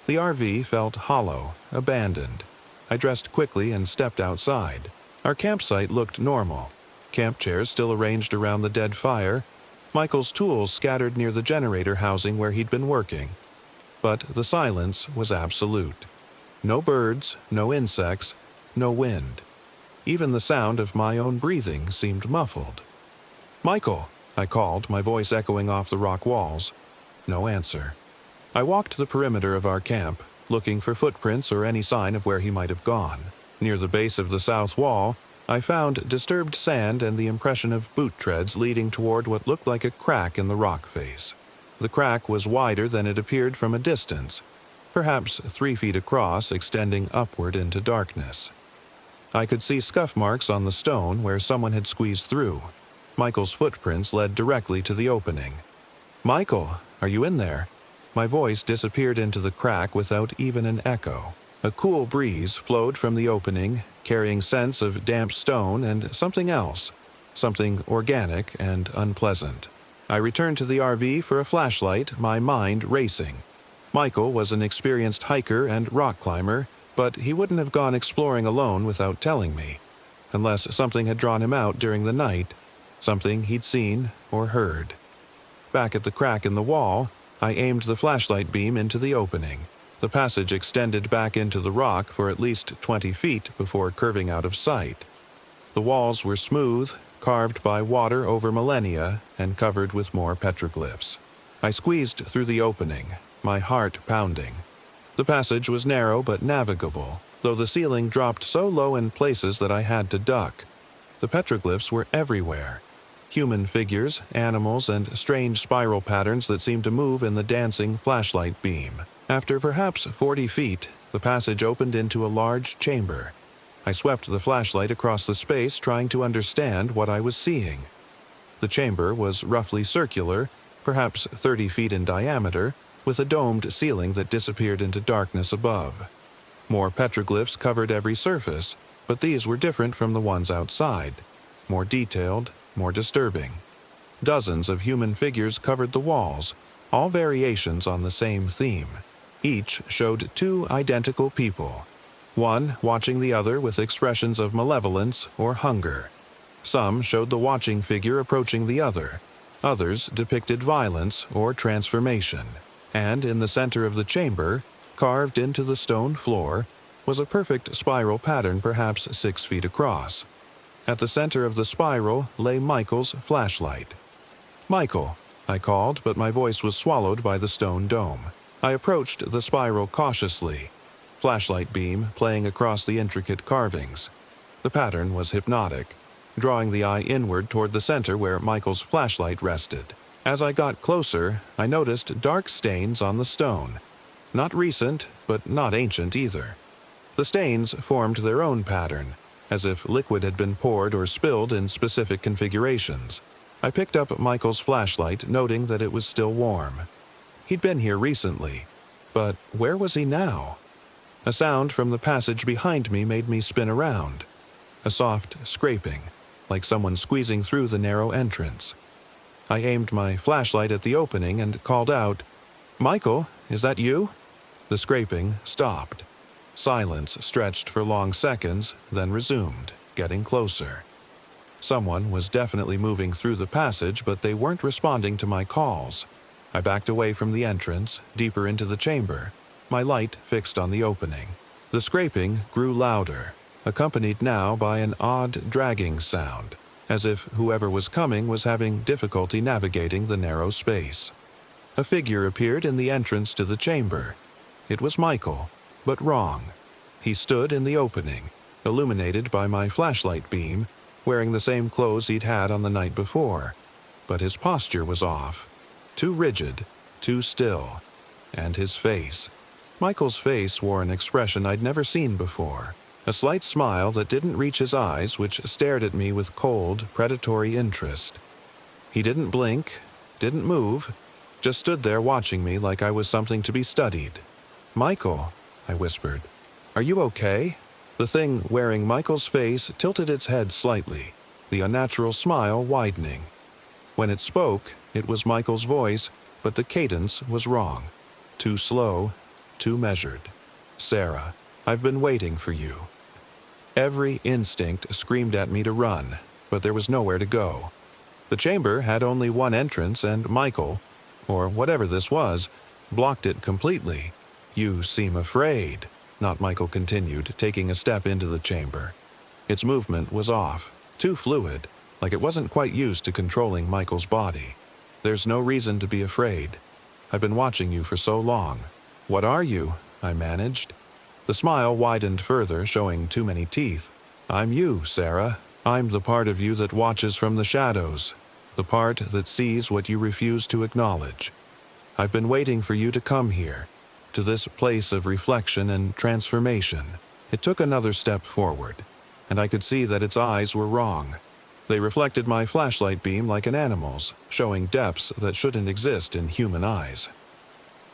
The RV felt hollow, abandoned. I dressed quickly and stepped outside. Our campsite looked normal. Camp chairs still arranged around the dead fire, Michael's tools scattered near the generator housing where he'd been working. But the silence was absolute. No birds, no insects, no wind. Even the sound of my own breathing seemed muffled. "Michael," I called, my voice echoing off the rock walls. No answer. I walked the perimeter of our camp, looking for footprints or any sign of where he might have gone. Near the base of the south wall, I found disturbed sand and the impression of boot treads leading toward what looked like a crack in the rock face. The crack was wider than it appeared from a distance, perhaps 3 feet across, extending upward into darkness. I could see scuff marks on the stone where someone had squeezed through. Michael's footprints led directly to the opening. "Michael, are you in there?" My voice disappeared into the crack without even an echo. A cool breeze flowed from the opening, carrying scents of damp stone and something else, something organic and unpleasant. I returned to the RV for a flashlight, my mind racing. Michael was an experienced hiker and rock climber, But he wouldn't have gone exploring alone without telling me, unless something had drawn him out during the night, something he'd seen or heard. Back at the crack in the wall, I aimed the flashlight beam into the opening. The passage extended back into the rock for at least 20 feet before curving out of sight. The walls were smooth, carved by water over millennia, and covered with more petroglyphs. I squeezed through the opening, my heart pounding. The passage was narrow but navigable, though the ceiling dropped so low in places that I had to duck. The petroglyphs were everywhere. Human figures, animals, and strange spiral patterns that seemed to move in the dancing flashlight beam. After perhaps 40 feet, the passage opened into a large chamber. I swept the flashlight across the space, trying to understand what I was seeing. The chamber was roughly circular, perhaps 30 feet in diameter, with a domed ceiling that disappeared into darkness above. More petroglyphs covered every surface, but these were different from the ones outside. More detailed, more disturbing. Dozens of human figures covered the walls, all variations on the same theme. Each showed two identical people, one watching the other with expressions of malevolence or hunger. Some showed the watching figure approaching the other. Others depicted violence or transformation. And in the center of the chamber, carved into the stone floor, was a perfect spiral pattern perhaps 6 feet across. At the center of the spiral lay Michael's flashlight. "Michael," I called, but my voice was swallowed by the stone dome. I approached the spiral cautiously, flashlight beam playing across the intricate carvings. The pattern was hypnotic, drawing the eye inward toward the center where Michael's flashlight rested. As I got closer, I noticed dark stains on the stone. Not recent, but not ancient either. The stains formed their own pattern, as if liquid had been poured or spilled in specific configurations. I picked up Michael's flashlight, noting that it was still warm. He'd been here recently, but where was he now? A sound from the passage behind me made me spin around. A soft scraping, like someone squeezing through the narrow entrance. I aimed my flashlight at the opening and called out, "Michael, is that you?" The scraping stopped. Silence stretched for long seconds, then resumed, getting closer. Someone was definitely moving through the passage, but they weren't responding to my calls. I backed away from the entrance, deeper into the chamber, my light fixed on the opening. The scraping grew louder, accompanied now by an odd dragging sound, as if whoever was coming was having difficulty navigating the narrow space. A figure appeared in the entrance to the chamber. It was Michael, but wrong. He stood in the opening, illuminated by my flashlight beam, wearing the same clothes he'd had on the night before, but his posture was off. Too rigid, too still. And his face. Michael's face wore an expression I'd never seen before. A slight smile that didn't reach his eyes, which stared at me with cold, predatory interest. He didn't blink, didn't move, just stood there watching me like I was something to be studied. "Michael," I whispered, "are you okay?" The thing wearing Michael's face tilted its head slightly, the unnatural smile widening. When it spoke, it was Michael's voice, but the cadence was wrong. Too slow, too measured. "Sarah, I've been waiting for you." Every instinct screamed at me to run, but there was nowhere to go. The chamber had only one entrance, and Michael, or whatever this was, blocked it completely. "You seem afraid," Not Michael continued, taking a step into the chamber. Its movement was off, too fluid, like it wasn't quite used to controlling Michael's body. "There's no reason to be afraid. I've been watching you for so long." "What are you?" I managed. The smile widened further, showing too many teeth. "I'm you, Sarah. I'm the part of you that watches from the shadows, the part that sees what you refuse to acknowledge. I've been waiting for you to come here, to this place of reflection and transformation." It took another step forward, and I could see that its eyes were wrong. They reflected my flashlight beam like an animal's, showing depths that shouldn't exist in human eyes.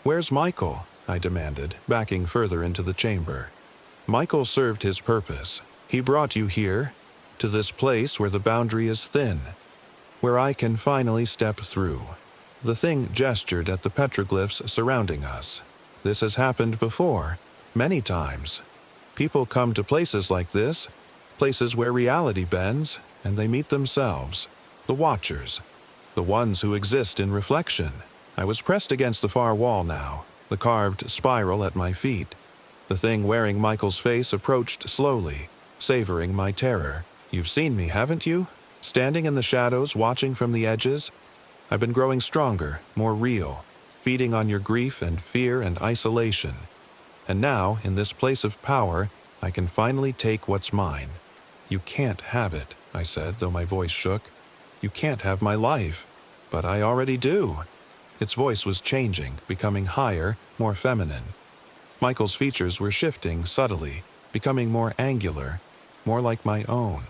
"Where's Michael?" I demanded, backing further into the chamber. "Michael served his purpose. He brought you here, to this place where the boundary is thin, where I can finally step through." The thing gestured at the petroglyphs surrounding us. "This has happened before, many times. People come to places like this, places where reality bends, and they meet themselves, the watchers, the ones who exist in reflection. I was pressed against the far wall now, the carved spiral at my feet. The thing wearing Michael's face approached slowly, savoring my terror. You've seen me, haven't you? Standing in the shadows, watching from the edges. I've been growing stronger, more real, feeding on your grief and fear and isolation. And now, in this place of power, I can finally take what's mine. You can't have it, I said, though my voice shook. You can't have my life. But I already do. Its voice was changing, becoming higher, more feminine. Michael's features were shifting subtly, becoming more angular, more like my own.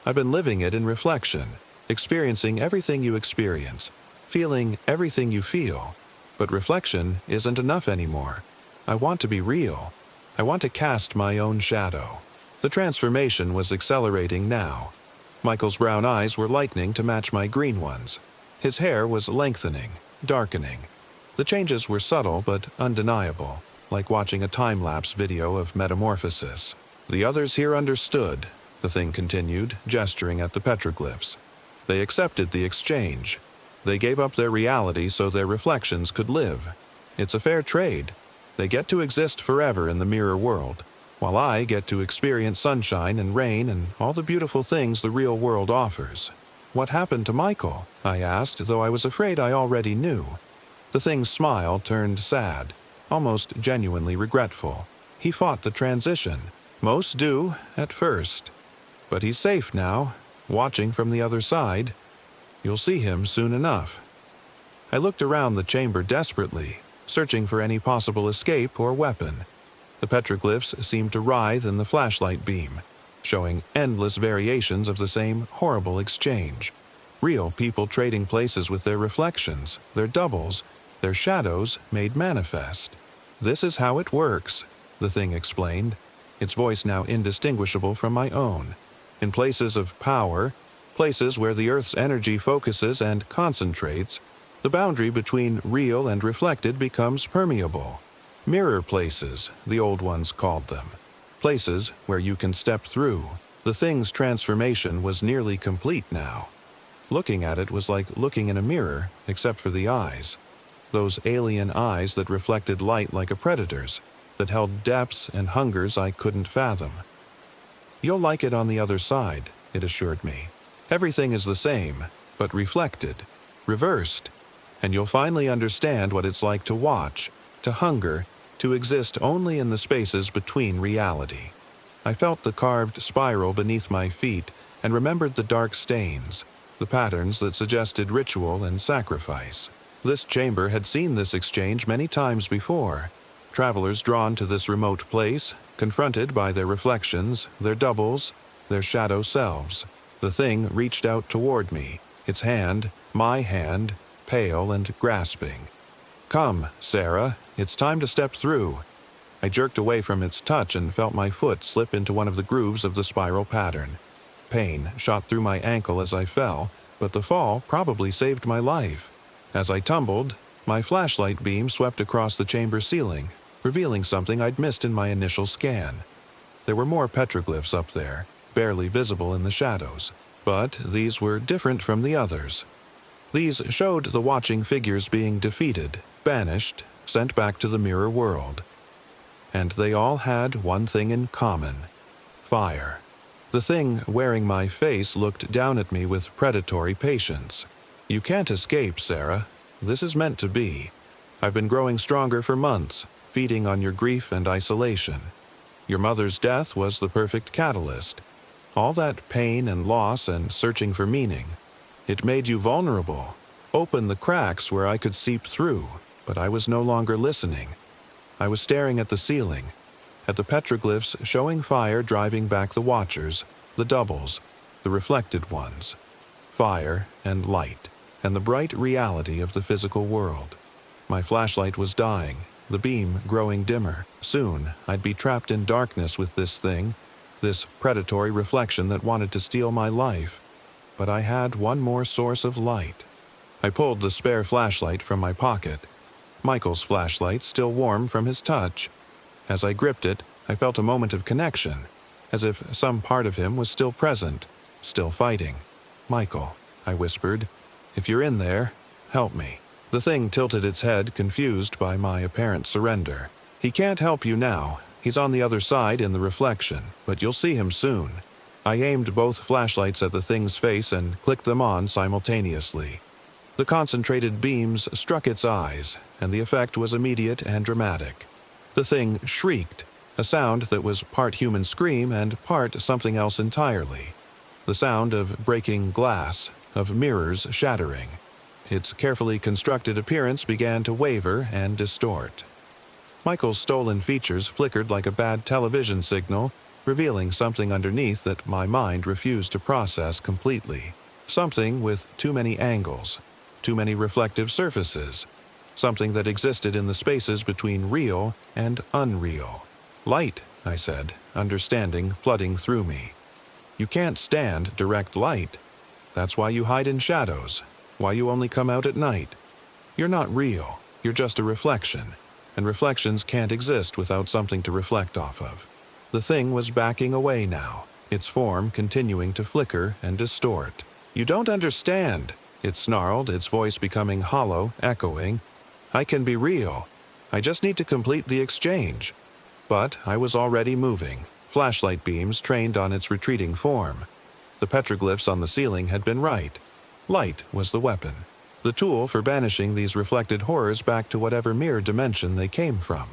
I've been living it in reflection, experiencing everything you experience, feeling everything you feel. But reflection isn't enough anymore. I want to be real. I want to cast my own shadow. The transformation was accelerating now. Michael's brown eyes were lightening to match my green ones. His hair was lengthening, darkening. The changes were subtle but undeniable, like watching a time-lapse video of metamorphosis. The others here understood, the thing continued, gesturing at the petroglyphs. They accepted the exchange. They gave up their reality so their reflections could live. It's a fair trade. They get to exist forever in the mirror world, while I get to experience sunshine and rain and all the beautiful things the real world offers. What happened to Michael? I asked, though I was afraid I already knew. The thing's smile turned sad, almost genuinely regretful. He fought the transition. Most do, at first. But he's safe now, watching from the other side. You'll see him soon enough. I looked around the chamber desperately, searching for any possible escape or weapon. The petroglyphs seemed to writhe in the flashlight beam, showing endless variations of the same horrible exchange. Real people trading places with their reflections, their doubles, their shadows made manifest. This is how it works, the thing explained, its voice now indistinguishable from my own. In places of power, places where the Earth's energy focuses and concentrates, the boundary between real and reflected becomes permeable. Mirror places, the old ones called them. Places where you can step through. The thing's transformation was nearly complete now. Looking at it was like looking in a mirror, except for the eyes. Those alien eyes that reflected light like a predator's, that held depths and hungers I couldn't fathom. You'll like it on the other side, it assured me. Everything is the same, but reflected, reversed, and you'll finally understand what it's like to watch, to hunger, to exist only in the spaces between reality. I felt the carved spiral beneath my feet and remembered the dark stains, the patterns that suggested ritual and sacrifice. This chamber had seen this exchange many times before. Travelers drawn to this remote place, confronted by their reflections, their doubles, their shadow selves. The thing reached out toward me, its hand, my hand, pale and grasping. Come, Sarah, it's time to step through. I jerked away from its touch and felt my foot slip into one of the grooves of the spiral pattern. Pain shot through my ankle as I fell, but the fall probably saved my life. As I tumbled, my flashlight beam swept across the chamber ceiling, revealing something I'd missed in my initial scan. There were more petroglyphs up there, barely visible in the shadows, but these were different from the others. These showed the watching figures being defeated, banished, sent back to the mirror world. And they all had one thing in common: fire. The thing wearing my face looked down at me with predatory patience. You can't escape, Sarah. This is meant to be. I've been growing stronger for months, feeding on your grief and isolation. Your mother's death was the perfect catalyst. All that pain and loss and searching for meaning. It made you vulnerable, opened the cracks where I could seep through, but I was no longer listening. I was staring at the ceiling, at the petroglyphs showing fire driving back the watchers, the doubles, the reflected ones. Fire and light, and the bright reality of the physical world. My flashlight was dying, the beam growing dimmer. Soon, I'd be trapped in darkness with this thing, this predatory reflection that wanted to steal my life. But I had one more source of light. I pulled the spare flashlight from my pocket, Michael's flashlight still warm from his touch. As I gripped it, I felt a moment of connection, as if some part of him was still present, still fighting. "Michael," I whispered, "if you're in there, help me." The thing tilted its head, confused by my apparent surrender. "He can't help you now. He's on the other side in the reflection, but you'll see him soon." I aimed both flashlights at the thing's face and clicked them on simultaneously. The concentrated beams struck its eyes, and the effect was immediate and dramatic. The thing shrieked, a sound that was part human scream and part something else entirely. The sound of breaking glass, of mirrors shattering. Its carefully constructed appearance began to waver and distort. Michael's stolen features flickered like a bad television signal, revealing something underneath that my mind refused to process completely. Something with too many angles, too many reflective surfaces. Something that existed in the spaces between real and unreal. "Light," I said, understanding flooding through me. "You can't stand direct light. That's why you hide in shadows, why you only come out at night. You're not real, you're just a reflection, and reflections can't exist without something to reflect off of." The thing was backing away now, its form continuing to flicker and distort. "You don't understand," it snarled, its voice becoming hollow, echoing. "I can be real. I just need to complete the exchange." But I was already moving, flashlight beams trained on its retreating form. The petroglyphs on the ceiling had been right. Light was the weapon, the tool for banishing these reflected horrors back to whatever mirror dimension they came from.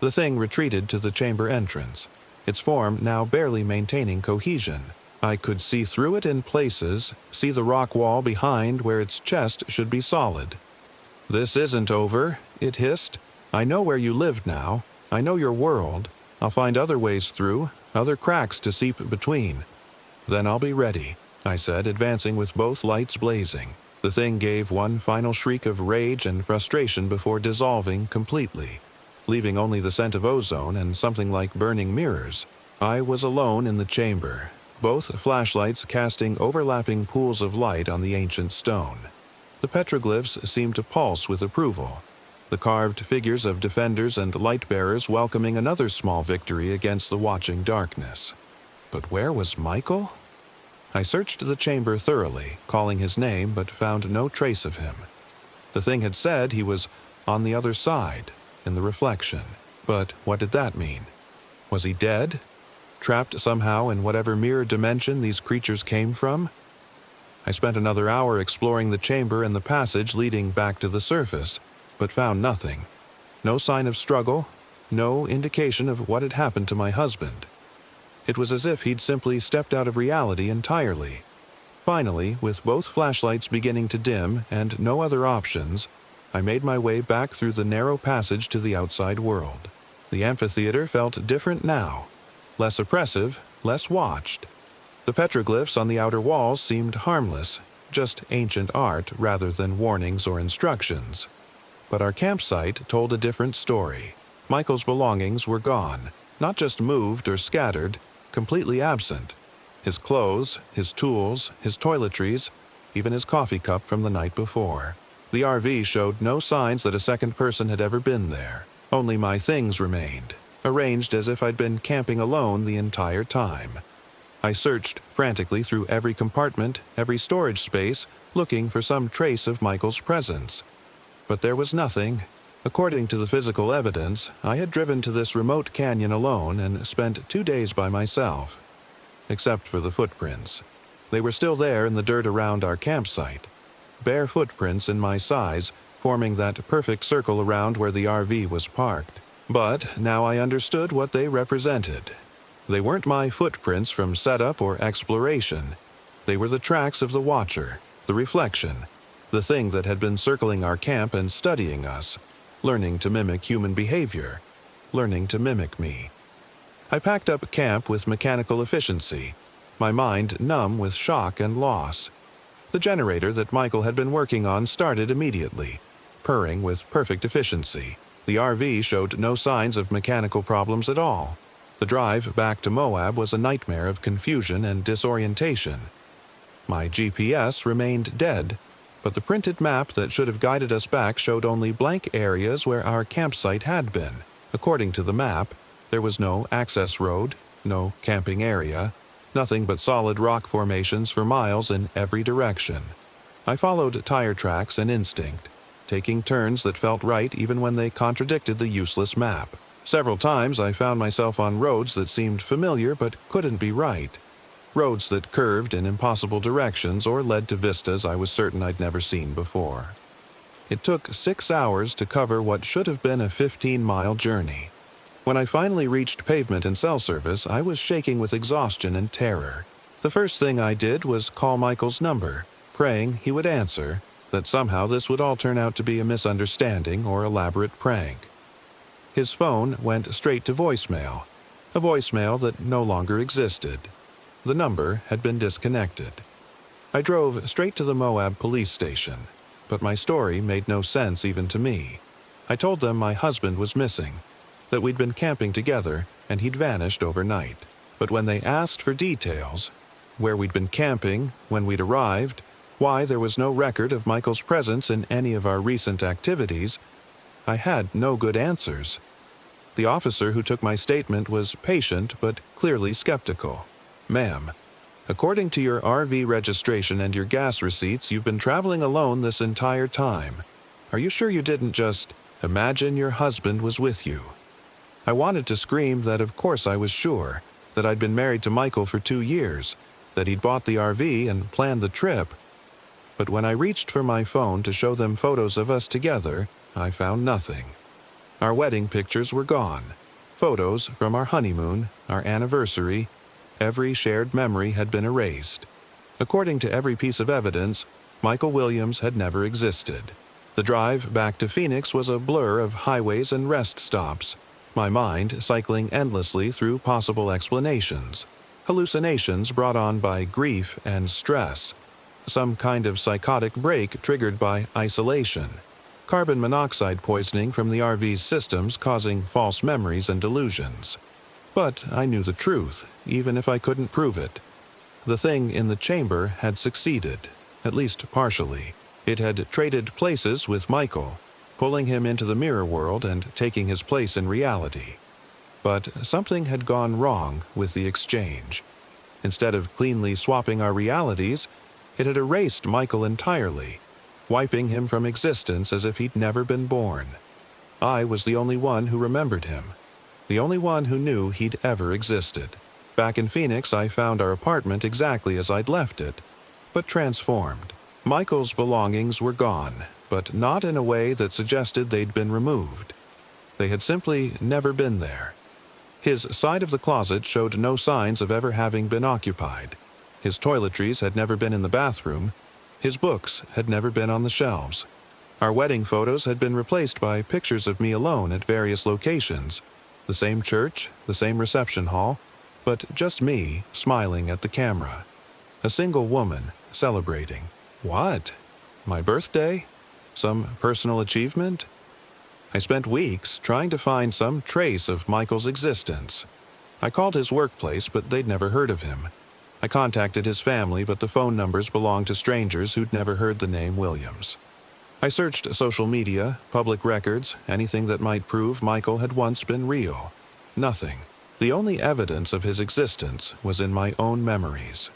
The thing retreated to the chamber entrance, its form now barely maintaining cohesion. I could see through it in places, see the rock wall behind where its chest should be solid. "This isn't over," it hissed. "I know where you live now. I know your world. I'll find other ways through, other cracks to seep between. Then I'll be ready," I said, advancing with both lights blazing. The thing gave one final shriek of rage and frustration before dissolving completely, leaving only the scent of ozone and something like burning mirrors. I was alone in the chamber, both flashlights casting overlapping pools of light on the ancient stone. The petroglyphs seemed to pulse with approval, the carved figures of defenders and light-bearers welcoming another small victory against the watching darkness. But where was Michael? I searched the chamber thoroughly, calling his name, but found no trace of him. The thing had said he was on the other side, in the reflection. But what did that mean? Was he dead? Trapped somehow in whatever mirror dimension these creatures came from? I spent another hour exploring the chamber and the passage leading back to the surface, but found nothing. No sign of struggle, no indication of what had happened to my husband. It was as if he'd simply stepped out of reality entirely. Finally, with both flashlights beginning to dim and no other options, I made my way back through the narrow passage to the outside world. The amphitheater felt different now, less oppressive, less watched. The petroglyphs on the outer walls seemed harmless, just ancient art rather than warnings or instructions. But our campsite told a different story. Michael's belongings were gone, not just moved or scattered, completely absent. His clothes, his tools, his toiletries, even his coffee cup from the night before. The RV showed no signs that a second person had ever been there. Only my things remained, arranged as if I'd been camping alone the entire time. I searched frantically through every compartment, every storage space, looking for some trace of Michael's presence. But there was nothing. According to the physical evidence, I had driven to this remote canyon alone and spent 2 days by myself. Except for the footprints. They were still there in the dirt around our campsite. Bare footprints in my size, forming that perfect circle around where the RV was parked. But now I understood what they represented. They weren't my footprints from setup or exploration. They were the tracks of the Watcher, the reflection, the thing that had been circling our camp and studying us, learning to mimic human behavior, learning to mimic me. I packed up camp with mechanical efficiency, my mind numb with shock and loss. The generator that Michael had been working on started immediately, purring with perfect efficiency. The RV showed no signs of mechanical problems at all. The drive back to Moab was a nightmare of confusion and disorientation. My GPS remained dead, but the printed map that should have guided us back showed only blank areas where our campsite had been. According to the map, There was no access road, no camping area, nothing but solid rock formations for miles in every direction. I followed tire tracks and instinct, taking turns that felt right even when they contradicted the useless map. Several times I found myself on roads that seemed familiar but couldn't be right. Roads that curved in impossible directions or led to vistas I was certain I'd never seen before. It took 6 hours to cover what should have been a 15-mile journey. When I finally reached pavement and cell service, I was shaking with exhaustion and terror. The first thing I did was call Michael's number, praying he would answer, that somehow this would all turn out to be a misunderstanding or elaborate prank. His phone went straight to voicemail, a voicemail that no longer existed. The number had been disconnected. I drove straight to the Moab police station, but my story made no sense even to me. I told them my husband was missing, that we'd been camping together and he'd vanished overnight. But when they asked for details, where we'd been camping, when we'd arrived, why there was no record of Michael's presence in any of our recent activities, I had no good answers. The officer who took my statement was patient but clearly skeptical. "Ma'am, according to your RV registration and your gas receipts, you've been traveling alone this entire time. Are you sure you didn't just imagine your husband was with you?" I wanted to scream that of course I was sure, that I'd been married to Michael for 2 years, that he'd bought the RV and planned the trip. But when I reached for my phone to show them photos of us together, I found nothing. Our wedding pictures were gone. Photos from our honeymoon, our anniversary, every shared memory had been erased. According to every piece of evidence, Michael Williams had never existed. The drive back to Phoenix was a blur of highways and rest stops, my mind cycling endlessly through possible explanations. Hallucinations brought on by grief and stress. Some kind of psychotic break triggered by isolation. Carbon monoxide poisoning from the RV's systems causing false memories and delusions. But I knew the truth, even if I couldn't prove it. The thing in the chamber had succeeded, at least partially. It had traded places with Michael, pulling him into the mirror world and taking his place in reality. But something had gone wrong with the exchange. Instead of cleanly swapping our realities, it had erased Michael entirely, wiping him from existence as if he'd never been born. I was the only one who remembered him, the only one who knew he'd ever existed. Back in Phoenix, I found our apartment exactly as I'd left it, but transformed. Michael's belongings were gone, but not in a way that suggested they'd been removed. They had simply never been there. His side of the closet showed no signs of ever having been occupied. His toiletries had never been in the bathroom. His books had never been on the shelves. Our wedding photos had been replaced by pictures of me alone at various locations. The same church, the same reception hall, but just me smiling at the camera. A single woman celebrating. What? My birthday? Some personal achievement? I spent weeks trying to find some trace of Michael's existence. I called his workplace, but they'd never heard of him. I contacted his family, but the phone numbers belonged to strangers who'd never heard the name Williams. I searched social media, public records, anything that might prove Michael had once been real. Nothing. The only evidence of his existence was in my own memories.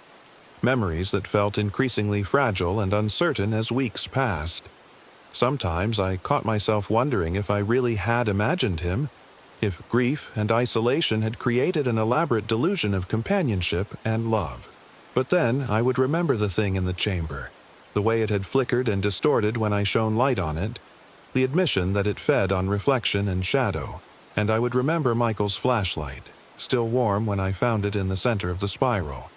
Memories that felt increasingly fragile and uncertain as weeks passed. Sometimes I caught myself wondering if I really had imagined him, if grief and isolation had created an elaborate delusion of companionship and love. But then I would remember the thing in the chamber, the way it had flickered and distorted when I shone light on it, the admission that it fed on reflection and shadow, and I would remember Michael's flashlight, still warm when I found it in the center of the spiral.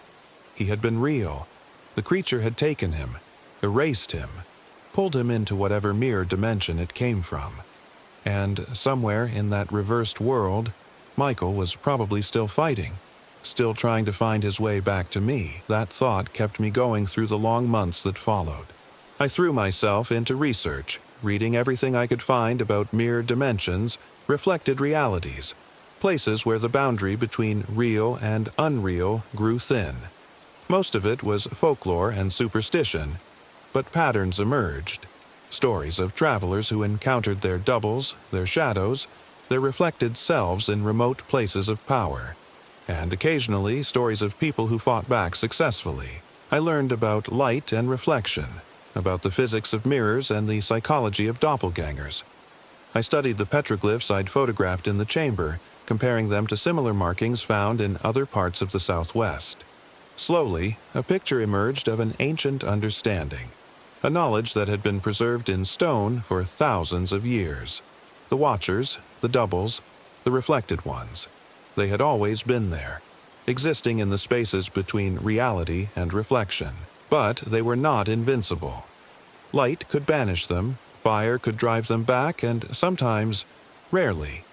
He had been real. The creature had taken him, erased him, pulled him into whatever mirror dimension it came from. And somewhere in that reversed world, Michael was probably still fighting, still trying to find his way back to me. That thought kept me going through the long months that followed. I threw myself into research, reading everything I could find about mirror dimensions, reflected realities, places where the boundary between real and unreal grew thin. Most of it was folklore and superstition, but patterns emerged. Stories of travelers who encountered their doubles, their shadows, their reflected selves in remote places of power, and occasionally stories of people who fought back successfully. I learned about light and reflection, about the physics of mirrors and the psychology of doppelgangers. I studied the petroglyphs I'd photographed in the chamber, comparing them to similar markings found in other parts of the Southwest. Slowly, a picture emerged of an ancient understanding, a knowledge that had been preserved in stone for thousands of years. The Watchers, the Doubles, the Reflected Ones. They had always been there, existing in the spaces between reality and reflection. But they were not invincible. Light could banish them, fire could drive them back, and sometimes, rarely,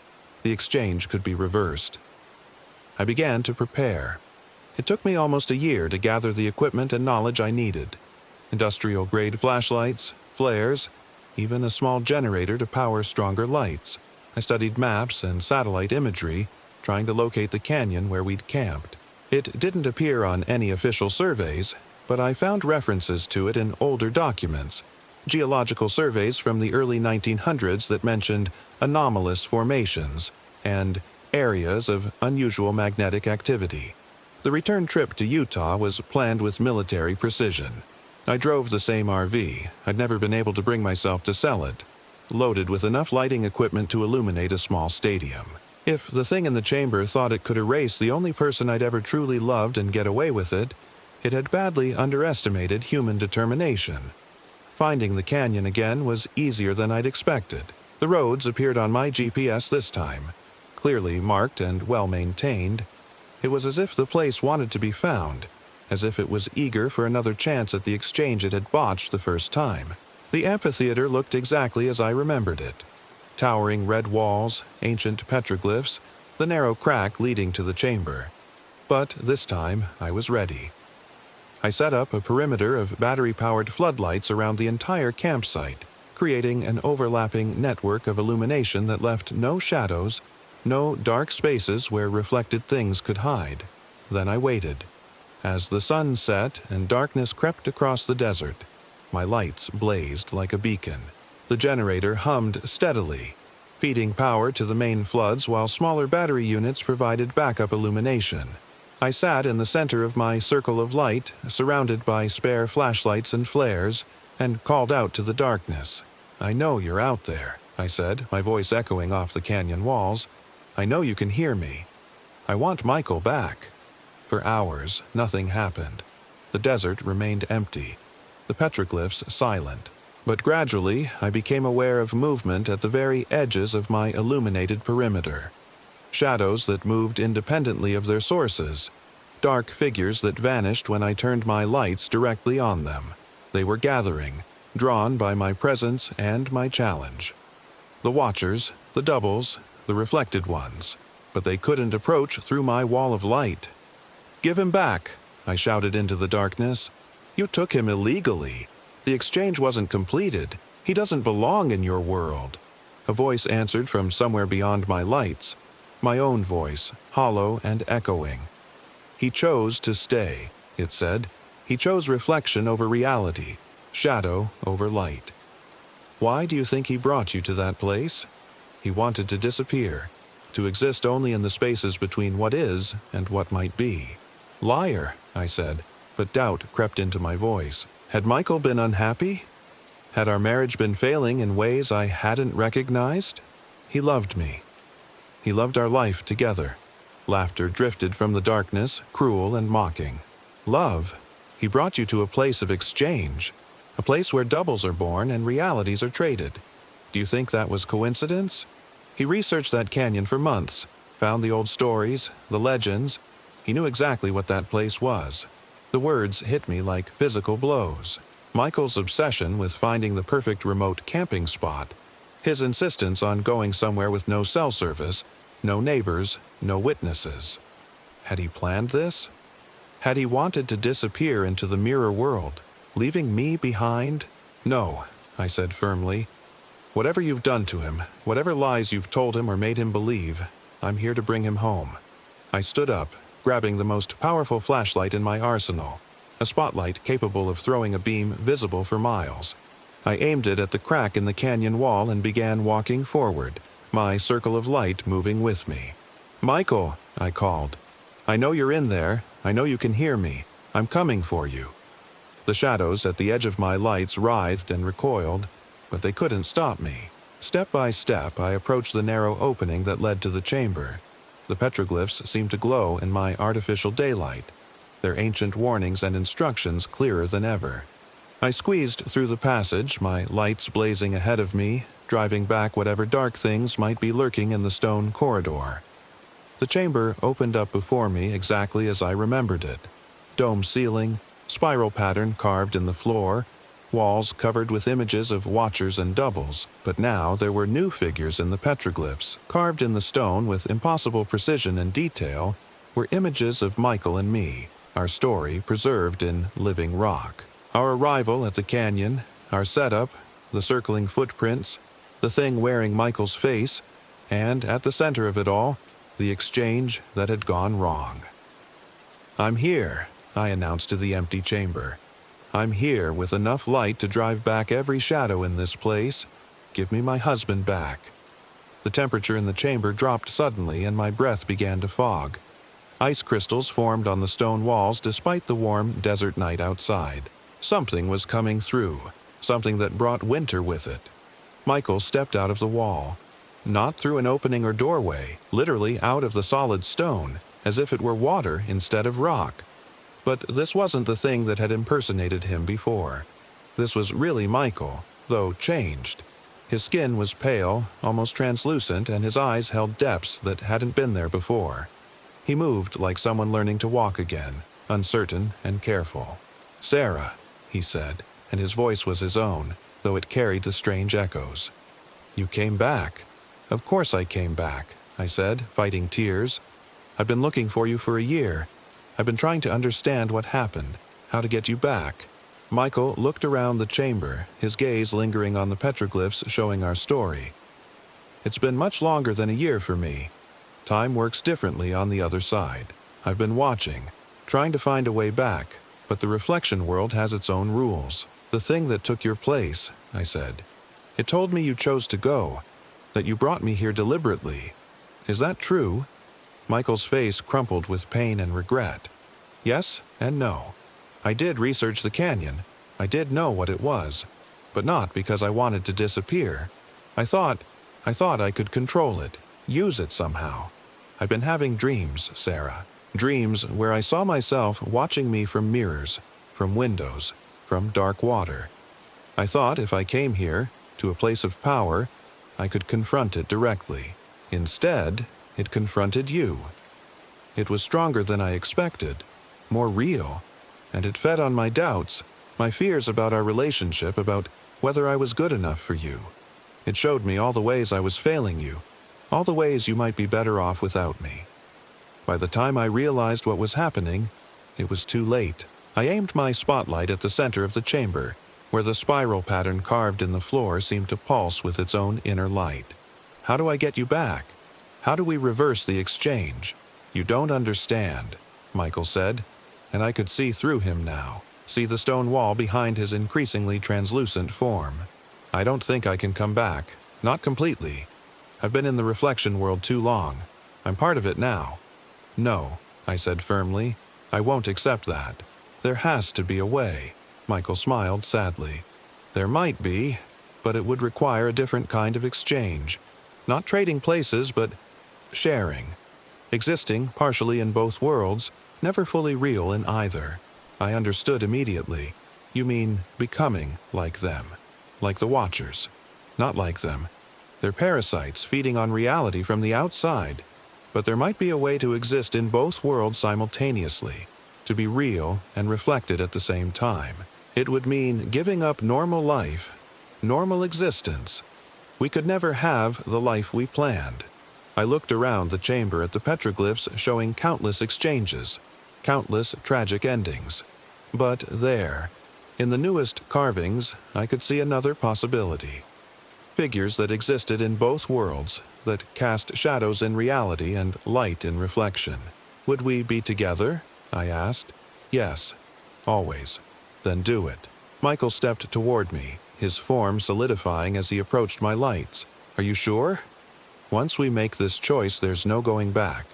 the exchange could be reversed. I began to prepare. It took me almost a year to gather the equipment and knowledge I needed. Industrial-grade flashlights, flares, even a small generator to power stronger lights. I studied maps and satellite imagery, trying to locate the canyon where we'd camped. It didn't appear on any official surveys, but I found references to it in older documents, geological surveys from the early 1900s that mentioned anomalous formations and areas of unusual magnetic activity. The return trip to Utah was planned with military precision. I drove the same RV. I'd never been able to bring myself to sell it, loaded with enough lighting equipment to illuminate a small stadium. If the thing in the chamber thought it could erase the only person I'd ever truly loved and get away with it, it had badly underestimated human determination. Finding the canyon again was easier than I'd expected. The roads appeared on my GPS this time, clearly marked and well-maintained. It was as if the place wanted to be found, as if it was eager for another chance at the exchange it had botched the first time. The amphitheater looked exactly as I remembered it. Towering red walls, ancient petroglyphs, the narrow crack leading to the chamber. But this time, I was ready. I set up a perimeter of battery-powered floodlights around the entire campsite, creating an overlapping network of illumination that left no shadows, no dark spaces where reflected things could hide. Then I waited. As the sun set and darkness crept across the desert, my lights blazed like a beacon. The generator hummed steadily, feeding power to the main floods while smaller battery units provided backup illumination. I sat in the center of my circle of light, surrounded by spare flashlights and flares, and called out to the darkness. "I know you're out there," I said, my voice echoing off the canyon walls. "I know you can hear me. I want Michael back." For hours, nothing happened. The desert remained empty, the petroglyphs silent. But gradually, I became aware of movement at the very edges of my illuminated perimeter. Shadows that moved independently of their sources. Dark figures that vanished when I turned my lights directly on them. They were gathering, drawn by my presence and my challenge. The Watchers, the Doubles, the Reflected Ones. But they couldn't approach through my wall of light. "Give him back," I shouted into the darkness. "You took him illegally. The exchange wasn't completed. He doesn't belong in your world." A voice answered from somewhere beyond my lights. My own voice, hollow and echoing. "He chose to stay," it said. "He chose reflection over reality, shadow over light." "Why do you think he brought you to that place?" "He wanted to disappear, to exist only in the spaces between what is and what might be." "Liar," I said, but doubt crept into my voice. Had Michael been unhappy? Had our marriage been failing in ways I hadn't recognized? He loved me. He loved our life together. Laughter drifted from the darkness, cruel and mocking. "Love? He brought you to a place of exchange, a place where doubles are born and realities are traded. Do you think that was coincidence? He researched that canyon for months, found the old stories, the legends. He knew exactly what that place was." The words hit me like physical blows. Michael's obsession with finding the perfect remote camping spot, his insistence on going somewhere with no cell service, no neighbors, no witnesses. Had he planned this? Had he wanted to disappear into the mirror world, leaving me behind? "No," I said firmly. "Whatever you've done to him, whatever lies you've told him or made him believe, I'm here to bring him home." I stood up, grabbing the most powerful flashlight in my arsenal, a spotlight capable of throwing a beam visible for miles. I aimed it at the crack in the canyon wall and began walking forward, my circle of light moving with me. "Michael," I called. "I know you're in there. I know you can hear me. I'm coming for you." The shadows at the edge of my lights writhed and recoiled, but they couldn't stop me. Step by step, I approached the narrow opening that led to the chamber. The petroglyphs seemed to glow in my artificial daylight, their ancient warnings and instructions clearer than ever. I squeezed through the passage, my lights blazing ahead of me, driving back whatever dark things might be lurking in the stone corridor. The chamber opened up before me exactly as I remembered it. Dome ceiling, spiral pattern carved in the floor, walls covered with images of watchers and doubles, but now there were new figures in the petroglyphs, carved in the stone with impossible precision and detail, were images of Michael and me, our story preserved in living rock. Our arrival at the canyon, our setup, the circling footprints, the thing wearing Michael's face, and at the center of it all, the exchange that had gone wrong. "I'm here," I announced to the empty chamber. "I'm here with enough light to drive back every shadow in this place. Give me my husband back." The temperature in the chamber dropped suddenly and my breath began to fog. Ice crystals formed on the stone walls despite the warm desert night outside. Something was coming through, something that brought winter with it. Michael stepped out of the wall. Not through an opening or doorway, literally out of the solid stone, as if it were water instead of rock. But this wasn't the thing that had impersonated him before. This was really Michael, though changed. His skin was pale, almost translucent, and his eyes held depths that hadn't been there before. He moved like someone learning to walk again, uncertain and careful. "Sarah," he said, and his voice was his own, though it carried the strange echoes. "You came back." "Of course I came back," I said, fighting tears. "I've been looking for you for a year. I've been trying to understand what happened, how to get you back." Michael looked around the chamber, his gaze lingering on the petroglyphs showing our story. "It's been much longer than a year for me. Time works differently on the other side. I've been watching, trying to find a way back, but the reflection world has its own rules. The thing that took your place," I said. "It told me you chose to go, that you brought me here deliberately. Is that true?" Michael's face crumpled with pain and regret. "Yes and no. I did research the canyon. I did know what it was, but not because I wanted to disappear. I thought I could control it, use it somehow. I've been having dreams, Sarah. Dreams where I saw myself watching me from mirrors, from windows, from dark water. I thought if I came here, to a place of power, I could confront it directly. Instead, it confronted you. It was stronger than I expected, more real, and it fed on my doubts, my fears about our relationship, about whether I was good enough for you. It showed me all the ways I was failing you, all the ways you might be better off without me. By the time I realized what was happening, it was too late. I aimed my spotlight at the center of the chamber, where the spiral pattern carved in the floor seemed to pulse with its own inner light. "How do I get you back? How do we reverse the exchange?" "You don't understand," Michael said, and I could see through him now, see the stone wall behind his increasingly translucent form. "I don't think I can come back, not completely. I've been in the reflection world too long. I'm part of it now." "No," I said firmly, "I won't accept that. There has to be a way." Michael smiled sadly. "There might be, but it would require a different kind of exchange. Not trading places, but sharing. Existing partially in both worlds, never fully real in either." I understood immediately. "You mean becoming like them, like the Watchers." "Not like them. They're parasites feeding on reality from the outside. But there might be a way to exist in both worlds simultaneously, to be real and reflected at the same time. It would mean giving up normal life, normal existence. We could never have the life we planned." I looked around the chamber at the petroglyphs showing countless exchanges, countless tragic endings. But there, in the newest carvings, I could see another possibility. Figures that existed in both worlds, that cast shadows in reality and light in reflection. "Would we be together?" I asked. "Yes, always." "Then do it." Michael stepped toward me, his form solidifying as he approached my lights. "Are you sure?" Once we make this choice, there's no going back.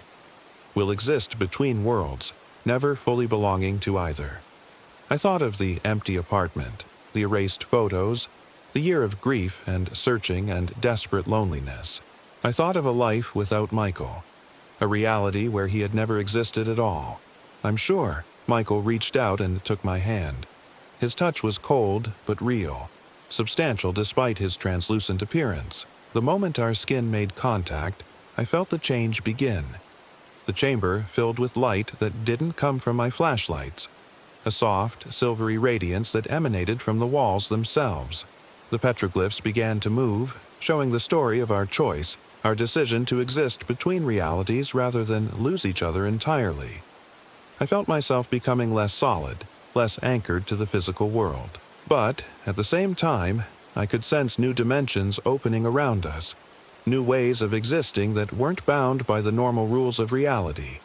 We'll exist between worlds, never fully belonging to either. I thought of the empty apartment, the erased photos, the year of grief and searching and desperate loneliness. I thought of a life without Michael, a reality where he had never existed at all. I'm sure Michael reached out and took my hand. His touch was cold but real, substantial despite his translucent appearance. The moment our skin made contact, I felt the change begin. The chamber filled with light that didn't come from my flashlights, a soft, silvery radiance that emanated from the walls themselves. The petroglyphs began to move, showing the story of our choice, our decision to exist between realities rather than lose each other entirely. I felt myself becoming less solid, less anchored to the physical world. But, at the same time, I could sense new dimensions opening around us, new ways of existing that weren't bound by the normal rules of reality.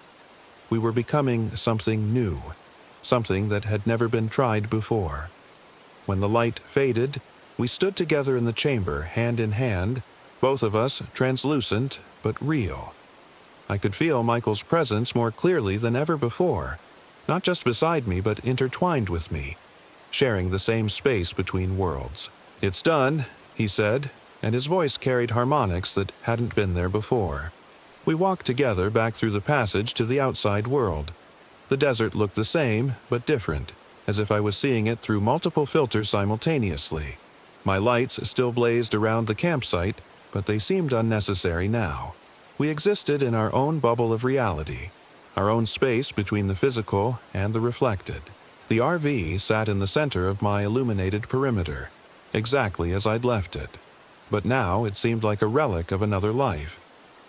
We were becoming something new, something that had never been tried before. When the light faded, we stood together in the chamber, hand in hand, both of us translucent but real. I could feel Michael's presence more clearly than ever before, not just beside me but intertwined with me, sharing the same space between worlds. "It's done," he said, and his voice carried harmonics that hadn't been there before. We walked together back through the passage to the outside world. The desert looked the same, but different, as if I was seeing it through multiple filters simultaneously. My lights still blazed around the campsite, but they seemed unnecessary now. We existed in our own bubble of reality, our own space between the physical and the reflected. The RV sat in the center of my illuminated perimeter, exactly as I'd left it. But now it seemed like a relic of another life,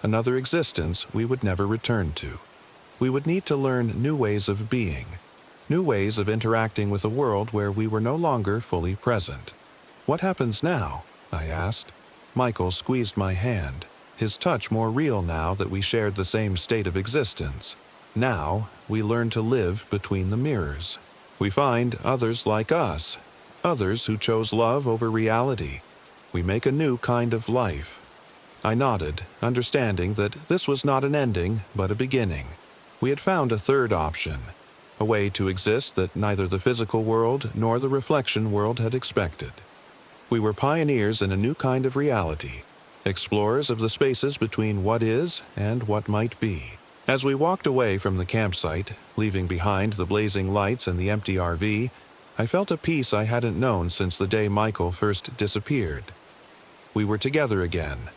another existence we would never return to. We would need to learn new ways of being, new ways of interacting with a world where we were no longer fully present. "What happens now?" I asked. Michael squeezed my hand, his touch more real now that we shared the same state of existence. "Now, we learn to live between the mirrors. We find others like us, others who chose love over reality. We make a new kind of life." I nodded, understanding that this was not an ending, but a beginning. We had found a third option, a way to exist that neither the physical world nor the reflection world had expected. We were pioneers in a new kind of reality, explorers of the spaces between what is and what might be. As we walked away from the campsite, leaving behind the blazing lights and the empty RV, I felt a peace I hadn't known since the day Michael first disappeared. We were together again,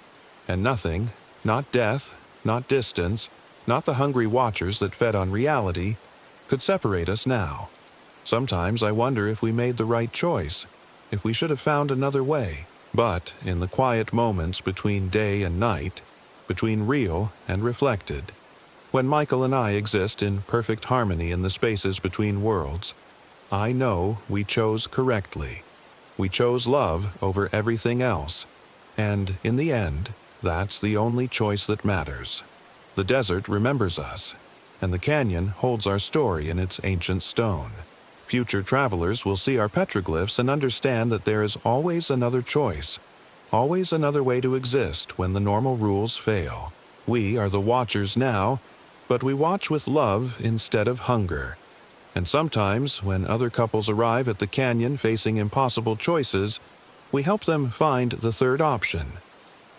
and nothing, not death, not distance, not the hungry watchers that fed on reality, could separate us now. Sometimes I wonder if we made the right choice, if we should have found another way. But in the quiet moments between day and night, between real and reflected, when Michael and I exist in perfect harmony in the spaces between worlds, I know we chose correctly. We chose love over everything else. And in the end, that's the only choice that matters. The desert remembers us, and the canyon holds our story in its ancient stone. Future travelers will see our petroglyphs and understand that there is always another choice, always another way to exist when the normal rules fail. We are the watchers now, but we watch with love instead of hunger. And sometimes, when other couples arrive at the canyon facing impossible choices, we help them find the third option,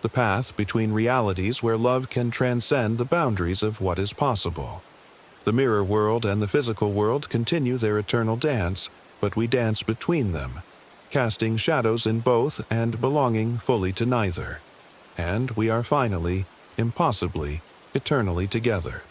the path between realities where love can transcend the boundaries of what is possible. The mirror world and the physical world continue their eternal dance, but we dance between them, casting shadows in both and belonging fully to neither. And we are finally, impossibly, eternally together.